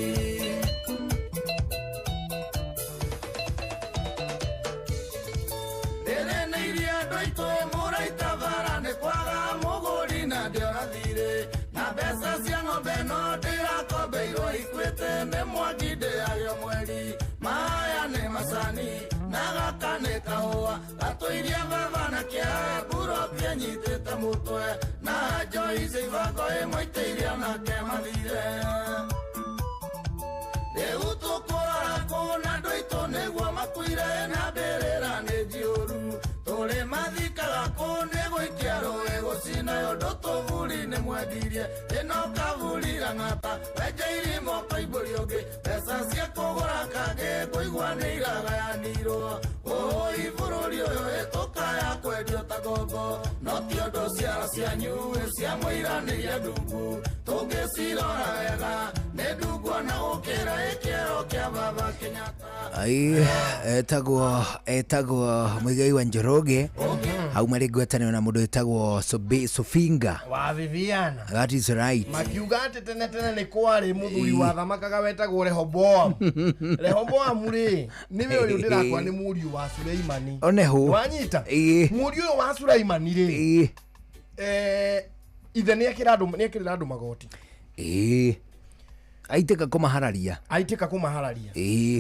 Speaker 9: rĩrĩ nĩ iria andũ aitũ mũraita bara nĩ kwaga mũgũri na ndĩorathirĩ na mbeca cia ng'ombe no ndĩrakombeirwo ikuĩte nĩ mwangi ndĩagio mweri maya nĩ macani na gaka nĩ kahũa gatũiria baba na kĩae burobia nyitĩte mũtwe na Joyce ibango ĩmwe itĩiria nake mathire rĩu tũkũrora kũ na andũ aitũ nĩguo makuire na mbĩrĩra nĩ njiũru tũrĩ mathikaga kũ nĩ gũikia rũĩ gũcina ũndũ tũburi nĩ mwendirie ĩno kaburi ng'ata wenjeirie moko ibũri ũngĩ mbeca cia kũgũra kangĩ ngũigua nĩ iragayanirwo ũĩ bũrũri ũyũ ĩtũkaya kwendio ta ngombo no ti ũndũ ciara cianyu cia mũiranĩire ndungu tũngĩcirora wega nĩ ndungu ona gũkĩra gĩkĩro kĩa baba Kenyatta etagwo Muigai wa Njoroge hau marĩ ngwatanĩro na mũndũ etagwo Sofinga
Speaker 8: wa Viviana
Speaker 7: that is right
Speaker 8: makiuga atĩ tene nĩ kwarĩ mũthuri wathamakaga wetagwo Rehoboam rĩ nĩwe ũrĩa ndĩrakwa nĩ mũriũ wa Sulaimani
Speaker 7: oneho
Speaker 8: wanyita mũriũ ũyũ wa Sulaimani rĩ ithe nĩekĩrĩra andũ magoti
Speaker 7: aitĩka kũmahararia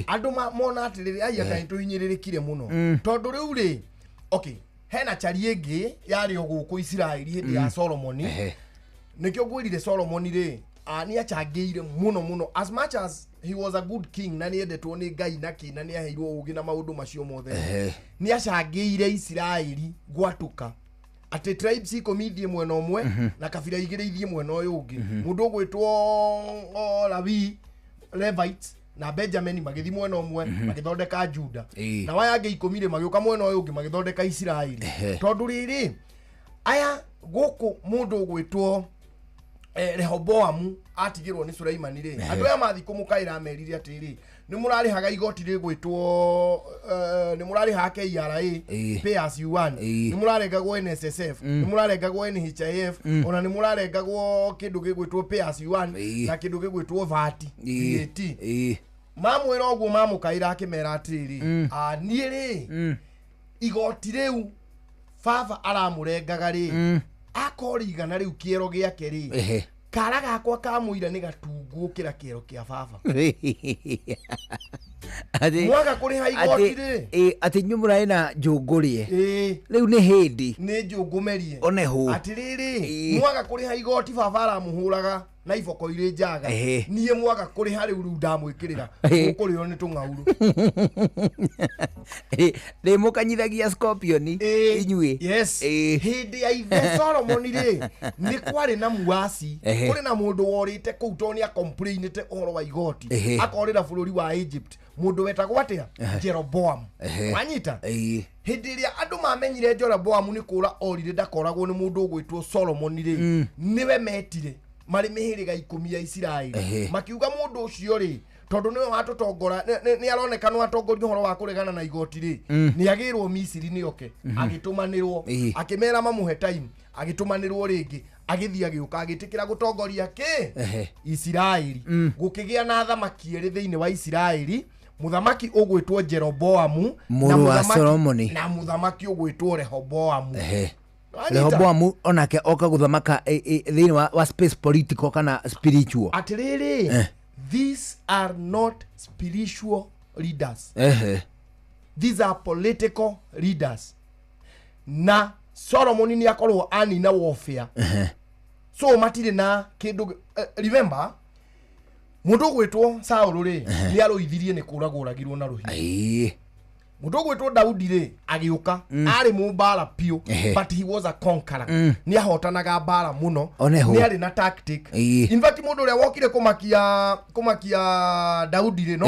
Speaker 8: andũ mona atĩrĩrĩ aya kaĩ tũhinyĩrĩrĩkire mũno tondũ rĩu rĩ okay hena chari ĩngĩ yarĩ gũkũ Isiraeli hĩndĩ ya Solomoni nĩkĩo ngwĩrire Solomoni rĩ nĩ achangĩire mũno as much as he was a good king na nĩ endetwo nĩ Ngai na kĩna nĩ aheirwo ũgĩ na maũndũ macio mothe nĩ achangĩire Isiraeli gwatũka atĩ tribes ikomithie mwena ũmwe na kabira igĩrĩ ithie mwena ũyũ ũngĩ mũndũ ũgwĩtwo Lawi Levites na Benjamin magĩthi mwena ũmwe magĩthondeka Juda na waya angĩ ikomire magĩũka mwena ũyũ ũngĩ magĩthondeka Isiraeli tondũ rĩrĩ aya gũkũ mũndũ ũgwĩtwo Rehoboamu atigirwo nĩ Sulaimani rĩ andũ aya mathi kũmũkaĩra amerire atĩrĩ nĩ mũrarĩhaga igoti rĩgwĩtwo nĩ mũrarĩhaga KRA pay as you earn nĩ mũrarengagwo NSSF nĩ mũrarengagwo NHIF ona nĩ mũrarengagwo kĩndũ gĩgwĩtwo pay as you earn na kĩndũ gĩgwĩtwo VAT mamwĩra ũguo mamũkaĩra akĩmera atĩrĩ niĩ rĩ igoti rĩu baba aramũrengaga rĩ akorigana rĩu kĩero gĩake rĩ kara gakwa kamũira nĩ gatungu gũkĩra kĩero kĩa baba mwaga kũrĩha igoti rĩ
Speaker 7: atĩ inyuĩ mũrarĩ na njũngũrĩe rĩu nĩ hĩndĩ
Speaker 8: nĩ njũngũmerie
Speaker 7: oneho
Speaker 8: atĩrĩrĩ mwaga kũrĩha igoti baba aramũhũraga na iboko ire njaga niye mwaga kuri hari uru ndamwikirira ukuriyo ni tung'auru
Speaker 7: mukanyithagia scorpion inyue
Speaker 8: yes hindi ya ithe Solomon ri ni kwari na muasi kuri na mundu worite kuu toni a complainite oro wa igoti akorira bururi wa Egypt mundu wetagwo atia Jeroboam wanyita hindi ria andu mamenyire Jeroboam ni kura orire ndakoragwo ni mundu ugwitwo Solomon ri niwe metire mari mihiriga 10 ya Israeli makiuga mundu ucio ri tondu niwe watutongora ni aroneka no atongoria horo wa kuregana na igoti ri ni agirwo Misiri ni oke agitumanirwo akimera mamuhe time agitumanirwo ringi agithia agiuka agitikira gutongoria ke Israeli gukigia na thamaki eri thiini wa Israeli muthamaki ugwitwo Jeroboamu na muthamaki ugwitwo Rehoboamu
Speaker 7: Rehoboamu onake oka guthamaka thiini wa space political kana spiritual
Speaker 8: atiriri these are not spiritual leaders these are political leaders na Solomon ni akorwo ani na warfare so matire na kindu remember mundu gwitwo Saul ri ni aroithirie ni kuraguragirwo na ruhi mundu gwitwo Daudi ri agiuka ari mumbara pio but he was a conqueror ni ahotanaga mbara muno ni ari na tactic in fact mundu ria wokire kumakia Daudi ri no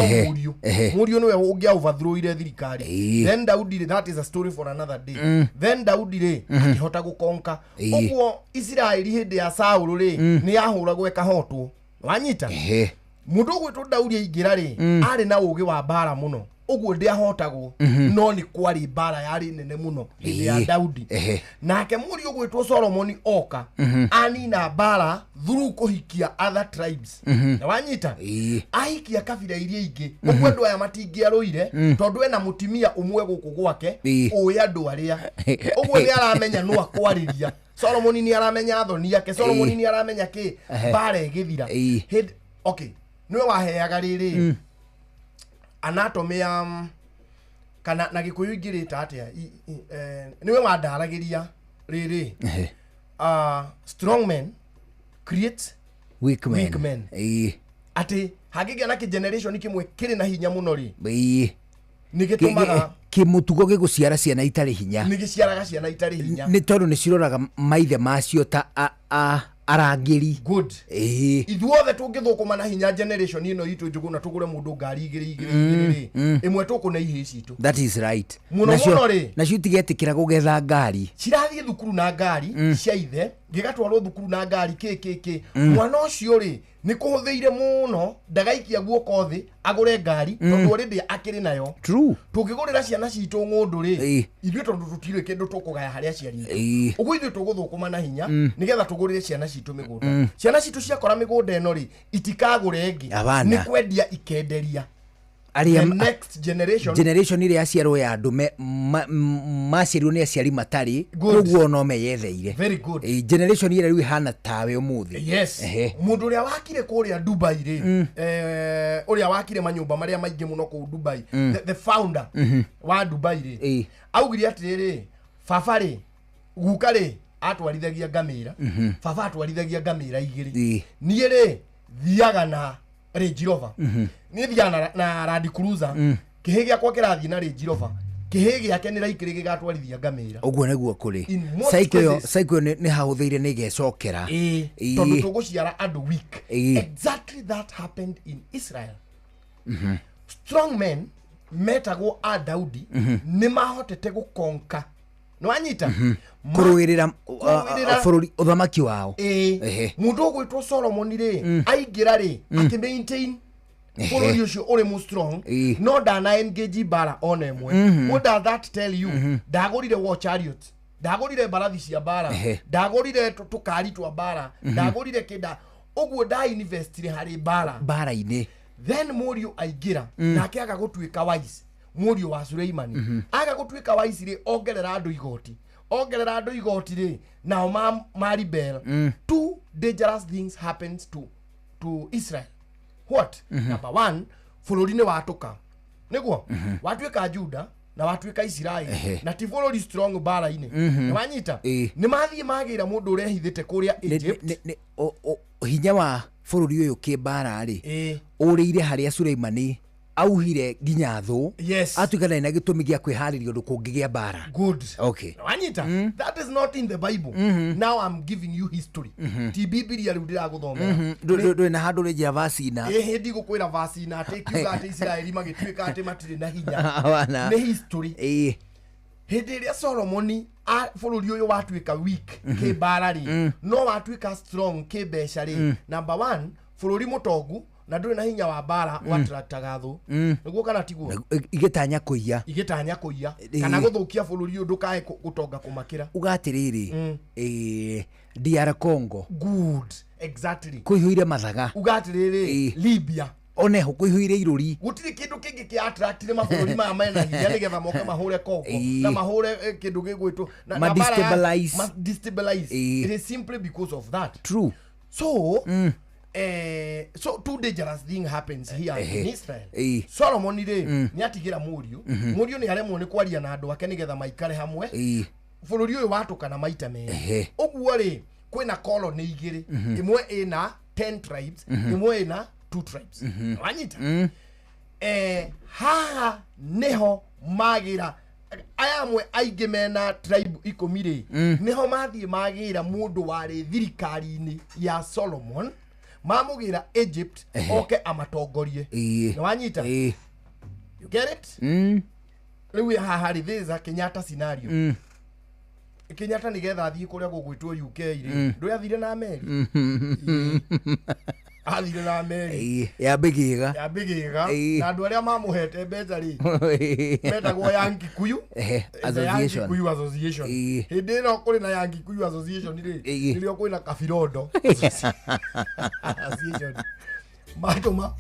Speaker 8: murio niwe ungia overthrow ile thirikari then Daudi ri that is a story for another day then Daudi ri akihota gukonka ogwo Israeli hindi ya Saul ri ni ahuragwo ekahotwo wanyita mundu gwitwo Daudi aingira ri ari na ugi wa mbara muno ogwo ndi ahotagwo no ni kwari mbara yari nene muno hindi ya Daudi nake muri ogwitwo Solomon oka ani na mbara through kuhikia other tribes na wanyita ahikia kabira iria ingi ogwo andu aya matingiaruire tondu ena mutimia umwe guku gwake uya andu aria ogwo ni aramenya no akwariria Solomon ni aramenya thoni yake Solomon ni aramenya ki mbara igithira okay niwe waheaga riri anatomy ya kana na gikuyu ingirita atia niwe wandaragiria riri strong men create weak men ati hagigia na ki generation kimwe kiri na hinya muno ri nigitumaga
Speaker 7: kimutugo giguciara ciana itari hinya
Speaker 8: nigiciaraga ciana itari hinya
Speaker 7: ni tondu ni ciroraga maithe macio ta arangiri
Speaker 8: good ithuothe tungithukuma na hinya generation ino itu njuguna tugure mundu ngari igiri imwe tukuna ihe citu
Speaker 7: that is right
Speaker 8: muno ri
Speaker 7: na ciutigetikira gugetha ngari
Speaker 8: cirathie thukuru na ngari cia ithe gigatwarwo thukuru na ngari keke mwana ucio ri ni kuhuthiire muno ndagaikia guoko thi agure ngari tondu already akiri nayo
Speaker 7: true
Speaker 8: tungigurira ciana citu ngundu ri ithuĩ tondu tutire kindu tukugaya haria ciari uguo ithuĩ tuguthukuma na hinya nigetha tugurire ciana citu migunda ciana citu ciakora migunda eno ri itikagure ngi ni kwendia ikenderia the next generation
Speaker 7: ile aciarwo ya ndume maciarirwo ni aciari matari koguo no meyetheire
Speaker 8: very good
Speaker 7: generation ile riu hana tawe umuthi
Speaker 8: yes mundu uria wakire kuria Dubai ri uria wakire manyumba maria maingi muno ku Dubai the founder wa Dubai ri augire atiriri baba ri guka ri atwarithagia ngamira baba atwarithagia ngamira igiri nie ri thiaga na Range Rover ni thiana na Land Cruiser kihe giakwa kirathi na Range Rover kihe giake ni raikire gigatwarithia ngamira
Speaker 7: uguo neguo kuri cycle ni hahuthiire ni gecokera
Speaker 8: tondu tuguciara andu weak exactly that happened in Israel strong men metagwo a Daudi ni mahotete gukonka no anyita
Speaker 7: kuruirira bururi uthamaki wao
Speaker 8: mundu ugwitwo Solomon ri aingira ri ati maintain bururi ucio uri mu strong no dana engage bara on emwe what does that tell you ndagurire war chariot ndagurire barathi cia bara ndagurire tukari twa bara ndagurire kida uguo da invest hari bara
Speaker 7: ine
Speaker 8: then Murio aigira nake agagutuika wise Murio wa Suleimani agagutuika wise ri ongerera andu igoti ri now ma rebel two dangerous things happens to Israel what number one fulorine watuka niguo watuika Juda na watuika Israeli na tivolo strong bara ine wanyita ni mathie magira mundu urehithite kuria Egypt
Speaker 7: hinya wa bũrũri ũyũ kĩmbara rĩ ũrĩire harĩa Suleimani auhire nginya thũ atuĩka na gĩtũmi gĩa kwĩharĩria ũndũ kũngĩgĩa mbara.
Speaker 8: Good.
Speaker 7: Okay.
Speaker 8: Wanyita, that is not in the Bible. Now I'm giving you history. Ti Biblia rĩu ndĩragũthomera.
Speaker 7: Ndũrĩ na handũ rĩnjĩra vasina.
Speaker 8: Hĩndĩ gũkwĩra vasina atĩ kiuga atĩ Isiraeli magĩtuĩka atĩ matirĩ na hinya. Nĩ history. Hĩndĩ ĩrĩa Solomoni bũrũri ũyũ watuĩka weak kĩmbara rĩ, no watuĩka strong kĩmbeca rĩ. Number 1, bũrũri mũtongu na ndũrĩ na hinya wa mbara watractaga thũ. Nĩguo kana tiguo?
Speaker 7: Igĩtanya kũiya
Speaker 8: kana gũthũkia bũrũri ũyũ ndũkae gũtonga kũmakĩra.
Speaker 7: Ugatĩrĩrĩ DR Congo.
Speaker 8: Good. Exactly.
Speaker 7: Kũihũire mathaga.
Speaker 8: Ugatĩrĩrĩ Libya.
Speaker 7: Oneho kũihũire irũri.
Speaker 8: Gũtirĩ kĩndũ kĩngĩ kĩa attractire mabũrũri maya mena hinya nĩgetha moke mahũre Congo na mahũre kĩndũ gĩgwĩtwo na destabilize. It is simply because of that.
Speaker 7: True.
Speaker 8: So so two dangerous thing happens here in Israel. Solomon nĩ atigira mũriũ nĩ aremwo nĩ kwaria na andũ ake nĩgetha maikare hamwe. Bũrũri ũyũ watũkana maita merĩ. Ũguo rĩ kwĩna colony igĩrĩ, ĩmwe ĩna 10 tribes, ĩmwe ĩna 2 tribes. Wanyita? Haha neho magira aya amwe aingĩ mena tribe 10 rĩ neho mathiĩ magira mũndũ warĩ thirikari-inĩ ya Solomon mamugira Egypt oke amatongorie. Wanyita? You get it? Rĩu haha rĩ this is a Kenyatta scenario. Kenyatta nĩgetha athiĩ kũrĩa gũgwĩtwo UK rĩ ndũyathire na meri. Athire na meri
Speaker 7: ya bigiga
Speaker 8: na andũ arĩa mamũhete mbeca rĩ metagwo Young Kikuyu Association. Hĩndĩ ĩno kũrĩ na Young Kikuyu Association rĩ nĩrĩo kwĩna Kabirondo Association. Matũma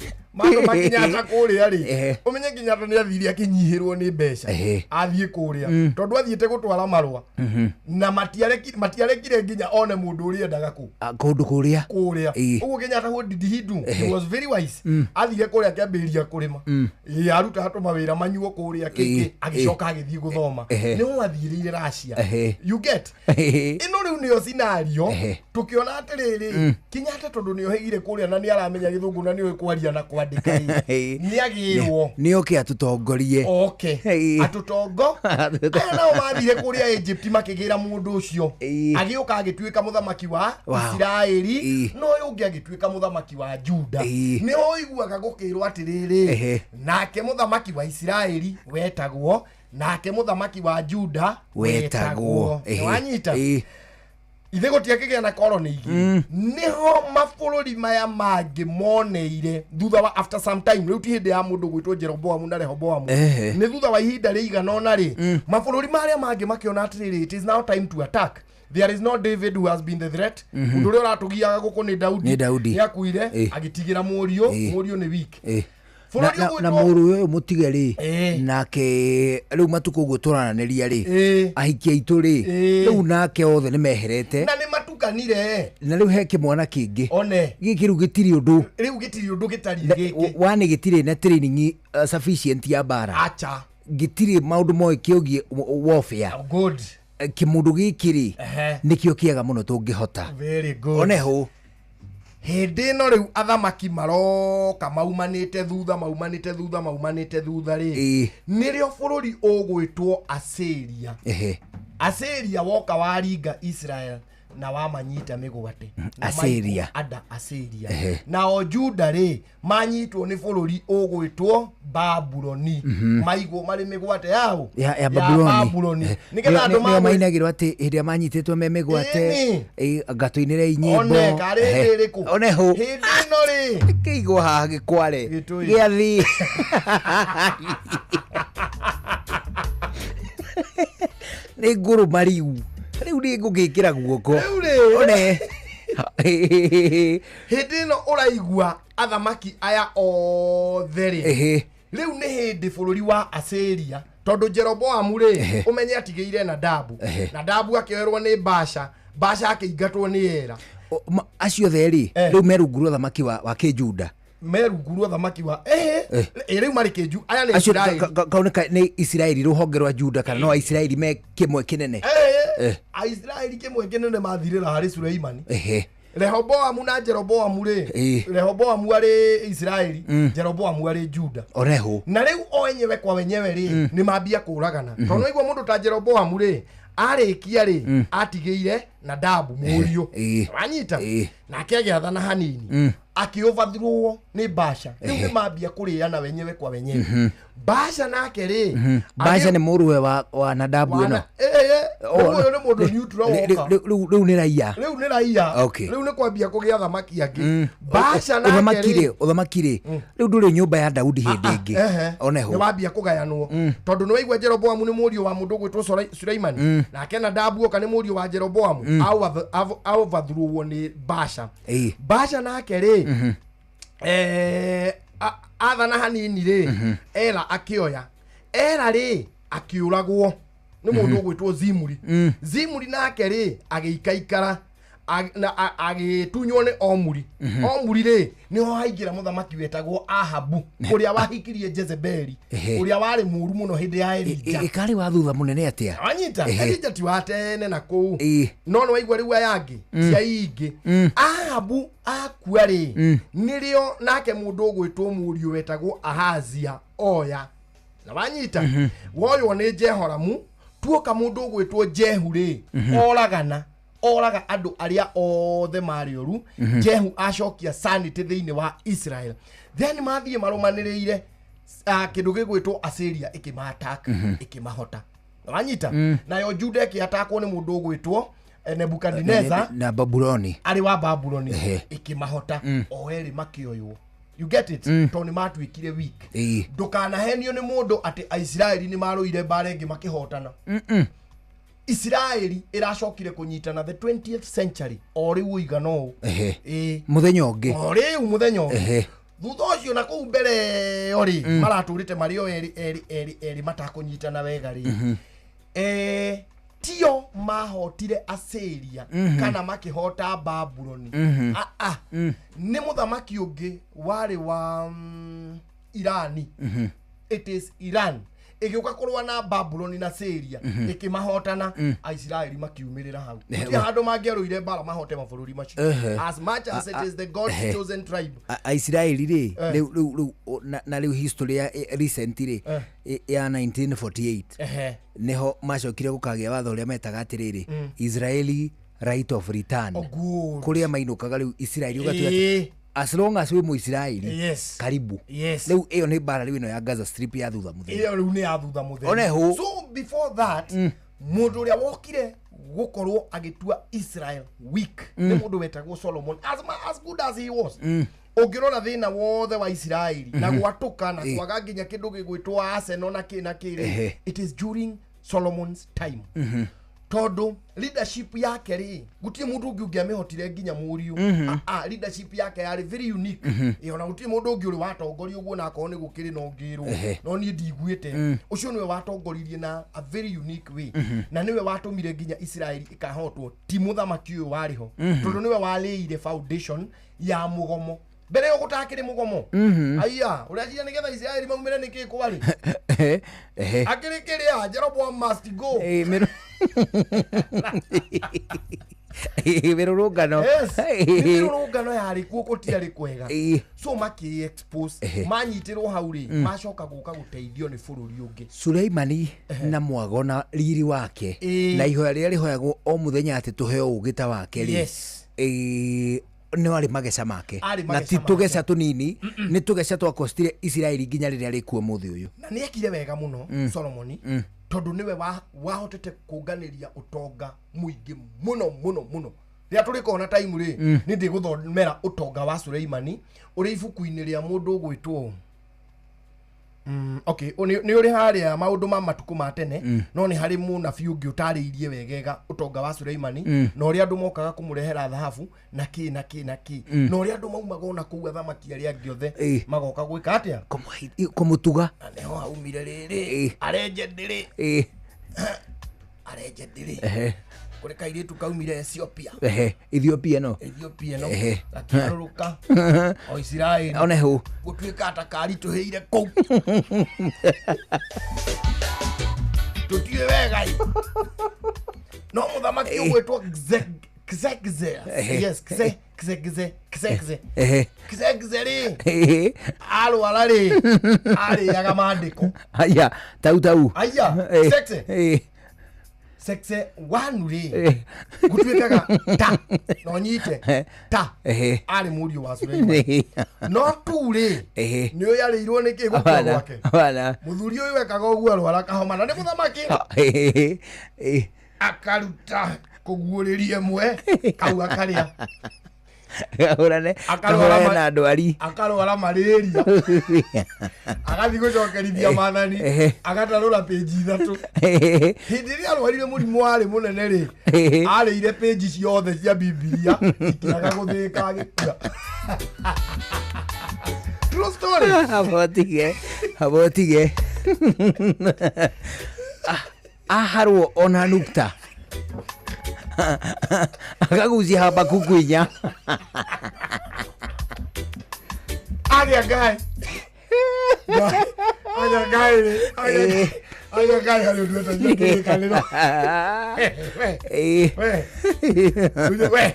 Speaker 8: Kenyatta kũrĩa rĩ ũmenye Kenyatta nĩ athire akĩnyihĩrwo nĩ mbeca athiĩ kũrĩa tondũ athiĩte gũtwara marũa na matiarekire nginya one mũndũ ũrĩa endaga
Speaker 7: kũndũ kũrĩa
Speaker 8: ũguo Kenyatta what did he do? He was very wise. Athire kũrĩa akĩambĩrĩria kũrĩma aruta hatũ mawĩra manyuo kũrĩa kĩngĩ agĩcoka agĩthiĩ gũthoma nĩho athiĩrĩire Russia. You get? Ĩno rĩu nĩyo scenario tũkĩona atĩrĩrĩ Kenyatta tondũ nĩohegire kũrĩa na nĩ aramenya gĩthũngũ na nĩoĩ kwaria na kwandĩka nĩ agĩrwo
Speaker 7: nĩoke atutongorie.
Speaker 8: Atutongo aya nao mathire kũrĩa Egypt makĩgĩra mũndũ ũcio agĩũka agĩtuĩka mũthamaki wa Isiraeli no ũyũ ũngĩ agĩtuĩka mũthamaki wa Juda. Nĩho iguaga gũkĩrwo atĩrĩrĩ nake mũthamaki wa Isiraeli wetagwo nake mũthamaki wa Juda wetagwo. Wanyita? Ithe gũtiakĩgĩa na colony ingĩ niho mabũrũri maya mangĩ moneire thutha wa after some time rĩu ti hĩndĩ ya mũndũ gwĩtwo Jeroboamu na Rehoboamu nĩ thutha wa ihinda rĩigana ũna rĩ mabũrũri marĩa mangĩ makĩona atĩrĩrĩ it is now time to attack. There is no David who has been the threat. Mũndũ ũrĩa ũratũgiaga gũkũ nĩ Daudi nĩakuire agĩtigĩra mũriũ nĩ weak.
Speaker 7: Na mũrũ ũyũ mũtige rĩ nake rĩu matukũ ũguo tũrananĩria rĩ ahikia itũ rĩ rĩu nake othe nĩ meherete
Speaker 8: na nĩ matukanire
Speaker 7: na rĩu he kĩmwana kĩngĩ gĩkĩ rĩu gĩtirĩ ũndũ gĩtariĩ gĩkĩ wani gĩtirĩ na training sufficient ya mbara gĩtirĩ maũndũ moĩ kĩogie warfare.
Speaker 8: Good.
Speaker 7: Kĩmũndũ gĩkĩ rĩ nĩkĩo kĩega mũno tũngĩhota.
Speaker 8: Very good.
Speaker 7: Oneho
Speaker 8: hĩndĩ ĩno rĩu athamaki maroka maumanĩte thutha rĩ nĩrĩo bũrũri ũgwĩtwo Assyria. Assyria woka waringa Israel na wamanyita mĩgwate
Speaker 7: Assyria
Speaker 8: na o Juda rĩ manyitwo nĩ bũrũri ũgwĩtwo Babuloni maigwo marĩ mĩgwate yao
Speaker 7: ya Babuloni nĩgetha andũ mainagĩrwo atĩ hĩndĩ manyitĩtwo me mĩgwate ngatũ-inĩ nyĩmbo oneho
Speaker 8: hĩndĩ ĩno rĩ
Speaker 7: kĩigwo haha gĩkware gĩathi nĩ ngũrũma rĩu nĩ ngũgĩkĩra guoko one
Speaker 8: hĩndĩ ĩno ũraigua athamaki aya othe rĩ rĩu nĩ hĩndĩ bũrũri wa Assyria tondũ Jeroboamu rĩ ũmenye atigĩire na Dabu akĩoerwo nĩ Baasha akĩingatwo nĩ Ela
Speaker 7: acio therĩ rĩu merunguru athamaki wa Kĩjuda
Speaker 8: merunguru athamaki wa rĩu marĩ Kĩju aya nĩ Isiraeli
Speaker 7: kaoneka nĩ Isiraeli rũhonge rwa Juda kana no Isiraeli me kĩmwe kĩnene
Speaker 8: Isiraeli kĩmwe kĩnene mathirĩra harĩ Suleimani Rehoboamu na Jeroboamu ri Rehoboamu ari Israeli Jeroboamu ari Juda
Speaker 7: oreho
Speaker 8: na riu o wenyewe kwa wenyewe ri ni mambia kuragana tono igwa mundu ta Jeroboamu ri arikia ri atigeire Nadabu murio wanyita nake agiathana hanini akiovathirwo ni Baasha riu ni mambia kuriana wenyewe kwa wenyewe Baasha nake ri
Speaker 7: Baasha ni muruwe wa Nadabu eno
Speaker 8: oyo ni mundu neutral woka
Speaker 7: riu ni raia
Speaker 8: riu ni kwambia kugia thamaki angi Baasha nake
Speaker 7: uthamakire riu nduri nyumba ya Daudi hindi ingi oneho
Speaker 8: ni wambia kugayanwo tondu ni waigwa Jeroboamu ni murio wa mundu gwitwo Sulaimani nake Nadabu oka ni murio wa Jeroboamu au vathurwo ni Baasha Baasha nake ri athana hanini ri Ela akioya Ela ri akiuragwo ni mundu gwitwo Zimuri nake ri agiikaikara agitunywo ni Omuri ri niho haingira muthamaki wetagwo Ahabu uria wahikirie Jezebeli uria wari muru muno hindi ya Elija
Speaker 7: ikari wa thutha munene atia
Speaker 8: anyita Elija ti watene na kuu no no waigwa riu ayangi cia ingi Ahabu akua ri nirio nake mundu gwitwo muriu wetagwo Ahazia oya na wanyita woyo ni Jehoramu tuoka mundu gwitwo Jehu ri oraga andu aria othe marioru Jehu acokia sanity thiini wa Israel then mathie marumaniriire kindu gigwitwo Assyria ikimatak ikimahota wanyita nayo Juda ikiatakwo ni mundu gwitwo Nebukadnezar
Speaker 7: na Babuloni
Speaker 8: ari wa Babuloni ikimahota oeri makioywo you get it toni matwikire week ndukanahenio ni mundu ati Israeli ni maruire barengi makihotana Israeli iracokire kunyitana the 20th century ori uigano
Speaker 7: muthenya ungi
Speaker 8: ori muthenya ungi thutha ucio na kuu mbere ori maraturite mario eri matakunyitana wega ri tio mahotire Assyria kana makihota Babuloni ni muthamaki ungi wari wa Irani it is Iran igiuka kurwa na Babuloni na Syria ikimahotana Israeli makiumirira hau ti handu mangiaruire bara mahote mabũrũri macio as much as it is the God's chosen tribe
Speaker 7: Israeli ri na riu history ya recent ri ya 1948 neho macokire gukagia watho uria metaga atiriri Israeli right of return kuria mainukaga riu Israeli ugatuya as long as we Israeli karibu riu iyo ni bara riu ino ya Gaza Strip ya thutha muthenya
Speaker 8: iyo riu ni ya thutha muthenya so before that mundu uria wokire gukorwo agitua Israel weak ni mundu wetagwo Solomon as good as he was ungirora thina wothe wa Israeli na gwatuka na kwaga nginya kindu gigwitwo Arsenal na kiri it is during Solomon's time todo leadership yake ri gutie mundu ungi ungiamehotire nginya muriu leadership yake yari very unique yona gutie mundu ungi uri watongori uguo na akoni gukiri no ngirwo no ni ndigwite ucio niwe watongoririe na a very unique way na niwe watumire nginya Israeli ikahotwo ti muthamaki uyu wariho tondu niwe waleire foundation ya mugomo mbere yo gutakiri mugomo aya uragira nigetha Israeli maumire niki kwari akiri kiria Jeroboam must go
Speaker 7: mirurungano
Speaker 8: mirurungano yari kuo gutiari kwega so maki expose manyitirwo hauri macoka guka guteithio ni bururi ungi
Speaker 7: Sulaimani na mwago na riri wake na ihoya ria rihoyagwo o muthenya ati tuheo ugita wake ri ni wari mageca make na ti tugeca tunini ni tugeca twakostire Israeli nginya riria rikuo muthi uyu
Speaker 8: na ni ekire wega muno Solomoni tondu niwe wahotete kunganiria utonga muingi muno ria turikona time ri ni ndiguthomera utonga wa Sulaimani uri ibuku-ini ria mundu gwitwo okay ni uri haria maundu ma matuku ma tene no ni hari munabii ungi utariirie wegega utonga wa Sulaimani no ri andu mokaga kumurehera dhahabu na ki no ri andu maumaga ona kuuga thamaki aria angi othe magoka gwika atia
Speaker 7: kumutuga
Speaker 8: neho aumire riri areje ndiri kuri kairitu kaumire
Speaker 7: Ethiopia no
Speaker 8: akiaruruka o Israeli
Speaker 7: oneho
Speaker 8: gutuika atakari tuheire kou tutie wega no muthamaki ugwitwo Kizegze. Yes, kizegze. Kizegze. Alo alari. Ali yagamandiko.
Speaker 7: Aya, tau.
Speaker 8: Aya, kizegze. Sexe wanuri. Gutwekaga ta. Nonyite. Ta. Ali murio wa Suleiman. No tule. Niyo yale irone ke gukwa gwake.
Speaker 7: Bana.
Speaker 8: Muthuri uyu wekaga uguo alwala kahoma na ni muthamaki. Akaruta kuguuririe mwe kau akaria.
Speaker 7: Urane akarwara na ndwari
Speaker 8: akarwara malaria agathi gucokerithia mathani agatarura page 3 hindi ria arwarire murimu wari munene ri arire page ciothe cia Biblia ikiraga guthika agikua. True story.
Speaker 7: Abotige aharwo ona nukta akaguzia hapa kukwinya
Speaker 8: Aya guy hali utuweta jake kalero. We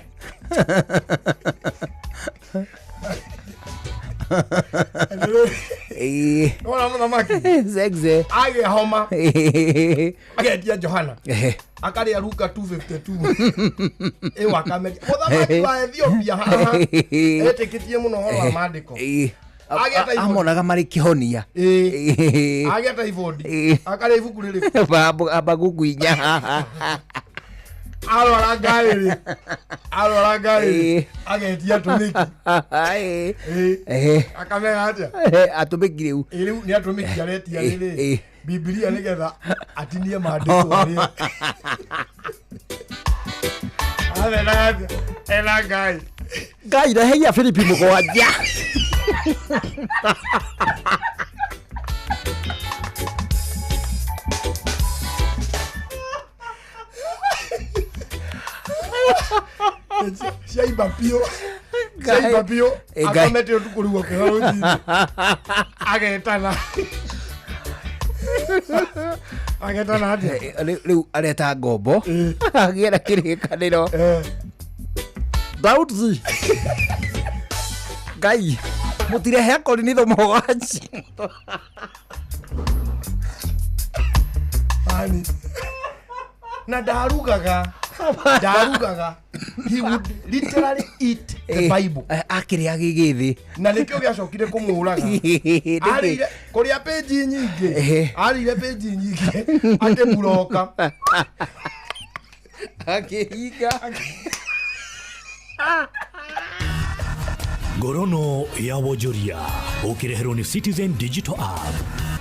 Speaker 8: Ona muthamaki
Speaker 7: zegze
Speaker 8: age homa agetia Johana akari aruka 252 wakameti muthamaki wa Ethiopia haha etikitie muno horo wa mandiko
Speaker 7: amonaga mari kihonia
Speaker 8: ageta ivodi akari ibuku riri
Speaker 7: aba gukwinya
Speaker 8: Alora gari agetia tumiki akamera atia
Speaker 7: atumiki riu
Speaker 8: ni atumiki aretia riri Biblia nigetha atinie maandiko ari ela
Speaker 7: gai da heya Filipi mugwanja
Speaker 8: Shaiba pio akamete tukurugo kehoji agetana ati
Speaker 7: riu areta ngombo agira kirikaniro Daudi gai mutire heko ni thomo wachi
Speaker 8: ani na darugaga he would literally eat the Bible
Speaker 7: akiri agigithi
Speaker 8: na nikio giacokire kumuraga arire kuria page nyingi arire page nyingi akemuroka
Speaker 7: akihiga
Speaker 18: Ngorono ya Wonjoria ukireherwo ni Citizen Digital App.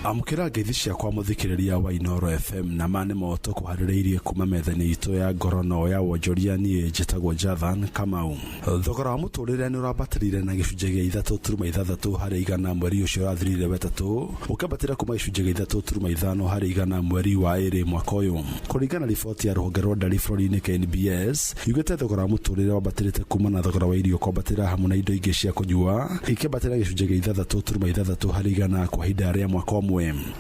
Speaker 1: Amkira ngeithi ciakwa muthikiriria wa Inoro FM na mane moto kuhaririirie kuma methani itu ya ngorono ya Wonjoria nie njitagwo Jathan Kamau. Thogora wa muturire ni urabatirire na gicunje gia 3.6 hari igana mweri ucio rathirire wetatu ukabatira kuma gicunje gia 3.5 hari igana mweri wa iri mwaka uyu. Kuringana riboti ya ruhonge rwa ndari bũrũri-inĩ KNBS yugite thogora wa muturire wabatirite kuma na thogora wa irio kwabatira hamwe na indo ingĩ cia kunyua ikibatira gicunje gia 3.6 hari igana kwa ihinda rĩa mwaka ũmwe.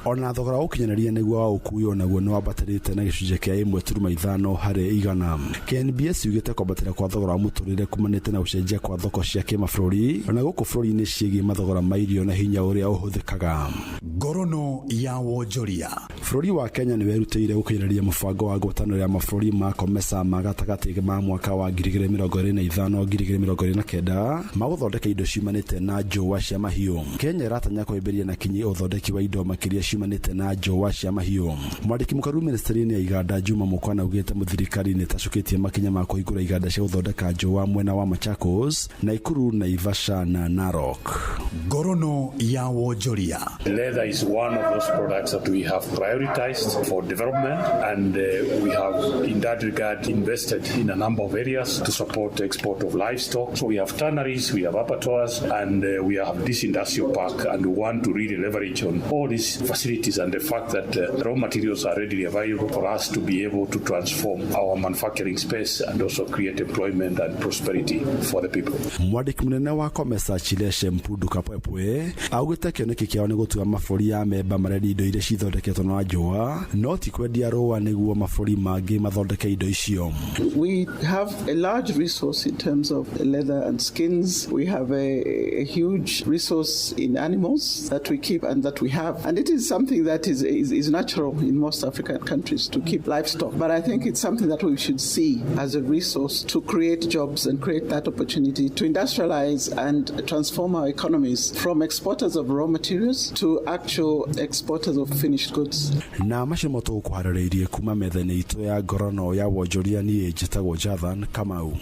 Speaker 1: Ona thogora ukinyanĩria nĩguo wa ũkui onaguo nĩ wabatarĩte na gĩcunjĩ kĩa 1.5 harĩ igana. KNBS yugĩte kwambatĩra kwa thogora wa mũtũrĩre kumanĩte na ũcenjia kwa thoko cia kĩmabũrũri ona gũkũ bũrũri-inĩ ciĩgiĩ mathogora ma irio na hinya ũrĩa ũhũthĩkaga.
Speaker 18: Ngorono ya Wonjoria.
Speaker 1: Bũrũri wa Kenya nĩ werutĩire gũkinyanĩria mũbango wa ngwatanĩro ya mabũrũri ma COMESA ma gatagatĩ ma mwaka wa 2025-2029 ma gũthondeka indo ciumanĩte na njũa cia mahiũ. Kenya ĩratanya kwambĩrĩria na kinyi ũthondeki wa indo makiria ciumanĩte na njũa cia mahiũ. Mwandĩki mũkaru ministeri-inĩ ya iganda Juma Mukwana augĩte mũthirikari nĩ tacũkĩtie makinya ma kũhingũra iganda cia gũthondeka njũa mwena wa Machakos, Nakuru, Naivasha na Narok.
Speaker 18: Ngorono ya Wonjoria.
Speaker 2: Leather is one of those products that we have prioritized for development, and we have in that regard invested in a number of areas to support the export of livestock. So we have tanneries, we have abattoirs, and we have this industrial park, and we want to really leverage on all these facilities and the fact that raw materials are readily available for us to be able to transform our manufacturing space and also create employment and prosperity for the people.
Speaker 10: Mwandiki munene wa Comesa Chileshe Mpudu Kapwepwe augite kioneki kiao ni gutua maburi ya memba maredi indo iria cithondeketwo na njũa no ti kwendia rũa nĩguo maburi mangĩ mathondeke indo icio.
Speaker 11: We have a large resource in terms of leather and skins. We have a huge resource in animals that we keep and that we have. And it is something that is natural in most African countries to keep livestock. But I think it's something that we should see as a resource to create jobs and create that opportunity to industrialize and transform our economies from exporters of raw materials to actual exporters of finished goods.
Speaker 10: Na macio kuharĩrĩirie kuma metha-inĩ itũ ya ngorono ya wonjoria niĩ njĩtagwo Jathan Kamau.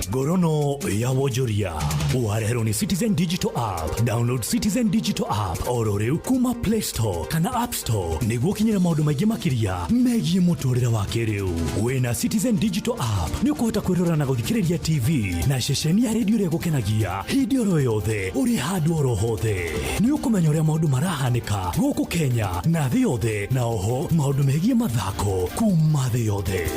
Speaker 18: Ngorono ya wonjoria uharehero ni Citizen Digital App. Download Citizen Digital App oro rĩu kuma Play Store kana App Store nĩguo kinyĩra maũndũ maingĩ makĩria megiĩ mũtũrĩre wa kĩrĩu. Wĩna Citizen Digital App nĩ ũkũhota kwĩrora na gũthikĩrĩria TV na ceceni ya redio ĩrĩa ĩgũkenagia hĩndĩ oro yothe ũrĩ handũ oro hothe. Nĩ ũkũmenya ũrĩa maũndũ marahanĩka gũkũ Kenya na thĩ yothe, na oho maũndũ megiĩ mathako kuma thĩ yothe.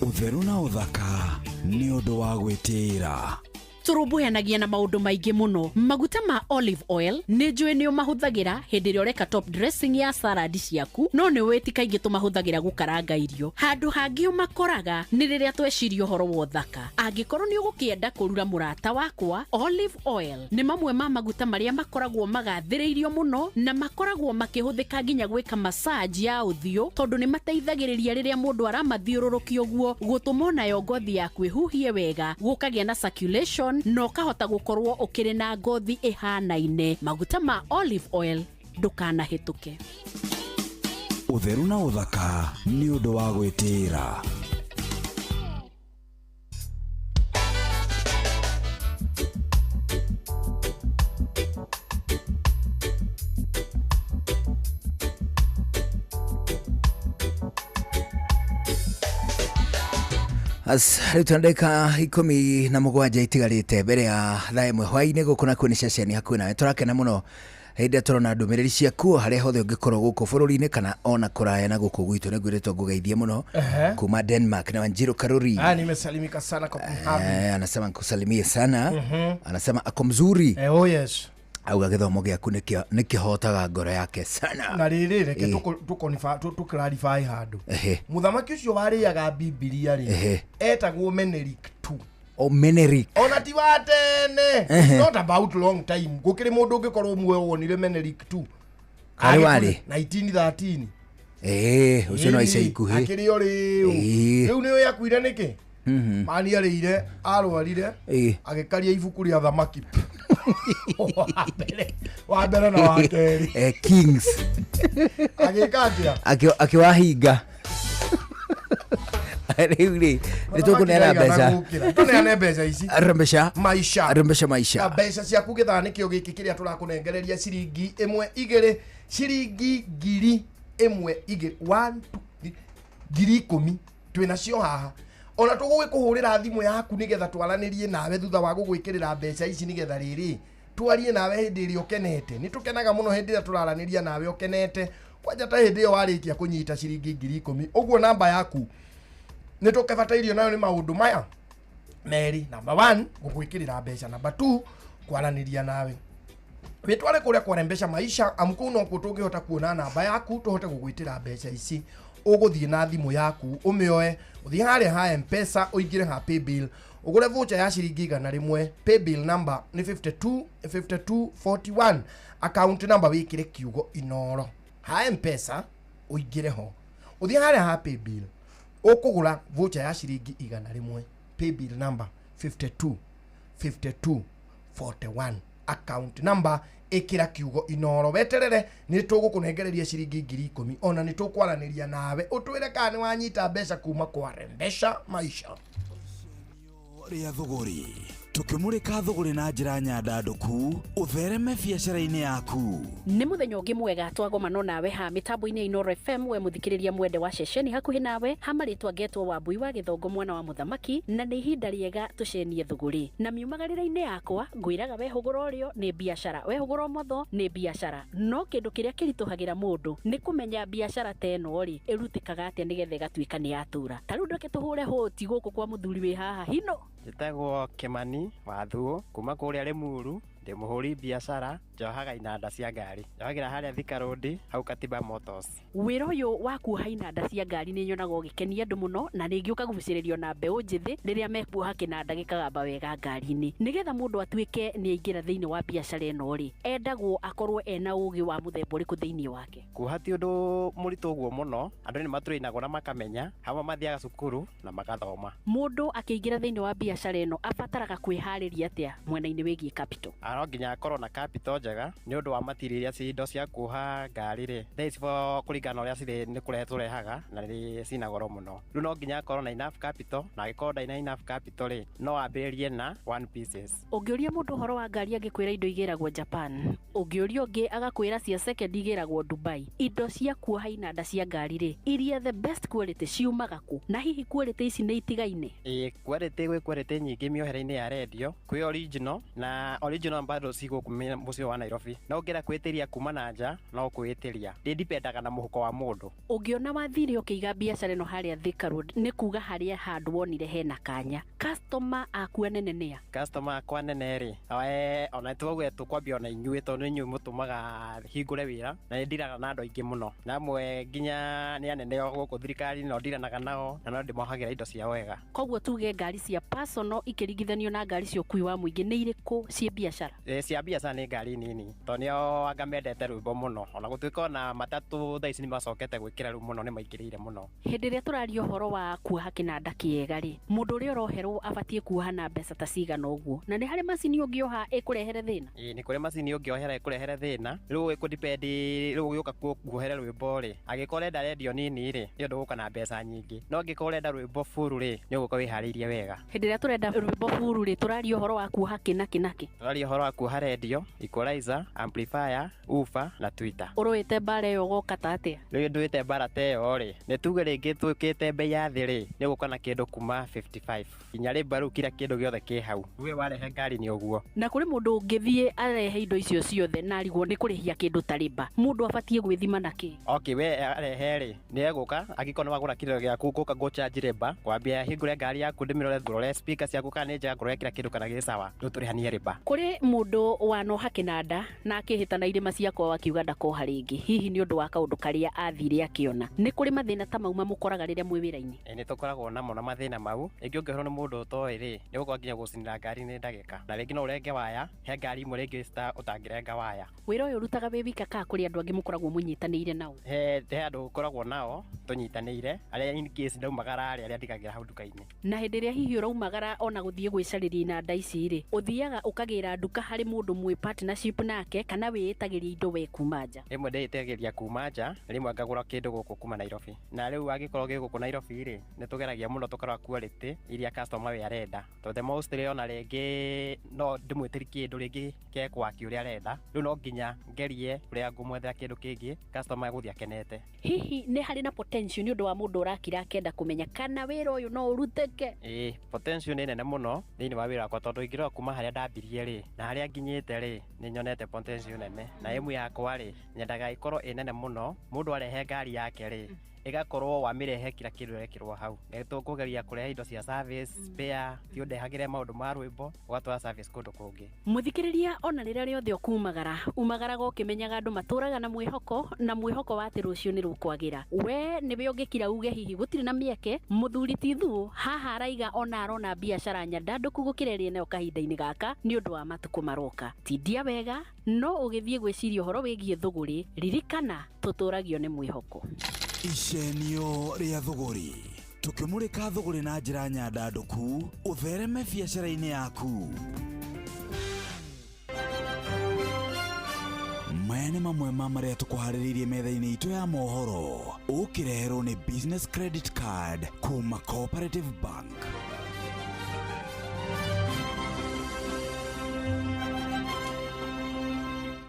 Speaker 1: Utheru na uthaka ni undu wa gwitira.
Speaker 13: Turumbuanagia na maundu maingi muno. Maguta ma olive oil ni njui ni umahuthagira hindi ria ureka top dressing ya salad ciaku, no ni weti kaingi tumahuthagira gukaranga irio. Handu hangi umakoraga ni riria tweciria horo wa uthaka. Angikorwo ni ugukienda kurura murata wakwa, olive oil ni mamwe ma maguta maria makoragwo magathiriirio muno na makoragwo makihuthika nginya gwika massage ya uthio, tondu ni mateithagiriria riria mundu aramathiururukia uguo gutuma nayo ngothi yaku ihuhie wega, gukagia na circulation no kahota gukorwo ukiri na ngothi ihanaine. Maguta ma olive oil ndukana hituke.
Speaker 1: Utheru na uthaka ni undu wa gwitira.
Speaker 7: Rĩu tũndĩka 17 itigarĩte mbere ya thaa ĩmwe hwaĩ-inĩ gũkũ nakuo nĩ ceceni hakuhĩ nawe. Tũrakena mũno hĩndĩ ĩrĩa tũrona ndũmĩrĩri ciaku harĩa hothe ũngĩkorwo gũkũ bũrũri-inĩ kana ona kũraya na gũkũ gwitũ. Nĩngwĩrĩtwo ngũgeithie mũno kuma Denmark na Wanjiru Karuri.
Speaker 8: Nimesalimika sana kwa kumhabi.
Speaker 7: Anasema nikusalimie sana. Anasema ako mzuri.
Speaker 8: Oh yes.
Speaker 7: Auga gĩthomo gĩaku nĩkĩhotaga ngoro yake sana.
Speaker 8: Na rĩrĩ reke tũklarify handũ. Mũthamaki ũcio warĩaga Biblia rĩ etagwo Menelik II.
Speaker 7: Menelik.
Speaker 8: Ona ti wa tene. Not about long time. Gũkĩrĩ mũndũ ũngĩkorwo muoyo wonire Menelik II.
Speaker 7: Arĩ warĩ
Speaker 8: 1913.
Speaker 7: Ũcio no ica ikuhĩ.
Speaker 8: Akĩrĩ o rĩu. Rĩu nĩwe yakuire nĩkĩ? Mani arĩire arwarire agĩkaria ibuku rĩa thamaki. Wa mbere na wa kerĩ.
Speaker 7: Kings.
Speaker 8: Agĩkatia.
Speaker 7: Akiwahinga. Rĩu rĩ nĩtũkũneana mbeca.
Speaker 8: Tũneane mbeca ici.
Speaker 7: Arembesha maisha.
Speaker 8: Mbeca ciaku gĩthanĩkio gĩkĩ kĩrĩa tũrakũnengereria ciringi 1 2 ciringi ngiri 1 2 ngiri 10 twĩnacio haha. Ona tũgũgĩkũhũrĩra thimũ yaku nĩgetha twaranĩrie nawe thutha wa gũgwĩkĩrĩra mbeca ici nĩgetha rĩrĩ twarie nawe hĩndĩ ĩrĩa ũkenete. Nĩtũkenaga mũno hĩndĩ ĩrĩa tũraranĩria nawe ũkenete. Kwanja ta hĩndĩ ĩyo warĩkia kũnyita ciringi ngiri 10. Ũguo namba yaku nĩtũkĩbatairio nayo nĩ maũndũ maya merĩ. Number 1 gũgwĩkĩrĩra mbeca. Number 2 kwaranĩria nawe. Wĩtware kũrĩa kwa Mpesa Maisha amuko no kũtũngĩhota kuona namba yaku tũhote gũgwĩtĩra mbeca ici. Ũgũthiĩ na thimũ yaku ũmĩoe ũthiĩ harĩa ha Mpesa ũingĩre ha paybill ũgũre voucher ya ciringi 100. Paybill number nĩ 5241. Account number wĩkĩre kiugo Inoro. Ha Mpesa ũingĩre ho ũthiĩ harĩa ha paybill ũkũgũra voucher ya ciringi 100. Paybill number 5241. Account number ikira kiugo Inoro. Weterere nĩ tũgũkũnengereria ciringi ngiri 10 ona nĩ tũkwaranĩria nawe ũtwĩre kana nĩ wanyita mbeca kuma kwa Mpesa Maisha.
Speaker 1: Ria thogori tukimurika thogore na njira nyandandũku uthereme biacara-inĩ yaku.
Speaker 13: Nĩ mũthenya ũngĩ mwega twagomano nawe ha mitambo-inĩ Inoro FM, we muthikĩrĩria mwende wa ceceni hakuhĩ nawe ha marĩtwa ngetwo Wambui wa Gĩthongo mwana wa mũthamaki, na nĩ ihinda rĩega tũcenie thũgũrĩ. Na miumagarĩra-inĩ yakwa ngwĩraga wehũgũra ũrĩo nĩ biacara, wehũgũra ũmotho nĩ biacara, no kĩndũ kĩrĩa kĩritũhagĩra mũndũ nĩ kũmenya biacara ta ĩno rĩ ĩrutĩkaga atĩa nĩgetha ĩgatuĩka nĩ yatura. Ta rĩu ndoke tũhũre hũti gũkũ kwa mũthuri wĩ haha hino.
Speaker 14: Njĩtagwo Kĩmani Wathuo kuma kũrĩa Rĩmuru, ndĩ mũhũri biacara, njohaga inanda cia ngari, njohagĩra harĩa Thika Road hau Katiba Motors.
Speaker 13: Wĩra ũyũ wa kuoha inanda cia ngari nĩ nyonaga ũgĩkenia andũ mũno, na ningĩ ũkagucĩrĩrio na mbeũ njĩthĩ rĩrĩa mekuoha kĩnanda gĩkagamba wega ngari-inĩ. Nĩgetha mũndũ atuĩke nĩ aingĩra thĩinĩ wa biacara ĩno rĩ, endagwo akorwo ena ũgĩ wa mũthemba ũrĩkũ thĩinĩ wake?
Speaker 14: Kuoha ti ũndũ mũritũ ũguo mũno, andũ nĩ matũrĩnagwo na makamenya, hamwe mathiaga cukuru na magathoma.
Speaker 13: Mũndũ akĩingĩra thĩinĩ wa biacara ĩno abataraga kwĩharĩria atĩa mwena-inĩ wĩgiĩ capital?
Speaker 14: No nginya akorwo na capital njega nĩ ũndũ wa material iria ci indo cia kuoha ngari rĩ, kũringana ũrĩa cirĩ nĩ kũrehe tũrehaga na nĩ cina goro mũno. Rĩu no nginya akorwo na enough capital, na agĩkorwo ndarĩ na enough capital rĩ, no ambĩrĩrie na one pieces.
Speaker 13: Ũngĩũria mũndũ ũhoro wa ngari agĩkwĩra indo igĩragwo Japan, ũngĩũria ũngĩ agakwĩra cia second igĩragwo Dubai. Indo cia kuoha inanda cia ngari rĩ, iria the best quality ciumaga kũ, na hihi quality ici nĩ itigaine?
Speaker 14: Quality gwĩ quality nyingĩ mĩohera-inĩ ya radio, kwĩ original na original bado cigũkũ mũciĩ wa Nairobi. No ngera kwĩtĩria kuma na nja, no kwĩtĩria ndipendaga na mũhuko wa mũndũ. Ũngĩona
Speaker 13: wathire ũkĩiga biacara ĩno harĩa Thika Road, nĩ kuga harĩa handũ wonire hena kanya, customer akua nene nĩa?
Speaker 14: Customer akwa nene rĩ, ona tũgwe tũkwambia ona inyuĩ tondũ nĩ inyuĩ mũtũmaga hingũre wĩra, na nĩ ndiraga na andũ aingĩ mũno, na amwe nginya nĩ anene gũkũ thirikari no ndiranaga nao, na no ndĩmohagĩra indo cia wega.
Speaker 13: Koguo tuge ngari cia personal ikĩringithanio na ngari cia ũkui wa mũingĩ nĩ irĩkũ cia biacara?
Speaker 14: Cia biacara nĩ ngari nini, tondũ nĩo anga mendete rwĩmbo mũno, ona gũtuĩka ona matatũ thaa ici nĩ macokete gwĩkĩra rĩu mũno, nĩ maingĩrĩire mũno.
Speaker 13: Hĩndĩ ĩrĩa tũraria ũhoro wa kuoha kĩnanda kĩega rĩ, mũndũ ũrĩa ũroherwo abatiĩ kuoha na mbeca ta cigana ũguo, na nĩ harĩ macini ũngĩoha ĩkũrehere thĩna?
Speaker 14: Nĩ kũrĩ macini ũngĩohera ĩkũrehere thĩna, rĩu ĩkũdipendi, rĩu ũgĩũka kuohere rwĩmbo rĩ, angĩkorwo ũrenda redio nini rĩ, nĩ ũndũ gũka na mbeca nyingĩ, no angĩkorwo ũrenda rwĩmbo full rĩ, nĩ ũgũka wĩharĩirie wega.
Speaker 13: Hĩndĩ ĩrĩa tũrenda rwĩmbo full rĩ, tũraria ũhoro wa kuoha kĩnaki?
Speaker 14: Tũraria ũhoro wa kuoha redio, equalizer, amplifier, woofer na tweeter.
Speaker 13: Ũrũĩte mbara ĩyo ũgoka ta atĩa?
Speaker 14: Rĩu ndũĩte mbara ta ĩyo rĩ, nĩ tuge rĩngĩ twĩkĩte bei ya thĩ rĩ, nĩ gũka na kĩndũ kuma 55 nginya rĩmba rĩu kila kĩndũ gĩothe kĩ hau. Rĩu warehe ngari nĩ ũguo.
Speaker 13: Na kũrĩ mũndũ ũngĩthiĩ arehe indo icio ciothe na arigwo nĩ kũrĩhia kĩndũ ta rĩmba, mũndũ abatiĩ gwĩthima nakĩ?
Speaker 14: Okay, we arehe rĩ, nĩ egũka angĩkorwo nĩ wagũra kĩndũ gĩaku gũka go charge rĩmba, kwambia hingũre ngari yaku ndĩmĩrore ngũrore speaker ciaku kana nĩ njega ngũrore kila kĩndũ kana gĩ sawa, rĩu tũrĩhanie rĩmba.
Speaker 13: Kũrĩ mũndũ wanoha kĩnanda na akĩhĩtana irĩma ciakwa akiuga ndakoha rĩngĩ, hihi nĩ ũndũ wa kaũndũ karĩa athire akĩona. Nĩ kũrĩ mathĩna ta mau mamũkoraga rĩrĩa mwĩ wĩra-inĩ?
Speaker 14: Nĩ tũkoragwo namo na mathĩna mau, rĩngĩ ũngĩhorwo nĩ mũndũ ũtoĩ rĩ, nĩ ũgũkorwo nginya gũcinĩra ngari nĩ ndagĩka, na rĩngĩ no ũrenge waya, he ngari imwe rĩngĩ ũtangĩrenga waya.
Speaker 13: Wĩra ũyũ ũrutaga wĩ wika kana kũrĩ andũ angĩ mũkoragwo mũnyitanĩire nao?
Speaker 14: He andũ ũkoragwo nao tũnyitanĩire, arĩa in case ndaumagara arĩa ndigagĩra hau nduka-inĩ.
Speaker 13: Na hĩndĩ ĩrĩa hihi ũraumagara ona gũthiĩ gwĩcarĩria inanda ici rĩ, ũthiaga ũkagĩra nduka harĩ mũndũ mwĩ partnership nake kana wĩĩtagĩria indo we kuma nja?
Speaker 14: Rĩmwe ndĩĩtagĩria kuma nja, rĩmwe ngagũra kĩndũ gũkũ kuma Nairobi. Na rĩu angĩkorwo gĩ gũkũ Nairobi rĩ, nĩ tũgeragia mũno tũkarora quality iria customer we arenda. Tondũ the most rĩ ona rĩngĩ no ndĩmwĩtĩri kĩndũ rĩngĩ kekwaki ũrĩa arenda, rĩu no nginya ngerie ũrĩa ngũmwethera kĩndũ kĩngĩ customer gũthiĩ akenete.
Speaker 13: Hihi nĩ harĩ na potential nĩ ũndũ wa mũndũ ũrakira akenda kũmenya kana wĩra ũyũ no ũrutĩke?
Speaker 14: Potential nĩ nene mũno thĩinĩ wa wĩra wakwa, tondũ ingĩrora kuma harĩa ndambirie rĩ na harĩa nginyĩte rĩ, nĩ nyonete potential nene, na emu yakwa rĩ nyendaga ĩkorwo ĩ nene mũno, mũndũ arehe ngari yake rĩ ĩgakorwo wamĩrehe kila kĩndũ rekĩrwo hau. Nĩ tũkũgeria kũrehe indo cia service, spare, ti ũndehagĩre maũndũ ma rwĩmbo ũgatwara service kũndũ kũngĩ.
Speaker 13: Mũthikĩrĩria, ona rĩrĩa rĩothe umagaraga ũkĩmenyaga andũ matũraga na mwĩhoko wa atĩ rũciũ nĩ rũkwagĩra. We nĩwe ũngĩkira uge hihi gũtirĩ na mĩeke, mũthuri ti Thuo haha araiga ona arona biacara nyandandũku gũkĩra ĩrĩa nayo kahinda-inĩ gaka nĩ ũndũ wa matukũ maroka. Tindia wega, no ũgĩthiĩ gwĩciria ũhoro wĩgiĩ thũgũrĩ, ririkana tũtũragio nĩ mwĩhoko.
Speaker 1: Icenio rĩa thũgũrĩ, tũkĩmũrĩka thũgũrĩ na njĩra nyandandũku, ũthereme biacara-inĩ yaku. Maya nĩ mamwe ma marĩa tũkũharĩrĩirie metha-inĩ itũ ya mohoro, ũkĩreherwo nĩ business credit card kuma Cooperative Bank.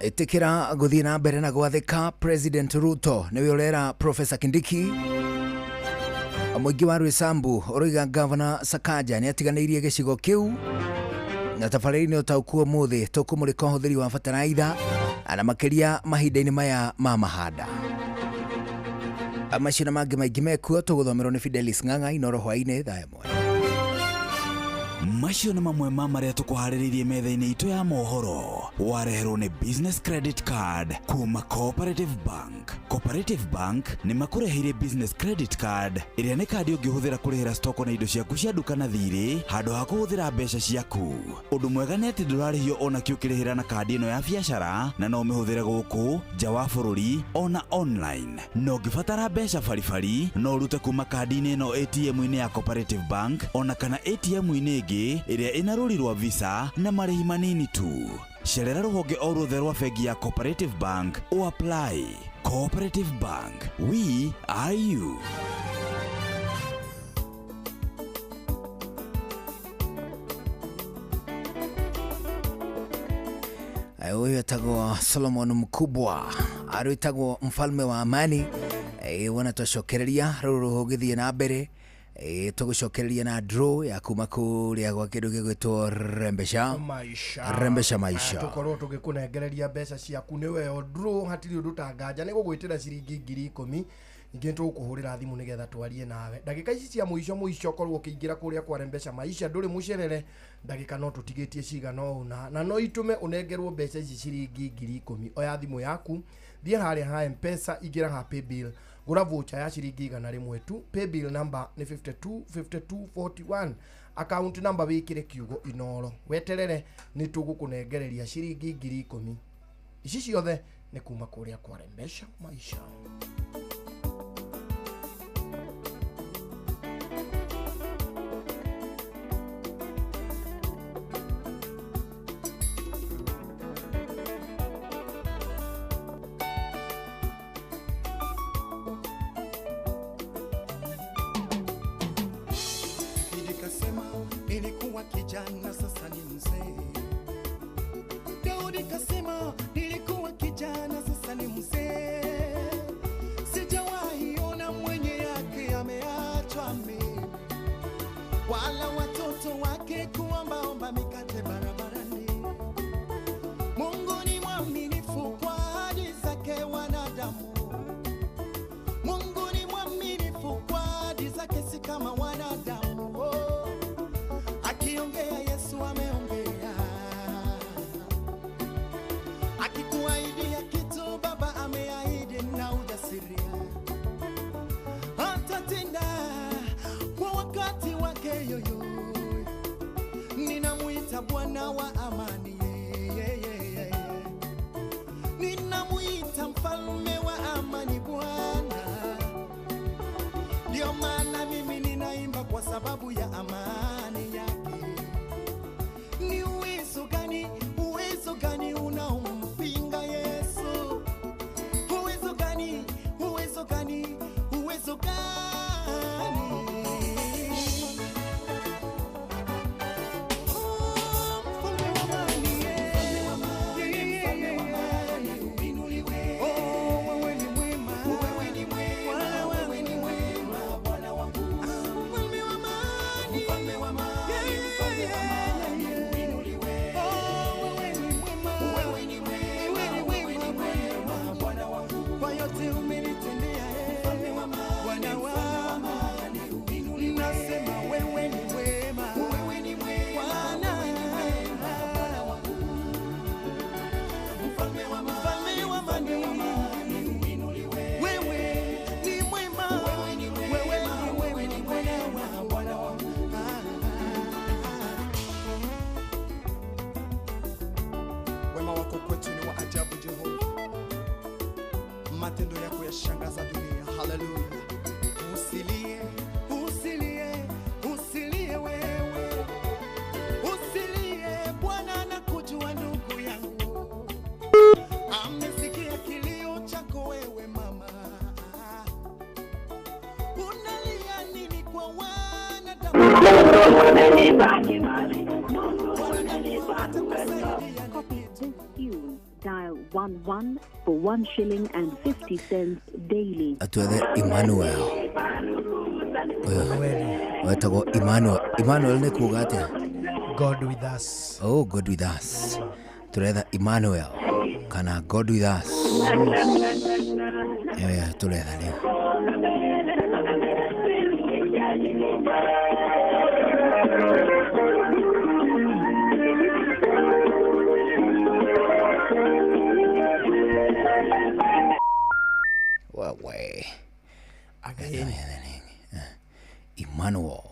Speaker 7: etikira guthii na mbere na gwathika President Ruto niwe urera Professor Kindiki Muingi wa Rwesambu oroiga Governor Sakaja ni atiganeirie gicigo kiu na tabarĩri-inĩ ũtaũkuo mũthĩ tũkũmũrĩka ũhũthĩri wa bataraitha na makĩria mahinda-inĩ maya ma mahanda. Macio na mangĩ maingĩ mekuo tũgũthomerwo nĩ Fidelis Ng'ang'a Inoro hwainĩ thaa ĩmwe.
Speaker 1: Macio nĩ mamwe ma marĩa tũkũharĩrĩirie metha-inĩ itũ ya mohoro. Wareherwo nĩ Business Credit Card kuma Cooperative Bank. Cooperative Bank nĩ makũreheire Business Credit Card ĩrĩa nĩ kandi ũngĩhũthĩra kũrĩhĩra stoko na indo ciaku cia duka na thirĩ handũ ha kũhũthĩra mbeca ciaku. Ũndũ mwega nĩ atĩ ndũrarĩhio ona kĩ ũkĩrĩhĩra na kandi ĩno ya biacara na no ũmĩhũthĩre gũkũ nja wa bũrũri ona online. No ũngĩbatara mbeca baribari no ũrute kuma kandi-inĩ ĩno ATM-inĩ ya Cooperative Bank ona kana ATM-inĩ ĩngĩ ĩrĩa ĩna rũri rwa Visa na marĩhi manini tu. Cerera rũhonge o ruothe rwa bengi ya Cooperative Bank o apply. Cooperative Bank, we are you.
Speaker 7: Huyu atagwo Solomon Mkubwa arwitagwo mfalme wa amani. Wana twacokereria rũrũ gĩthiĩ na mbere tũgũcokereria na draw ya kuma kũrĩa gwa kĩndũ gĩgwĩtwo rembesha maisha
Speaker 8: tũkorwo tũgĩkũnengereria mbeca ciaku nĩwe o draw hatirĩ ũndũ tanganja nĩ gũgwĩtĩra ciringi 10,000 ingĩ tũkũhũrĩra thimũ nĩgetha twarie nawe. Ndagĩka ici cia mũico korwo ũkĩingĩra kũrĩa kwa rembesha maisha ndũrĩ mũcerere ndagĩka no tũtigĩtie cigana ũna na no itume ũnengerwo mbeca ici ciringi 10,000 oya thimũ yaku thiĩ harĩa ha M-Pesa ingĩra ha paybill gura voucher ya ciringi 100 tu. Paybill number ni 525241 account number wikire kiugo Inoro weterere ni tugũkũnengereria ciringi 10,000 ici ciothe ni kuma kũrĩa kwa rembesha maisha.
Speaker 9: Nilikuwa kijana sasa ni mzee. Daudi kasema nilikuwa kijana sasa ni mzee. Sijawahi ona mwenye yake ameachwa mimi, wala watoto wake kuombaomba mikate barabarani. Mungu ni mwaminifu kwa ahadi zake wanadamu. Mungu ni mwaminifu kwa ahadi zake si kama wanadamu. Akiongea Yesu ameongea, akikuahidia kitu Baba ameahidi na ujasiria atatenda kwa wakati wake yoyo. Ninamuita Bwana wa amani, ninamuita mfalme wa amani Bwana. Ndio maana mimi ninaimba kwa sababu ya amani yake. Ni uwezo gani unaompinga Yesu? Uwezo gani? matendo yako yashangaza dunia. Haleluya. Usilie wewe. Usilie, Bwana anakujua ndugu yangu. Amesikia kilio chako wewe mama. Unalia nini kwa wanadamu?
Speaker 15: Dial 1 1 for 1 shilling and 50 cents daily.
Speaker 7: Atwethe Emmanuel. Wetagwo Emmanuel. Emmanuel nĩ kuuga atĩa?
Speaker 8: God with us.
Speaker 7: Oh, God with us. Turetha Emmanuel kana God with us. Turetha rĩu. Wewe. Emmanuel.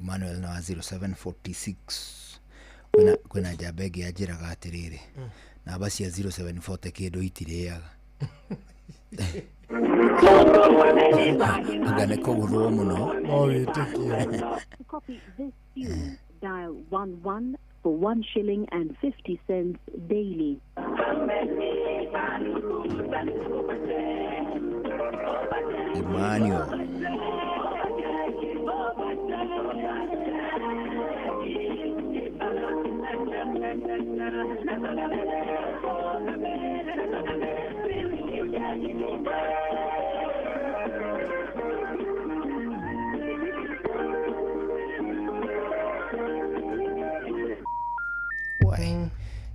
Speaker 7: Emmanuel na 0746 kwina jabegi ajiraga atiriri namba cia 0740 kindu itirĩaga agane kũgũthwo mũno
Speaker 8: no wĩtĩkie.
Speaker 15: To copy this tune, dial 11 for 1 shilling and 50 cents daily.
Speaker 7: Emmanuel.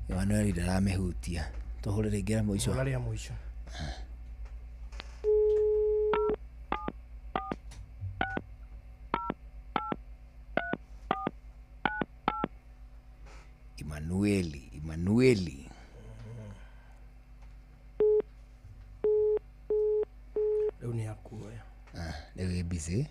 Speaker 7: Emmanuel ndaramehutia tuhurire ngira muico
Speaker 8: Tũraria mũico.
Speaker 7: Emmanueli.
Speaker 8: Rĩu nĩ akuoya.
Speaker 7: Rĩu busy.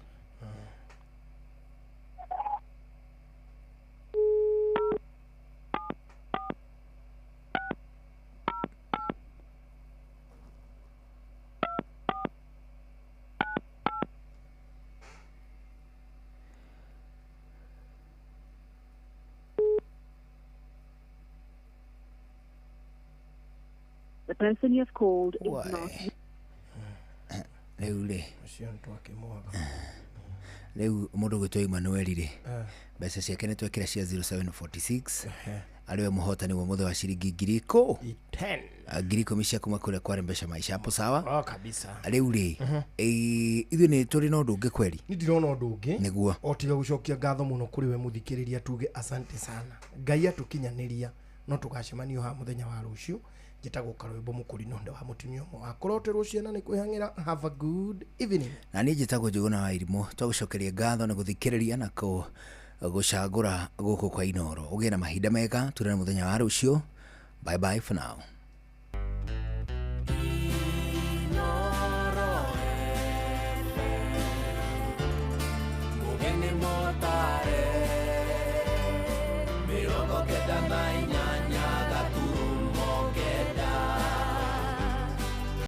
Speaker 15: The person you have called is not.
Speaker 7: Rĩu mũndũ gwĩtwo Emmanuel rĩ mbeca ciake nĩ twekĩra cia 0746 ariwe mũhotani wa muthe wa ciringi ngiri 10 ngiri 10 cia kuma kũrĩa kware mbeca maisha hapo sawa
Speaker 8: kabisa.
Speaker 7: Rĩu rĩ ithuĩ nĩ tũrĩ na ũndũ ũngĩ kweri
Speaker 8: Nĩ ndirona ũndũ ũngĩ
Speaker 7: nĩguo
Speaker 8: o tiga gũcokia ngatho mũno kũrĩ we mũthikĩrĩria tuge asante sana Ngai atũkinyanĩria no tũgacemanio ha mũthenya wa rũciũ njĩtagwo Karwĩmbo Mũkũri nonde wa mũtumia ũmwe wakoroterwo ciana nĩ kwĩhang'ĩra. Have a good evening.
Speaker 7: Na niĩ njĩtagwo Njũgũna wa Irimũ twagũcokeria ngatho na gũthikĩrĩria na gũcagũra gũkũ kwa Inooro. Ũgĩe na mahinda mega, tũrĩ na mũthenya wa rũciũ. Bye bye for now.